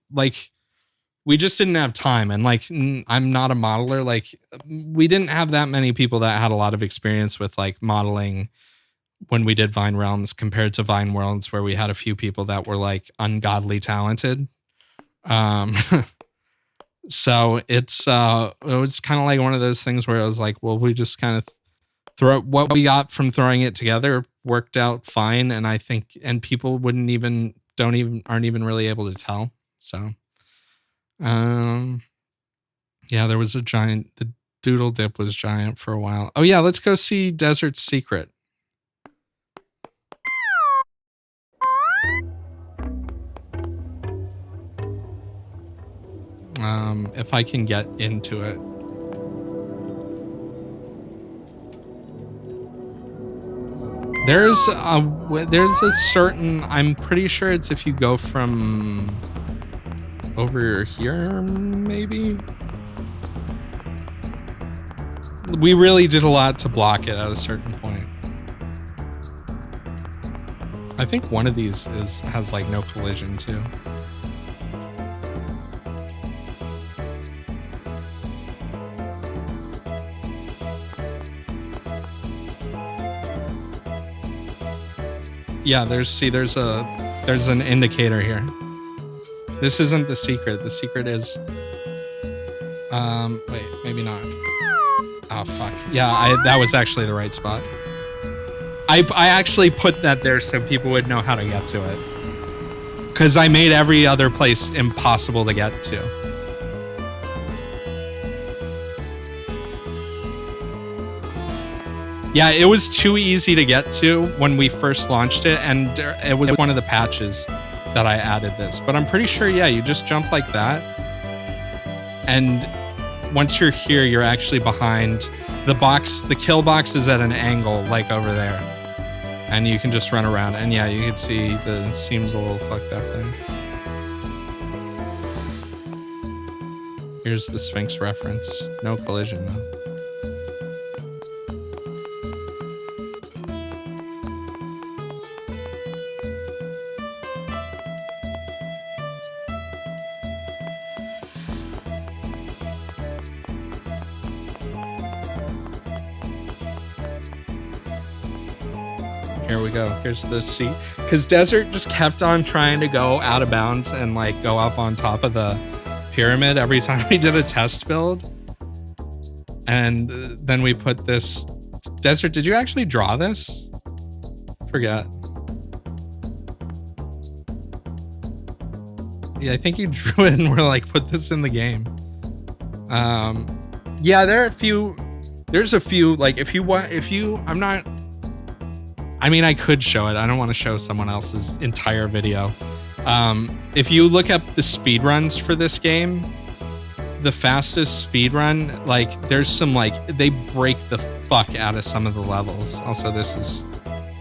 just didn't have time. And like, I'm not a modeler. Like we didn't have that many people that had a lot of experience with like modeling when we did Vine Realms, compared to Vine Worlds, where we had a few people that were like ungodly talented. So it was kind of like one of those things where I was like, well, we just kind of throw what we got from throwing it together, worked out fine. And I think, and people aren't even really able to tell. So, yeah, there was the Doodle Dip was giant for a while. Oh yeah, let's go see Desert's Secret. If I can get into it. There's a certain, I'm pretty sure it's if you go from over here, maybe. We really did a lot to block it at a certain point. I think one of these has like no collision too. Yeah, there's an indicator here. This isn't the secret. The secret is wait, maybe not. Oh fuck. Yeah, that was actually the right spot. I actually put that there so people would know how to get to it. Cuz I made every other place impossible to get to. Yeah, it was too easy to get to when we first launched it, and it was one of the patches that I added this. But I'm pretty sure, yeah, you just jump like that. And once you're here, you're actually behind the box. The kill box is at an angle, like over there. And you can just run around. And yeah, you can see the seam's a little fucked up there. Here's the Sphinx reference. No collision, though. Here we go. Here's the seat. Because Desert just kept on trying to go out of bounds and like go up on top of the pyramid every time we did a test build. And then we put this. Desert, did you actually draw this? Forget. Yeah, I think you drew it and we're like, put this in the game. Yeah, there's a few, like I mean, I could show it. I don't want to show someone else's entire video. If you look up the speed runs for this game, the fastest speed run, like there's some like, they break the fuck out of some of the levels. Also, this is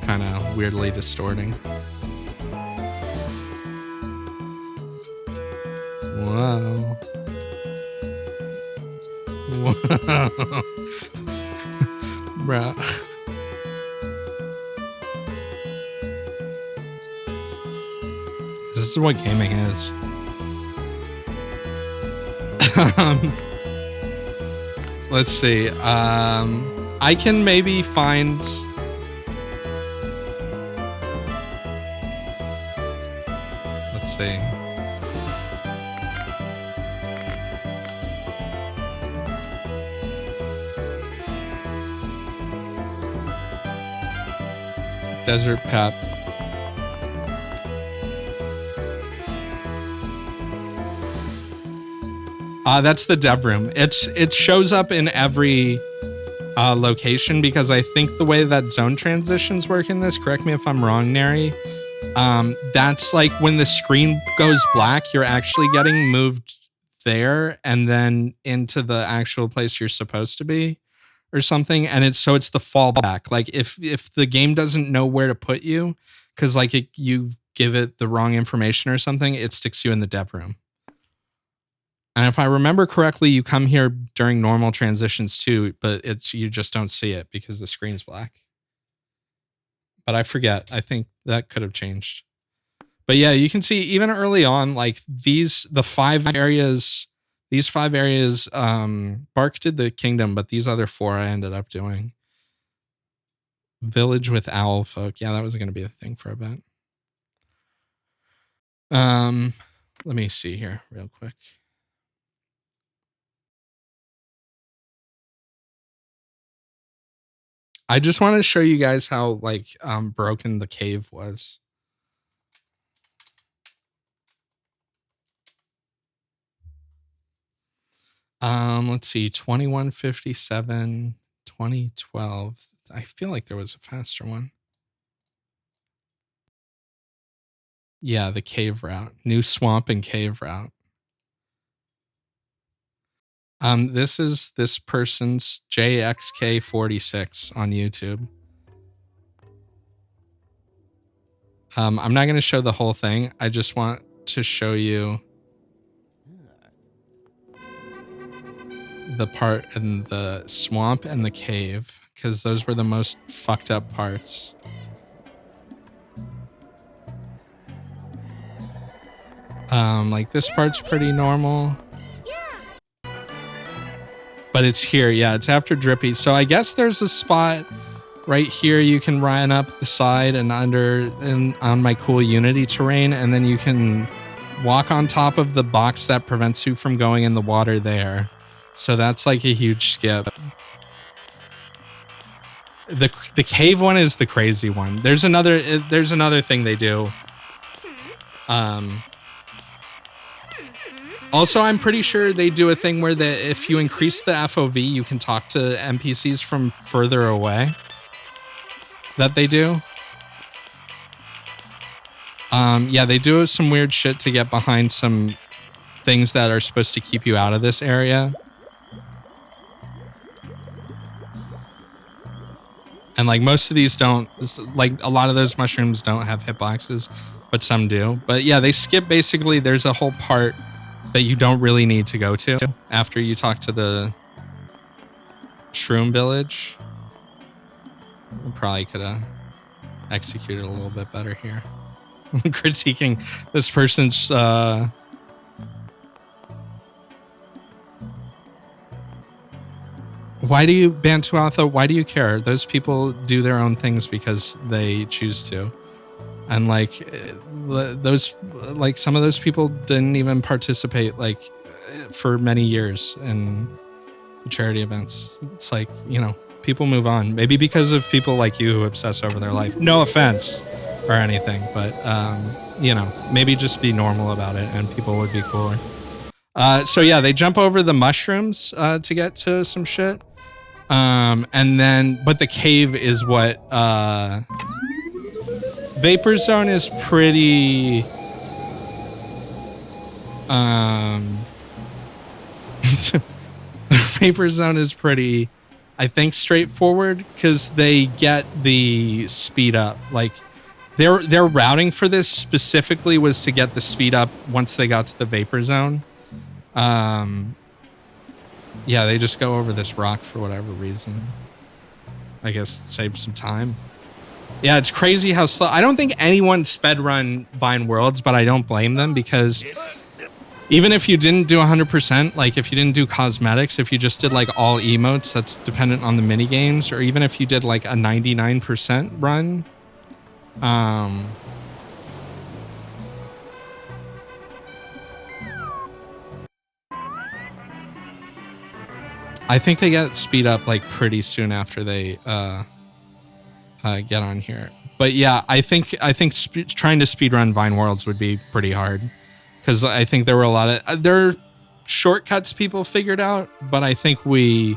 kind of weirdly distorting. Whoa. Whoa. Bro. This is what gaming is. Let's see. I can maybe find. Let's see. Desert Pep. That's the dev room. It shows up in every location because I think the way that zone transitions work in this, correct me if I'm wrong, Neri, that's like when the screen goes black, you're actually getting moved there and then into the actual place you're supposed to be or something. And it's the fallback. Like if the game doesn't know where to put you because like you give it the wrong information or something, it sticks you in the dev room. And if I remember correctly, you come here during normal transitions too, but you just don't see it because the screen's black. But I forget. I think that could have changed. But yeah, you can see even early on, like these 5 areas, Bark did the kingdom, but these other 4 I ended up doing. Village with owl folk. Yeah, that was going to be a thing for a bit. Let me see here real quick. I just want to show you guys how like broken the cave was. Let's see, 2157, 2012. I feel like there was a faster one. Yeah, the cave route. New swamp and cave route. This is this person's JXK46 on YouTube. I'm not going to show the whole thing. I just want to show you the part in the swamp and the cave, because those were the most fucked up parts. Like this part's pretty normal. But it's here, yeah, it's after Drippy. So I guess there's a spot right here you can run up the side and on my cool Unity terrain, and then you can walk on top of the box that prevents you from going in the water there. So that's like a huge skip. The cave one is the crazy one. There's another thing they do. Also, I'm pretty sure they do a thing where if you increase the FOV, you can talk to NPCs from further away. That they do. Yeah, they do some weird shit to get behind some things that are supposed to keep you out of this area. And like most of these don't, like a lot of those mushrooms don't have hitboxes, but some do. But yeah, they skip basically, there's a whole part that you don't really need to go to after you talk to the Shroom Village. We probably could have executed a little bit better here. Critiquing this person's why do you, Bantuatha, why do you care? Those people do their own things because they choose to. And like some of those people didn't even participate like for many years in charity events. It's like, you know, people move on. Maybe because of people like you who obsess over their life. No offense or anything, but you know, maybe just be normal about it and people would be cooler. So yeah, they jump over the mushrooms to get to some shit. And then, but the cave is what, Vapor Zone is pretty, Vapor Zone is pretty, I think, straightforward because they get the speed up. Like their routing for this specifically was to get the speed up once they got to the Vapor Zone. Yeah, they just go over this rock for whatever reason. I guess save some time. Yeah, it's crazy how slow. I don't think anyone sped-run Vine Worlds, but I don't blame them because even if you didn't do 100%, like if you didn't do cosmetics, if you just did like all emotes, that's dependent on the mini games, or even if you did like a 99% run, I think they get speed up like pretty soon after they get on here. But yeah, I think trying to speedrun Vine Worlds would be pretty hard because I think there were a lot of there are shortcuts people figured out, but I think we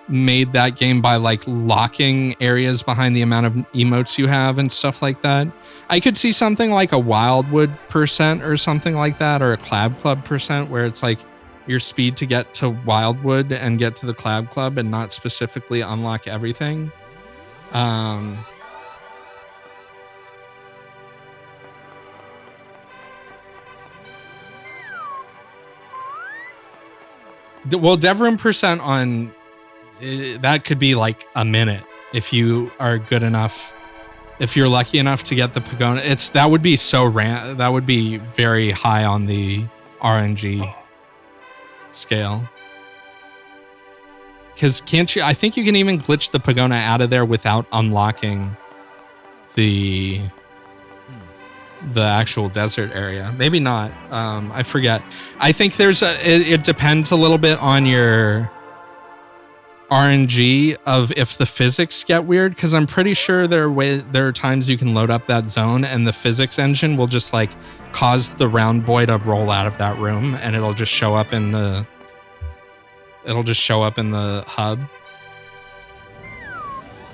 made that game by like locking areas behind the amount of emotes you have and stuff like that. I could see something like a Wildwood % or something like that, or a Clab Club % where it's like your speed to get to Wildwood and get to the Clab Club and not specifically unlock everything. Well, Devrim % on that could be like a minute if you are good enough. If you're lucky enough to get the Pagona, that would be so that would be very high on the RNG scale. Because can't you? I think you can even glitch the Pagona out of there without unlocking the actual desert area. Maybe not. I forget. I think it depends a little bit on your RNG of if the physics get weird, because I'm pretty sure there are times you can load up that zone and the physics engine will just like cause the round boy to roll out of that room and it'll just show up in the hub.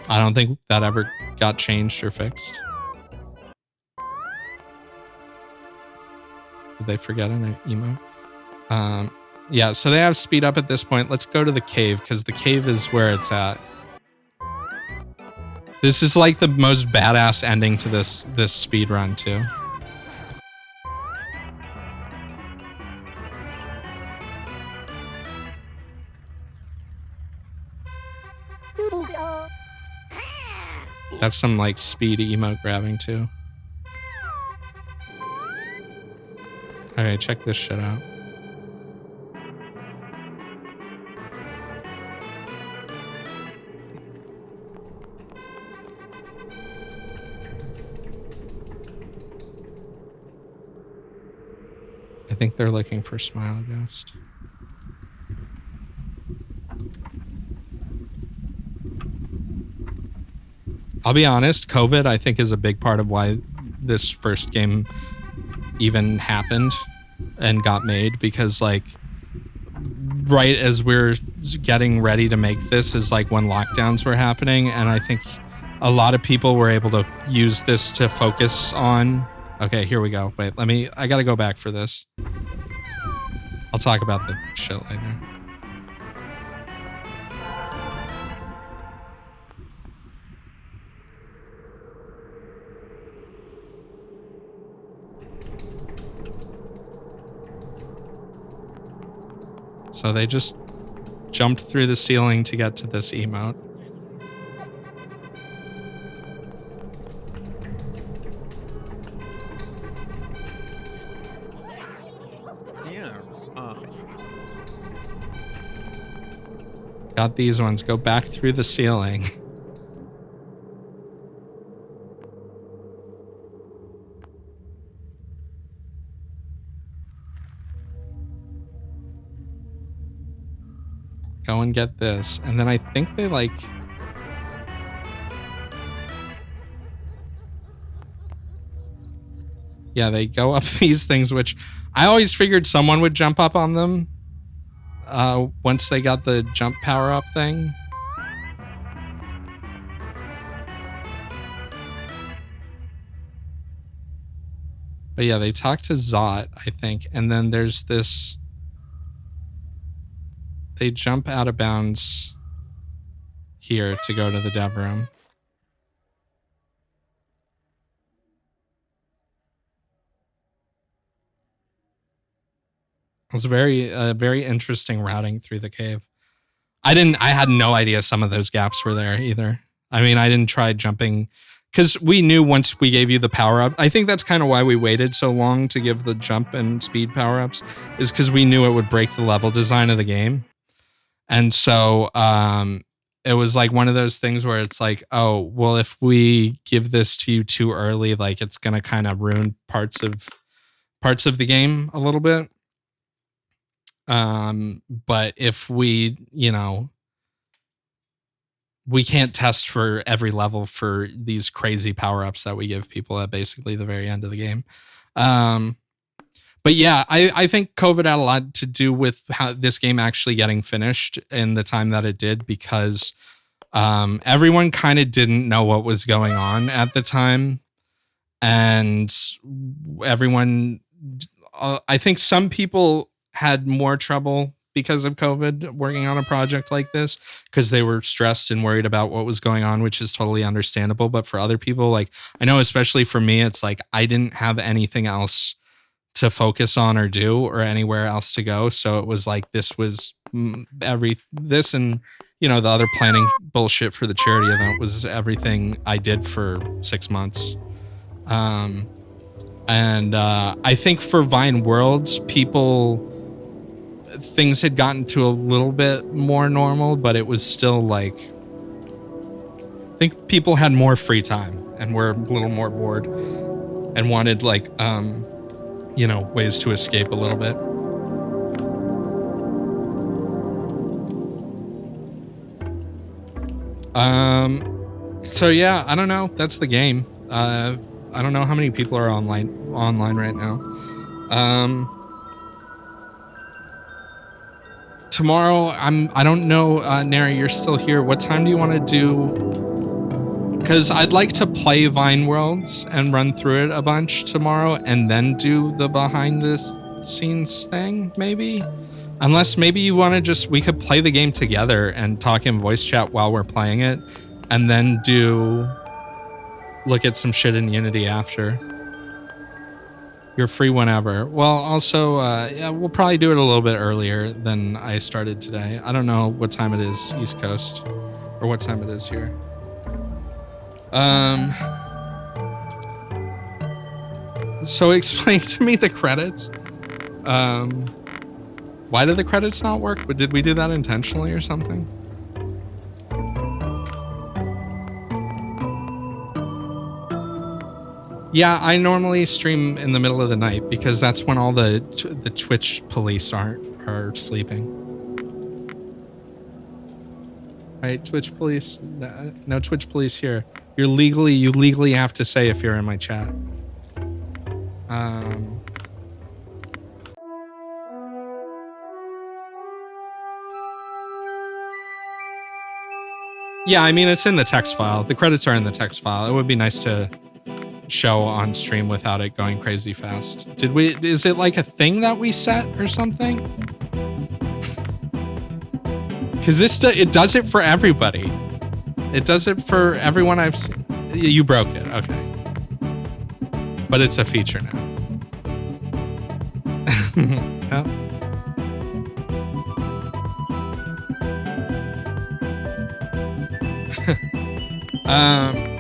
I don't think that ever got changed or fixed. Did they forget an emo? Yeah, so they have speed up at this point. Let's go to the cave, because the cave is where it's at. This is like the most badass ending to this speed run too. That's some like speed emote grabbing too. Okay, check this shit out. I think they're looking for Smile Ghost. I'll be honest, COVID, I think, is a big part of why this first game even happened and got made, because like right as we're getting ready to make this is like when lockdowns were happening, and I think a lot of people were able to use this to focus on. Okay, here we go. Wait, I gotta go back for this. I'll talk about the shit later. So they just jumped through the ceiling to get to this emote. Yeah. Got these ones. Go back through the ceiling. Go and get this. And then I think they like... Yeah, they go up these things, which I always figured someone would jump up on them once they got the jump power-up thing. But yeah, they talk to Zot, I think, and then there's this... They jump out of bounds here to go to the dev room. It was very interesting routing through the cave. I had no idea some of those gaps were there either. I mean, I didn't try jumping because we knew once we gave you the power up. I think that's kind of why we waited so long to give the jump and speed power ups, is because we knew it would break the level design of the game. And so it was like one of those things where it's like, oh, well, if we give this to you too early, like it's going to kind of ruin parts of the game a little bit. But if we, we can't test for every level for these crazy power-ups that we give people at basically the very end of the game. But yeah, I think COVID had a lot to do with how this game actually getting finished in the time that it did, because everyone kind of didn't know what was going on at the time. And everyone, I think some people had more trouble because of COVID working on a project like this, because they were stressed and worried about what was going on, which is totally understandable. But for other people, like I know, especially for me, it's like I didn't have anything else to focus on or do or anywhere else to go. So it was like this was this and the other planning bullshit for the charity event was everything I did for 6 months. And I think for Vine Worlds, things had gotten to a little bit more normal, but it was still like, I think people had more free time and were a little more bored and wanted like, ways to escape a little bit. So yeah, I don't know. That's the game. I don't know how many people are online right now. Tomorrow, I don't know, Neri, you're still here. What time do you want to do? Because I'd like to play Vine Worlds and run through it a bunch tomorrow and then do the behind the scenes thing, maybe? Unless maybe you want to we could play the game together and talk in voice chat while we're playing it, and then look at some shit in Unity after. You're free whenever. Well, also, yeah, we'll probably do it a little bit earlier than I started today. I don't know what time it is East Coast, or what time it is here. So explain to me the credits. Why did the credits not work? Did we do that intentionally or something? Yeah, I normally stream in the middle of the night because that's when all the Twitch police are sleeping. Right, Twitch police. No Twitch police here. You legally have to say if you're in my chat. Yeah, I mean it's in the text file. The credits are in the text file. It would be nice to show on stream without it going crazy fast. Is it like a thing that we set or something? Because it does it for everybody. It does it for everyone I've seen. You broke it, okay. But it's a feature now.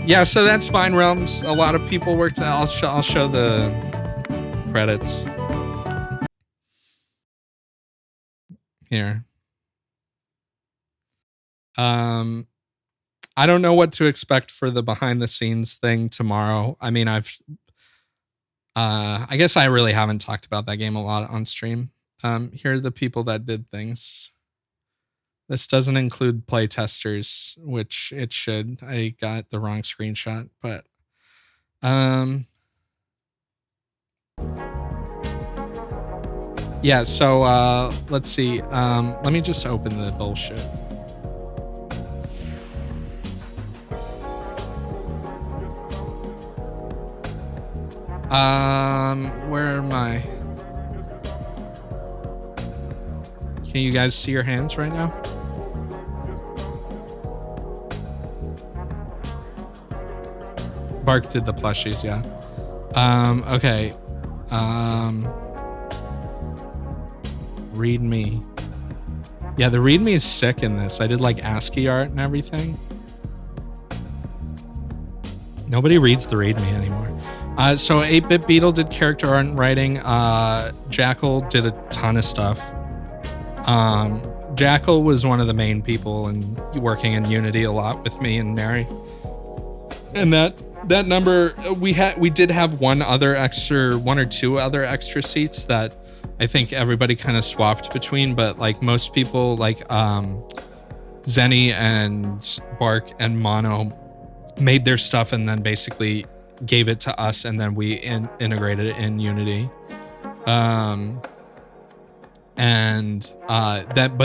Yeah, so that's Vine Realms. A lot of people worked. I'll show the credits here. I don't know what to expect for the behind the scenes thing tomorrow. I mean, I guess I really haven't talked about that game a lot on stream. Here are the people that did things. This doesn't include playtesters, which it should. I got the wrong screenshot, but yeah, so let's see. Let me just open the bullshit. Where am I? Can you guys see your hands right now? Bark did the plushies, yeah. Okay. README. Yeah, the README is sick in this. I did like ASCII art and everything. Nobody reads the README anymore. So 8-Bit Beetle did character art and writing. Jackal did a ton of stuff. Jackal was one of the main people and working in Unity a lot with me and Mary. And that number, we did have one or two other extra seats that I think everybody kind of swapped between, but like most people, like Zenny and Bark and Mono made their stuff and then basically gave it to us, and then we integrated it in Unity. But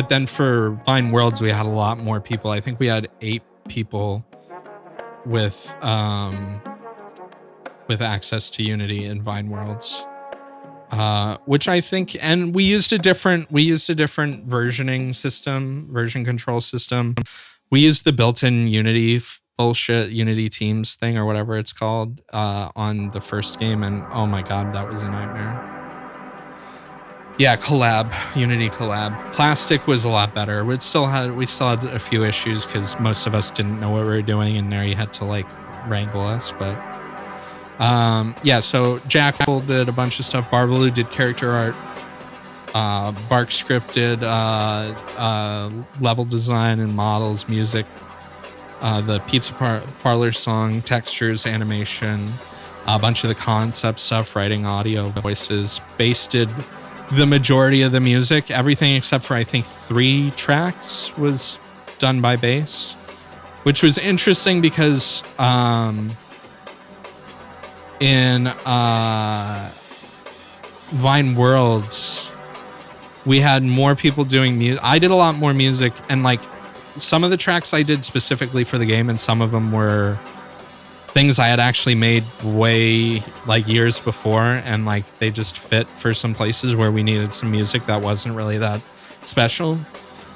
then for Vine Worlds, we had a lot more people. I think we had 8 people with access to Unity in Vine Worlds, which I think, and we used a different versioning system, version control system. We used the built-in Unity bullshit Unity Teams thing or whatever it's called on the first game, and oh my god, that was a nightmare. Yeah, Unity collab. Plastic was a lot better. We still had a few issues because most of us didn't know what we were doing, and Neri had to like wrangle us. But yeah, so Jackal did a bunch of stuff. Barbaloo did character art. Bark scripted level design and models, music. The Pizza Parlor song, textures, animation, a bunch of the concept stuff, writing, audio, voices. Bass did the majority of the music. Everything except for I think 3 tracks was done by Bass, which was interesting because in Vine Worlds we had more people doing music. I did a lot more music, and like some of the tracks I did specifically for the game, and some of them were things I had actually made way like years before, and like they just fit for some places where we needed some music that wasn't really that special.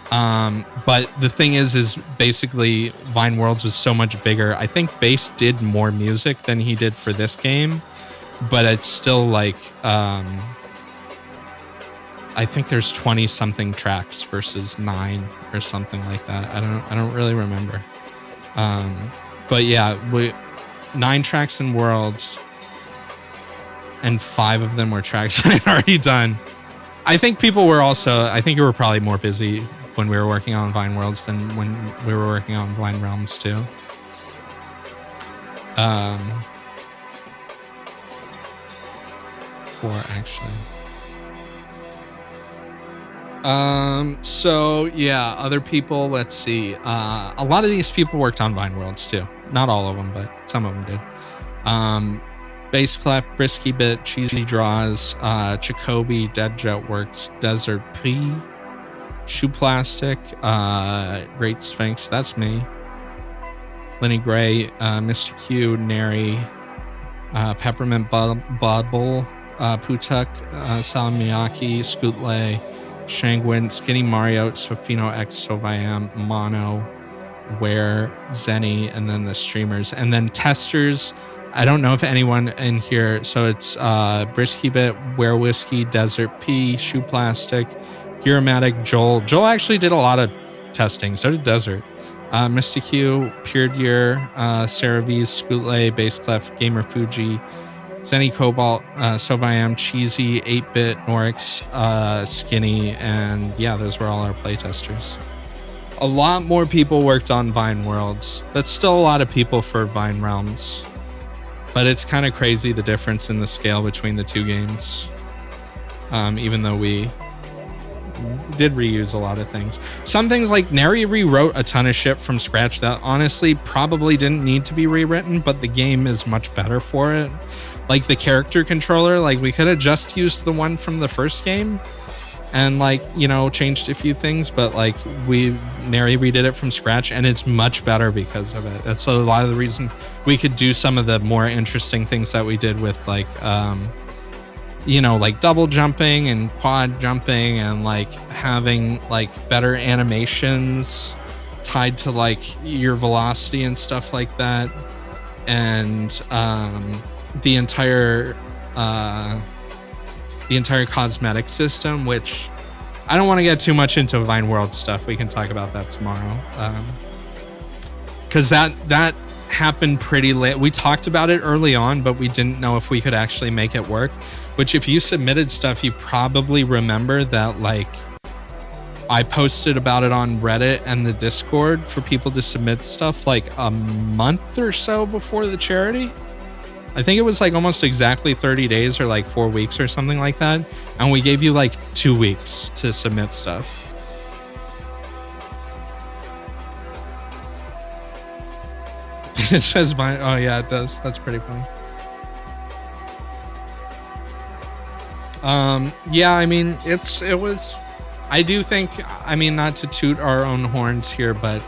But the thing is basically Vine Worlds was so much bigger. I think Bass did more music than he did for this game, but it's still like I think there's 20 something tracks versus 9 or something like that. I don't really remember. But yeah, 9 tracks in Worlds, and 5 of them were tracks I had already done. I think people were also, I think you were probably more busy when we were working on Vine Worlds than when we were working on Vine Realms too. Four actually. So yeah, other people, let's see. A lot of these people worked on Vine Worlds too. Not all of them, but some of them did. Bass Clef, Brisky Bit, Cheesy Draws, Jacoby, Dead Jet Works, Desert P, Shoe Plastic, Great Sphinx, that's me. Lenny Gray, Mr. Q, Neri, Peppermint Bubble, Putuk, Salamiaki, Scootlay, Shangwin, Skinny Mario, Sofino X, Soviam, Mono, Ware, Zenny, and then the streamers. And then testers, I don't know if anyone in here, so it's Brisky Bit, Ware Whiskey, Desert P, Shoe Plastic, Gearmatic, Joel. Joel actually did a lot of testing, so did Desert. Mr. Q, Pure Deer, Sarah V's, Scootlay, Bass Clef, Gamer Fuji, Zenny Cobalt, Soviam, Cheesy, 8-Bit, Norix, Skinny, and yeah, those were all our playtesters. A lot more people worked on Vine Worlds. That's still a lot of people for Vine Realms. But it's kind of crazy the difference in the scale between the two games. Even though we did reuse a lot of things. Some things like Neri rewrote a ton of shit from scratch that honestly probably didn't need to be rewritten, but the game is much better for it. Like the character controller, like we could have just used the one from the first game and like, you know, changed a few things, but like Neri redid it from scratch and it's much better because of it. That's a lot of the reason we could do some of the more interesting things that we did with like, you know, like double jumping and quad jumping and like having like better animations tied to like your velocity and stuff like that. And the entire cosmetic system, which I don't want to get too much into Vine World stuff. We can talk about that tomorrow. Because that happened pretty late. We talked about it early on, but we didn't know if we could actually make it work. Which if you submitted stuff, you probably remember that like I posted about it on Reddit and the Discord for people to submit stuff like a month or so before the charity. I think it was like almost exactly 30 days or like 4 weeks or something like that. And we gave you like 2 weeks to submit stuff. It says mine. Oh yeah, it does. That's pretty funny. Yeah, I mean, I do think, I mean, not to toot our own horns here, but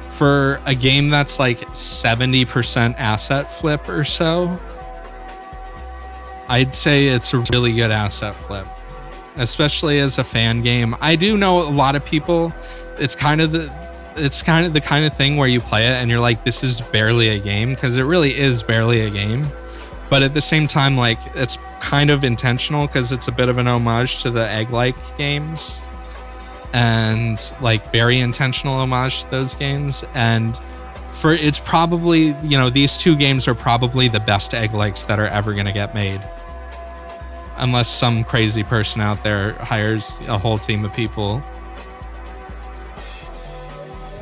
for a game that's like 70% asset flip or so, I'd say it's a really good asset flip, especially as a fan game. I do know a lot of people, it's kind of the kind of thing where you play it and you're like, this is barely a game, because it really is barely a game. But at the same time, like, it's kind of intentional because it's a bit of an homage to the egg-like games, and like very intentional homage to those games. And it's probably, you know, these two games are probably the best egg-likes that are ever going to get made, unless some crazy person out there hires a whole team of people.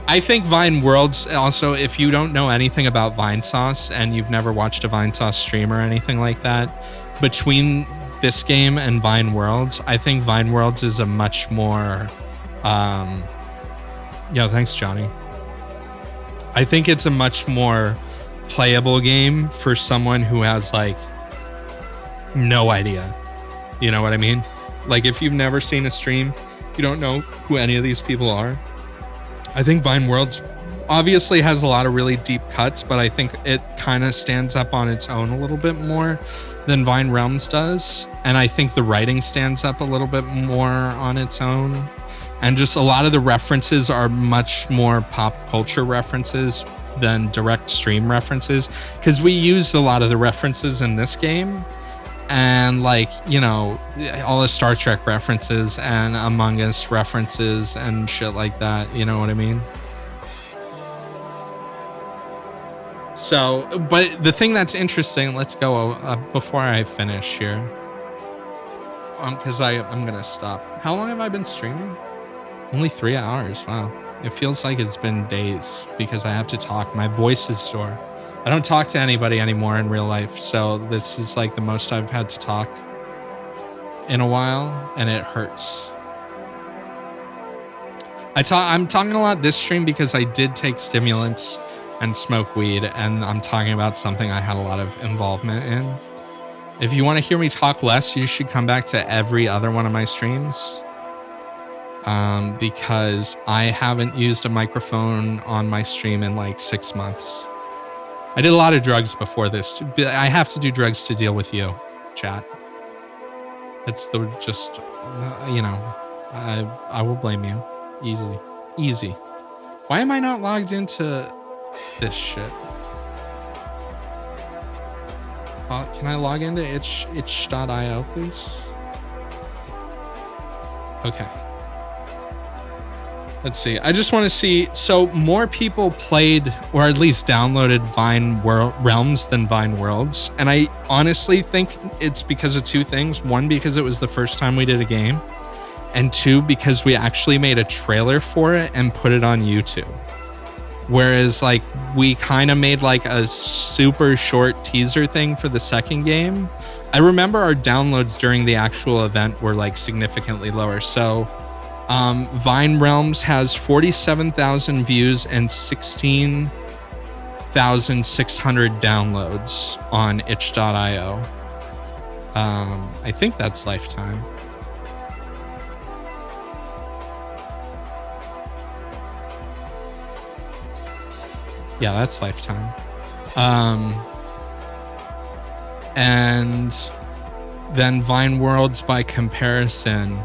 I think Vine Worlds also, if you don't know anything about Vinesauce and you've never watched a Vinesauce stream or anything like that, between this game and Vine Worlds, I think Vine Worlds is a much more, thanks Johnny. I think it's a much more playable game for someone who has like no idea. You know what I mean? Like if you've never seen a stream, you don't know who any of these people are. I think Vine Worlds obviously has a lot of really deep cuts, but I think it kind of stands up on its own a little bit more than Vine Realms does. And I think the writing stands up a little bit more on its own. And just a lot of the references are much more pop culture references than direct stream references. Because we used a lot of the references in this game. And like, you know, all the Star Trek references and Among Us references and shit like that. You know what I mean? So, but the thing that's interesting, let's go before I finish here. because I'm gonna stop. How long have I been streaming? Only 3 hours. Wow. It feels like it's been days because I have to talk. My voice is sore. I don't talk to anybody anymore in real life, so this is like the most I've had to talk in a while, and it hurts. I'm talking a lot this stream because I did take stimulants and smoke weed, and I'm talking about something I had a lot of involvement in. If you want to hear me talk less, you should come back to every other one of my streams. Because I haven't used a microphone on my stream in like 6 months. I did a lot of drugs before this. I have to do drugs to deal with you, chat. It's I will blame you. Easy. Why am I not logged into this shit? Can I log into itch.io, please? Okay. Let's see. I just want to see. So more people played, or at least downloaded Vine Realms than Vine Worlds. And I honestly think it's because of two things. One, because it was the first time we did a game. And two, because we actually made a trailer for it and put it on YouTube. Whereas like we kind of made like a super short teaser thing for the second game. I remember our downloads during the actual event were like significantly lower. So Vine Realms has 47,000 views and 16,600 downloads on itch.io. I think that's lifetime. Yeah, that's lifetime. And then Vine Worlds by comparison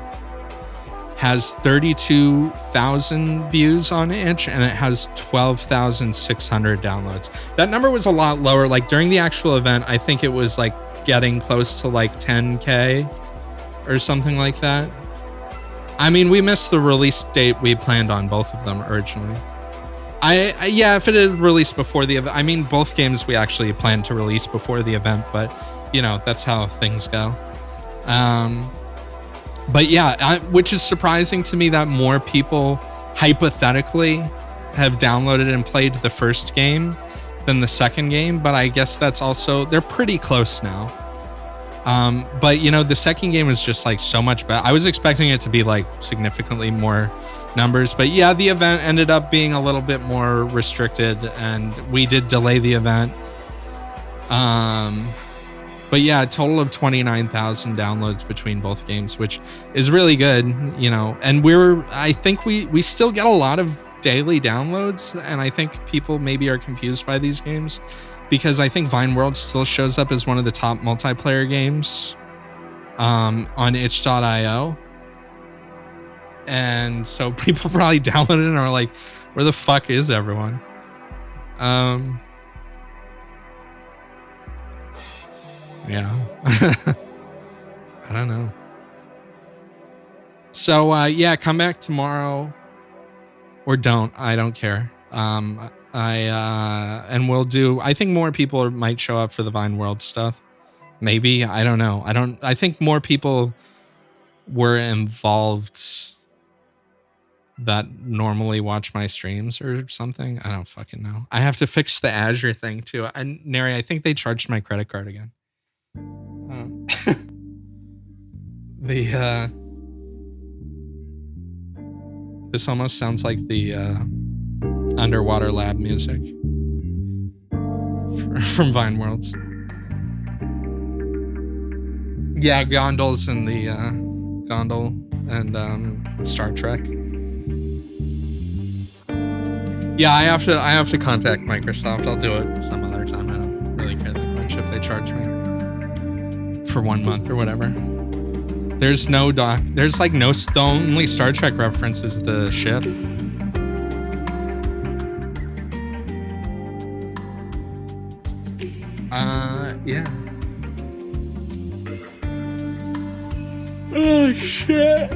has 32,000 views on itch, and it has 12,600 downloads. That number was a lot lower. Like during the actual event, I think it was like getting close to like 10K or something like that. I mean, we missed the release date we planned on both of them originally. Yeah, if it had released before the event, I mean, both games we actually planned to release before the event, but you know, that's how things go. But yeah, which is surprising to me that more people hypothetically have downloaded and played the first game than the second game. But I guess that's also, they're pretty close now. But you know, the second game was just like so much better. I was expecting it to be like significantly more numbers, but yeah, the event ended up being a little bit more restricted and we did delay the event. But yeah, a total of 29,000 downloads between both games, which is really good, you know, and I think we still get a lot of daily downloads, and I think people maybe are confused by these games because I think Vine World still shows up as one of the top multiplayer games on itch.io. And so people probably downloaded it and are like, where the fuck is everyone? Yeah. I don't know. So yeah, come back tomorrow or don't. I don't care. And we'll do, I think more people might show up for the Vine World stuff. Maybe, I don't know. I think more people were involved that normally watch my streams or something. I don't fucking know. I have to fix the Azure thing too. And Neri, I think they charged my credit card again. This almost sounds like the underwater lab music from Vine Worlds. Yeah, Gondol's in the Gondol and Star Trek. Yeah, I have to contact Microsoft. I'll do it some other time. I don't really care that much if they charge me for 1 month or whatever. There's no there's like no, the only Star Trek reference is the ship. Yeah. Oh shit.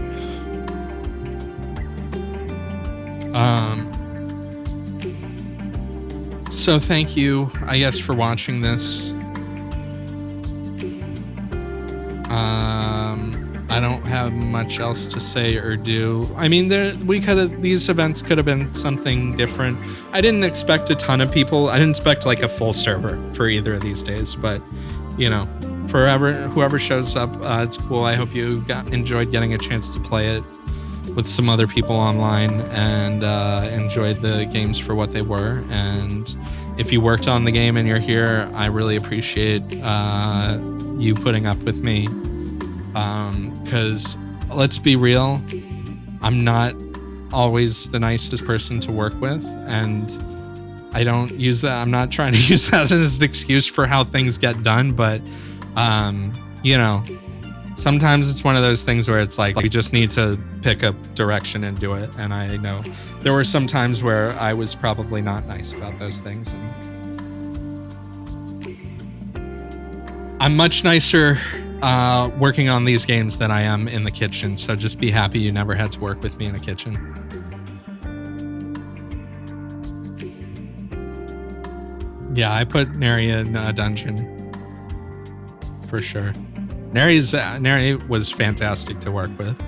So thank you, I guess, for much else to say or do. I mean, these events could have been something different. I didn't expect a ton of people. I didn't expect like a full server for either of these days, but you know, whoever shows up, it's cool. I hope you enjoyed getting a chance to play it with some other people online and enjoyed the games for what they were. And if you worked on the game and you're here, I really appreciate you putting up with me. Because let's be real, I'm not always the nicest person to work with, and I don't use that. I'm not trying to use that as an excuse for how things get done, but you know, sometimes it's one of those things where it's like you just need to pick a direction and do it. And I know there were some times where I was probably not nice about those things. And I'm much nicer working on these games than I am in the kitchen. So just be happy you never had to work with me in a kitchen. Yeah, I put Neri in a dungeon for sure. Neri was fantastic to work with,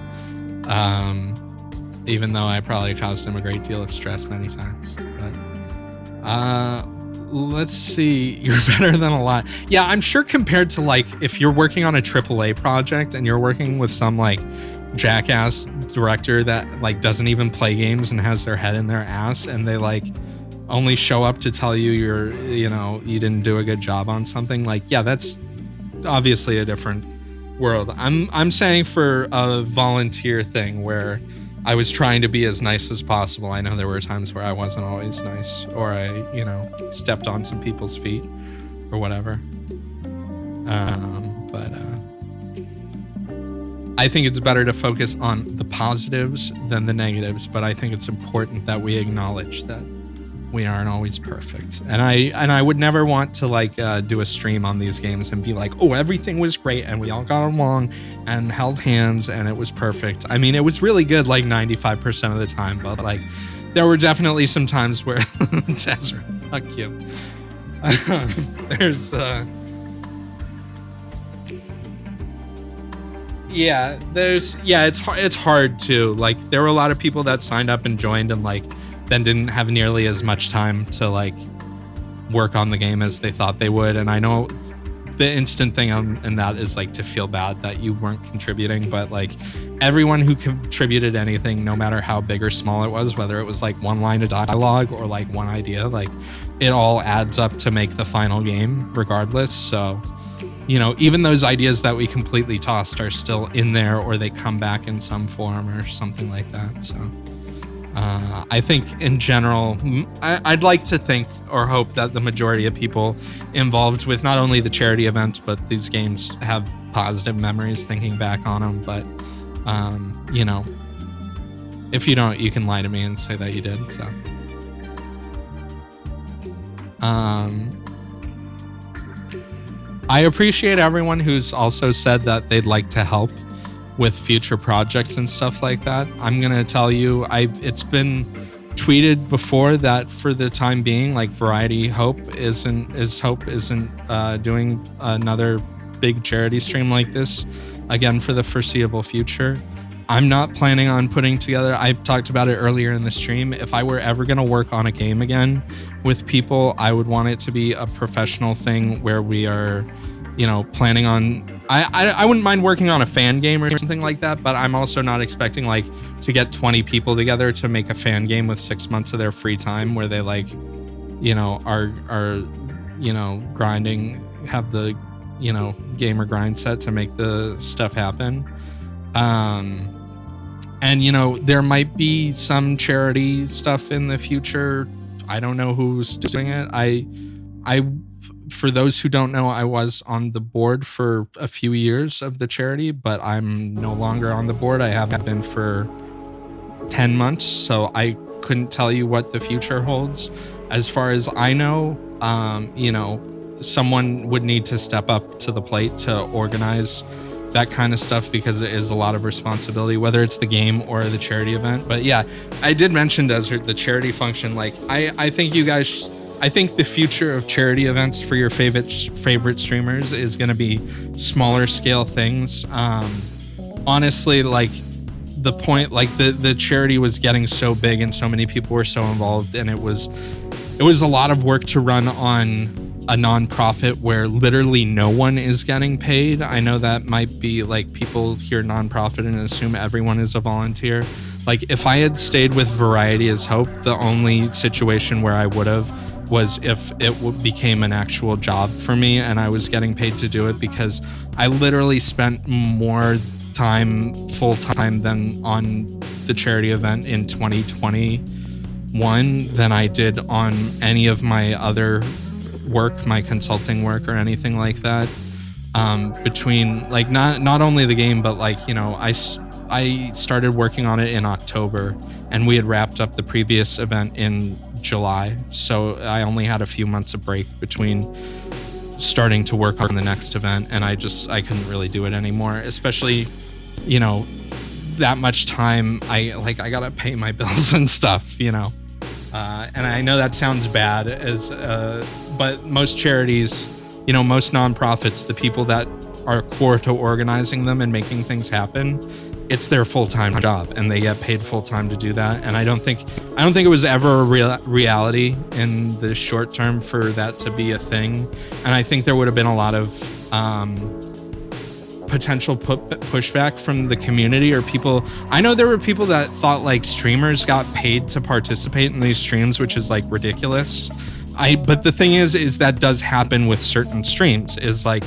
even though I probably caused him a great deal of stress many times. But let's see, you're better than a lot. Yeah, I'm sure compared to like if you're working on a AAA project and you're working with some like jackass director that like doesn't even play games and has their head in their ass, and they like only show up to tell you you didn't do a good job on something, like, yeah, that's obviously a different world. I'm saying for a volunteer thing where I was trying to be as nice as possible. I know there were times where I wasn't always nice, or I, stepped on some people's feet or whatever. But I think it's better to focus on the positives than the negatives, but I think it's important that we acknowledge that we aren't always perfect. And I would never want to like do a stream on these games and be like, oh, everything was great and we all got along and held hands and it was perfect. I mean, it was really good like 95% of the time, but like there were definitely some times where Desert, fuck you. It's hard to like, there were a lot of people that signed up and joined and like then didn't have nearly as much time to like work on the game as they thought they would. And I know the instant thing in that is like to feel bad that you weren't contributing, but like everyone who contributed anything, no matter how big or small it was, whether it was like one line of dialogue or like one idea, like it all adds up to make the final game regardless. So, even those ideas that we completely tossed are still in there, or they come back in some form or something like that. So I think in general, I'd like to think or hope that the majority of people involved with not only the charity events, but these games have positive memories thinking back on them. But, if you don't, you can lie to me and say that you did. So, I appreciate everyone who's also said that they'd like to help with future projects and stuff like that. I'm gonna tell you, it's been tweeted before that for the time being, like Variety Hope isn't doing another big charity stream like this again for the foreseeable future. I'm not planning on putting together, I talked about it earlier in the stream, if I were ever gonna work on a game again with people, I would want it to be a professional thing where we are planning on, I wouldn't mind working on a fan game or something like that, but I'm also not expecting like to get 20 people together to make a fan game with 6 months of their free time where they like, are grinding, have the, gamer grind set to make the stuff happen. And there might be some charity stuff in the future. I don't know who's doing it. I for those who don't know, I was on the board for a few years of the charity, but I'm no longer on the board. I haven't been for 10 months, so I couldn't tell you what the future holds. As far as I know, someone would need to step up to the plate to organize that kind of stuff because it is a lot of responsibility, whether it's the game or the charity event. But yeah, I did mention Desert, the charity function. Like, I think you guys... I think the future of charity events for your favorite streamers is going to be smaller scale things. honestly, like the point, like the charity was getting so big and so many people were so involved, and it was a lot of work to run on a nonprofit where literally no one is getting paid. I know that might be like people hear nonprofit and assume everyone is a volunteer. Like if I had stayed with Variety as Hope, the only situation where I would have was if it became an actual job for me and I was getting paid to do it, because I literally spent more time full time than on the charity event in 2021 than I did on any of my other work, my consulting work or anything like that. Between like not only the game, but like, you know, I started working on it in October and we had wrapped up the previous event in July. So I only had a few months of break between starting to work on the next event, and I couldn't really do it anymore, especially, you know, that much time. I gotta pay my bills and stuff, you know. And I know that sounds bad, but most charities, you know, most nonprofits, the people that are core to organizing them and making things happen, it's their full-time job and they get paid full-time to do that. And I don't think it was ever a reality in the short term for that to be a thing. And I think there would have been a lot of potential pushback from the community or people. I know there were people that thought like streamers got paid to participate in these streams, which is like ridiculous. But the thing is that does happen with certain streams, is like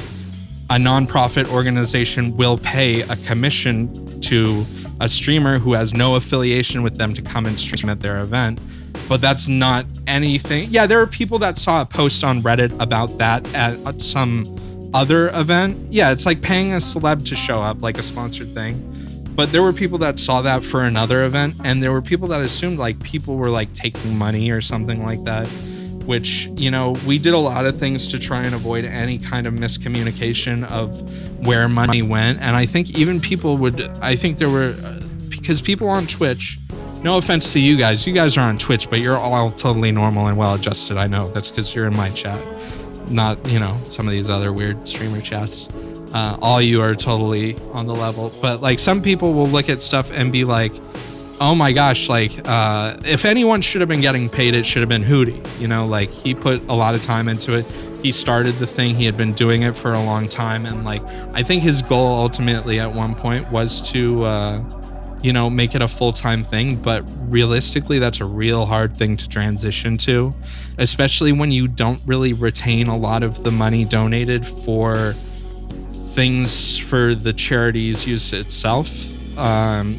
a nonprofit organization will pay a commission to a streamer who has no affiliation with them to come and stream at their event. But that's not anything. Yeah, there are people that saw a post on Reddit about that at some other event. Yeah, it's like paying a celeb to show up, like a sponsored thing. But there were people that saw that for another event, and there were people that assumed like people were like taking money or something like that, which, you know, we did a lot of things to try and avoid any kind of miscommunication of where money went. And I think even people there were, because people on Twitch, no offense to you guys are on Twitch, but you're all totally normal and well adjusted. I know that's because you're in my chat, not, you know, some of these other weird streamer chats. All you are totally on the level, but like some people will look at stuff and be like, oh my gosh, like if anyone should have been getting paid, it should have been Hootie. You know, like he put a lot of time into it. He started the thing. He had been doing it for a long time. And like, I think his goal ultimately at one point was to, you know, make it a full-time thing. But realistically, that's a real hard thing to transition to, especially when you don't really retain a lot of the money donated for things for the charity's use itself.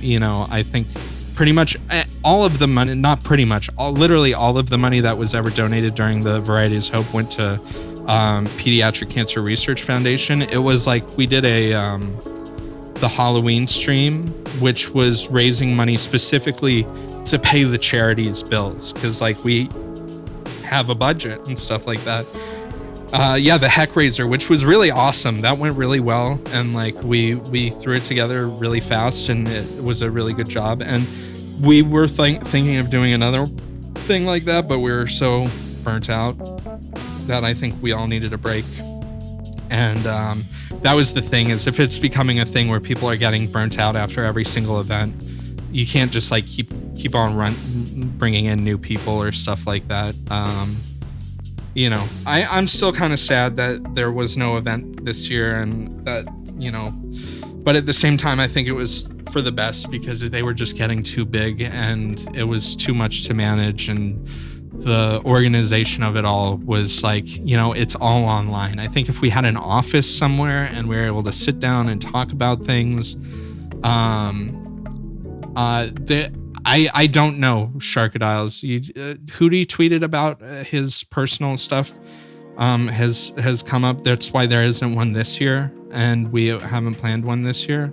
You know, I think pretty much all of the money, not pretty much, literally all of the money that was ever donated during the Variety's Hope went to Pediatric Cancer Research Foundation. It was like we did the Halloween stream, which was raising money specifically to pay the charity's bills, because like we have a budget and stuff like that. Yeah, the Heck Raiser, which was really awesome. That went really well, and like we threw it together really fast, and it was a really good job. And we were thinking of doing another thing like that, but we were so burnt out that I think we all needed a break. And that was the thing, is if it's becoming a thing where people are getting burnt out after every single event, you can't just like keep on bringing in new people or stuff like that. You know, I'm still kind of sad that there was no event this year, and that, you know, but at the same time, I think it was for the best, because they were just getting too big and it was too much to manage, and the organization of it all was like, you know, it's all online. I think if we had an office somewhere and we were able to sit down and talk about things, I don't know, Sharkadiles. Hootie tweeted about his personal stuff has come up. That's why there isn't one this year, and we haven't planned one this year.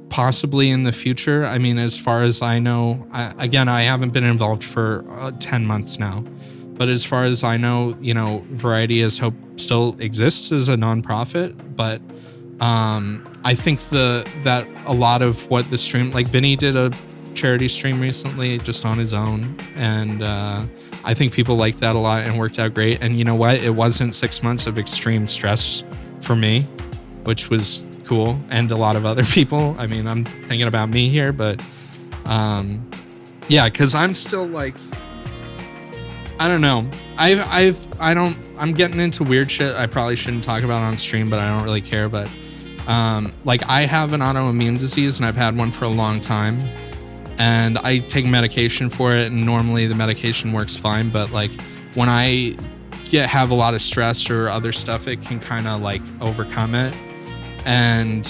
Possibly in the future. I mean, as far as I know, I haven't been involved for 10 months now, but as far as I know, you know, Variety's Hope still exists as a nonprofit, but I think that a lot of what the stream, like Vinny did a charity stream recently just on his own, and I think people liked that a lot and worked out great. And you know what, it wasn't 6 months of extreme stress for me, which was cool, and a lot of other people. I mean, I'm thinking about me here, but yeah, because I'm still like, I don't know. I'm getting into weird shit I probably shouldn't talk about on stream, but I don't really care. But like, I have an autoimmune disease, and I've had one for a long time, and I take medication for it, and normally the medication works fine. But like, when I have a lot of stress or other stuff, it can kind of like overcome it. And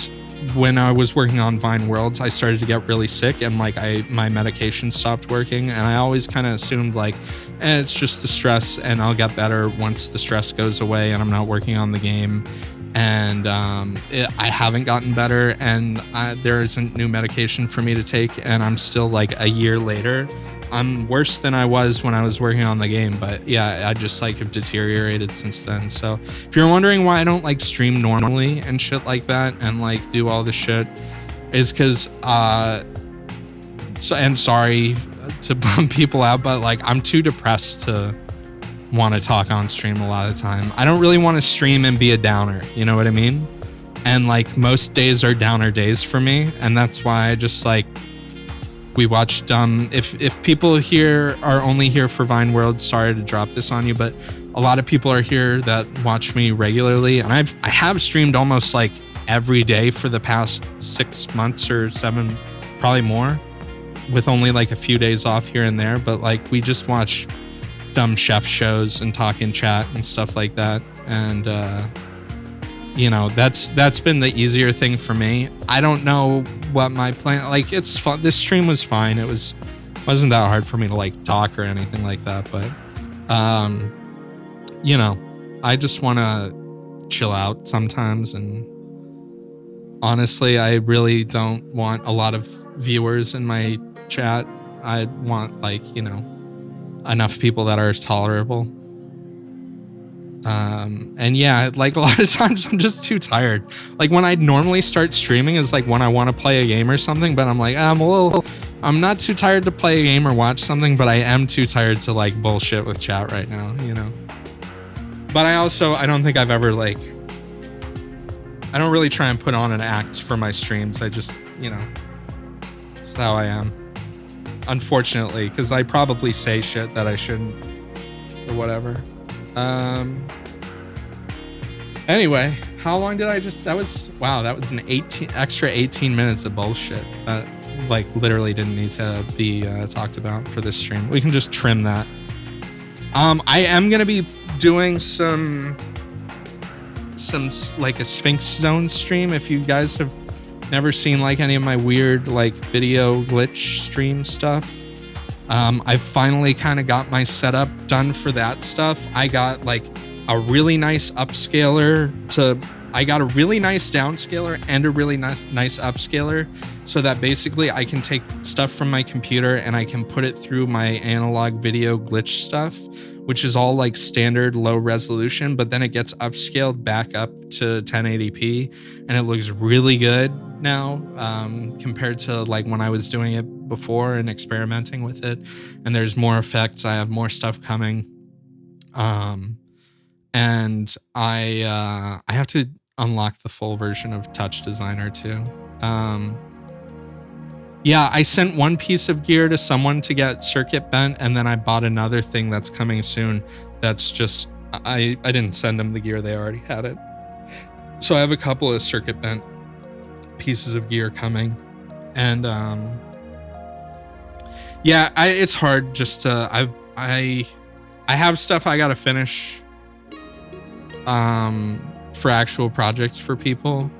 when I was working on Vine Worlds, I started to get really sick, and like my medication stopped working, and I always kind of assumed like, it's just the stress, and I'll get better once the stress goes away and I'm not working on the game. And I haven't gotten better, and there isn't new medication for me to take, and I'm still like a year later, I'm worse than I was when I was working on the game. But yeah, I just like have deteriorated since then. So if you're wondering why I don't like stream normally and shit like that, and like do all this shit, is because and sorry to bum people out, but like, I'm too depressed to want to talk on stream a lot of the time. I don't really want to stream and be a downer, you know what I mean? And like, most days are downer days for me, and that's why I just like, we watched if people here are only here for Vine World, sorry to drop this on you, but a lot of people are here that watch me regularly, and I have streamed almost like every day for the past 6 months or 7, probably more, with only like a few days off here and there. But like, we just watch dumb chef shows and talk in chat and stuff like that, and you know, that's been the easier thing for me. I don't know what my plan, like, it's fun. This stream was fine. It wasn't that hard for me to like talk or anything like that, but you know, I just want to chill out sometimes, and honestly, I really don't want a lot of viewers in my chat. I want, like, you know, enough people that are tolerable. And yeah, like, a lot of times I'm just too tired. Like, when I normally start streaming is like when I want to play a game or something, but I'm like, I'm not too tired to play a game or watch something, but I am too tired to like bullshit with chat right now, you know? But I don't think I've ever like, I don't really try and put on an act for my streams. I just, you know, it's how I am. Unfortunately, because I probably say shit that I shouldn't or whatever. Anyway, how long did that was an extra 18 minutes of bullshit that like literally didn't need to be talked about for this stream. We can just trim that. I am gonna be doing some like a Sphinx Zone stream. If you guys have never seen like any of my weird like video glitch stream stuff, I've finally kind of got my setup done for that stuff. I got like a really nice upscaler I got a really nice downscaler and a really nice upscaler, so that basically I can take stuff from my computer and I can put it through my analog video glitch stuff, which is all like standard low resolution, but then it gets upscaled back up to 1080p, and it looks really good now, compared to like when I was doing it before and experimenting with it. And there's more effects. I have more stuff coming. And I have to unlock the full version of Touch Designer too. Yeah, I sent one piece of gear to someone to get circuit bent, and then I bought another thing that's coming soon. That's just, I didn't send them the gear, they already had it. So I have a couple of circuit bent pieces of gear coming. And yeah, it's hard just to, I have stuff I gotta finish for actual projects for people,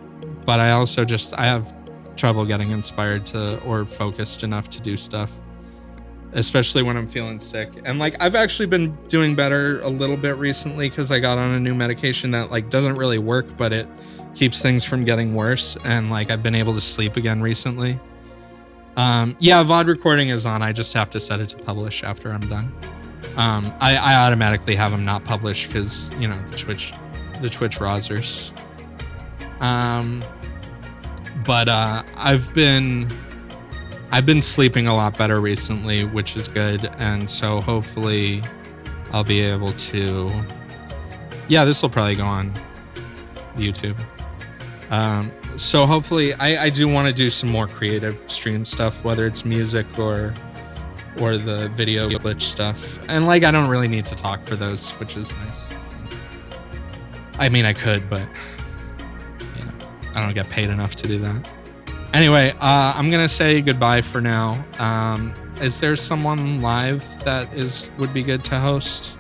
but I also I have trouble getting inspired to or focused enough to do stuff, especially when I'm feeling sick. And like, I've actually been doing better a little bit recently because I got on a new medication that like doesn't really work, but it keeps things from getting worse, and like I've been able to sleep again recently. Yeah, VOD recording is on. I just have to set it to publish after I'm done. I automatically have them not published because, you know, the Twitch Rozzers. But I've been sleeping a lot better recently, which is good, and so hopefully I'll be able to. Yeah, this will probably go on YouTube. so hopefully I do want to do some more creative stream stuff, whether it's music or the video glitch stuff. And like I don't really need to talk for those, which is nice. So, I mean I could, but you know, I don't get paid enough to do that. Anyway, I'm gonna say goodbye for now. Is there someone live that would be good to host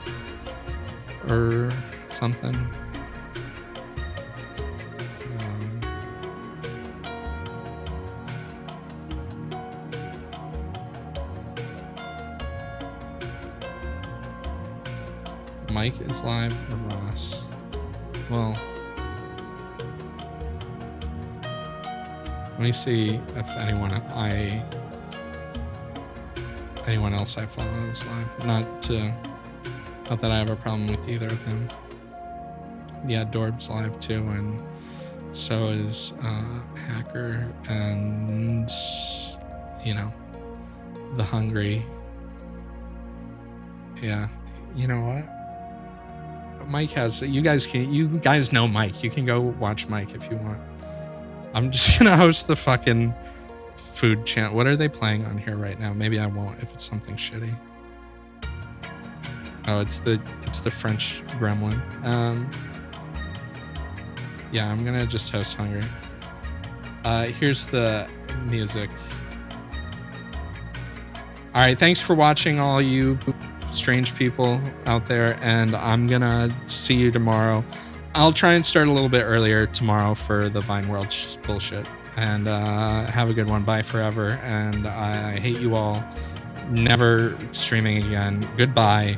or something? Mike is live or Ross? Well, let me see if anyone else I follow is live. Not that I have a problem with either of them. Yeah, Dorb's live too, and so is Hacker and the Hungry. Yeah, you know what? Mike has. You guys know Mike. You can go watch Mike if you want. I'm just gonna host the fucking food channel. What are they playing on here right now? Maybe I won't if it's something shitty. Oh, it's the French Gremlin. Yeah, I'm gonna just host Hungry. Here's the music. All right, thanks for watching, all you strange people out there, and I'm gonna see you tomorrow. I'll try and start a little bit earlier tomorrow for the Vine World bullshit. And have a good one. Bye forever. And I hate you all. Never streaming again. Goodbye.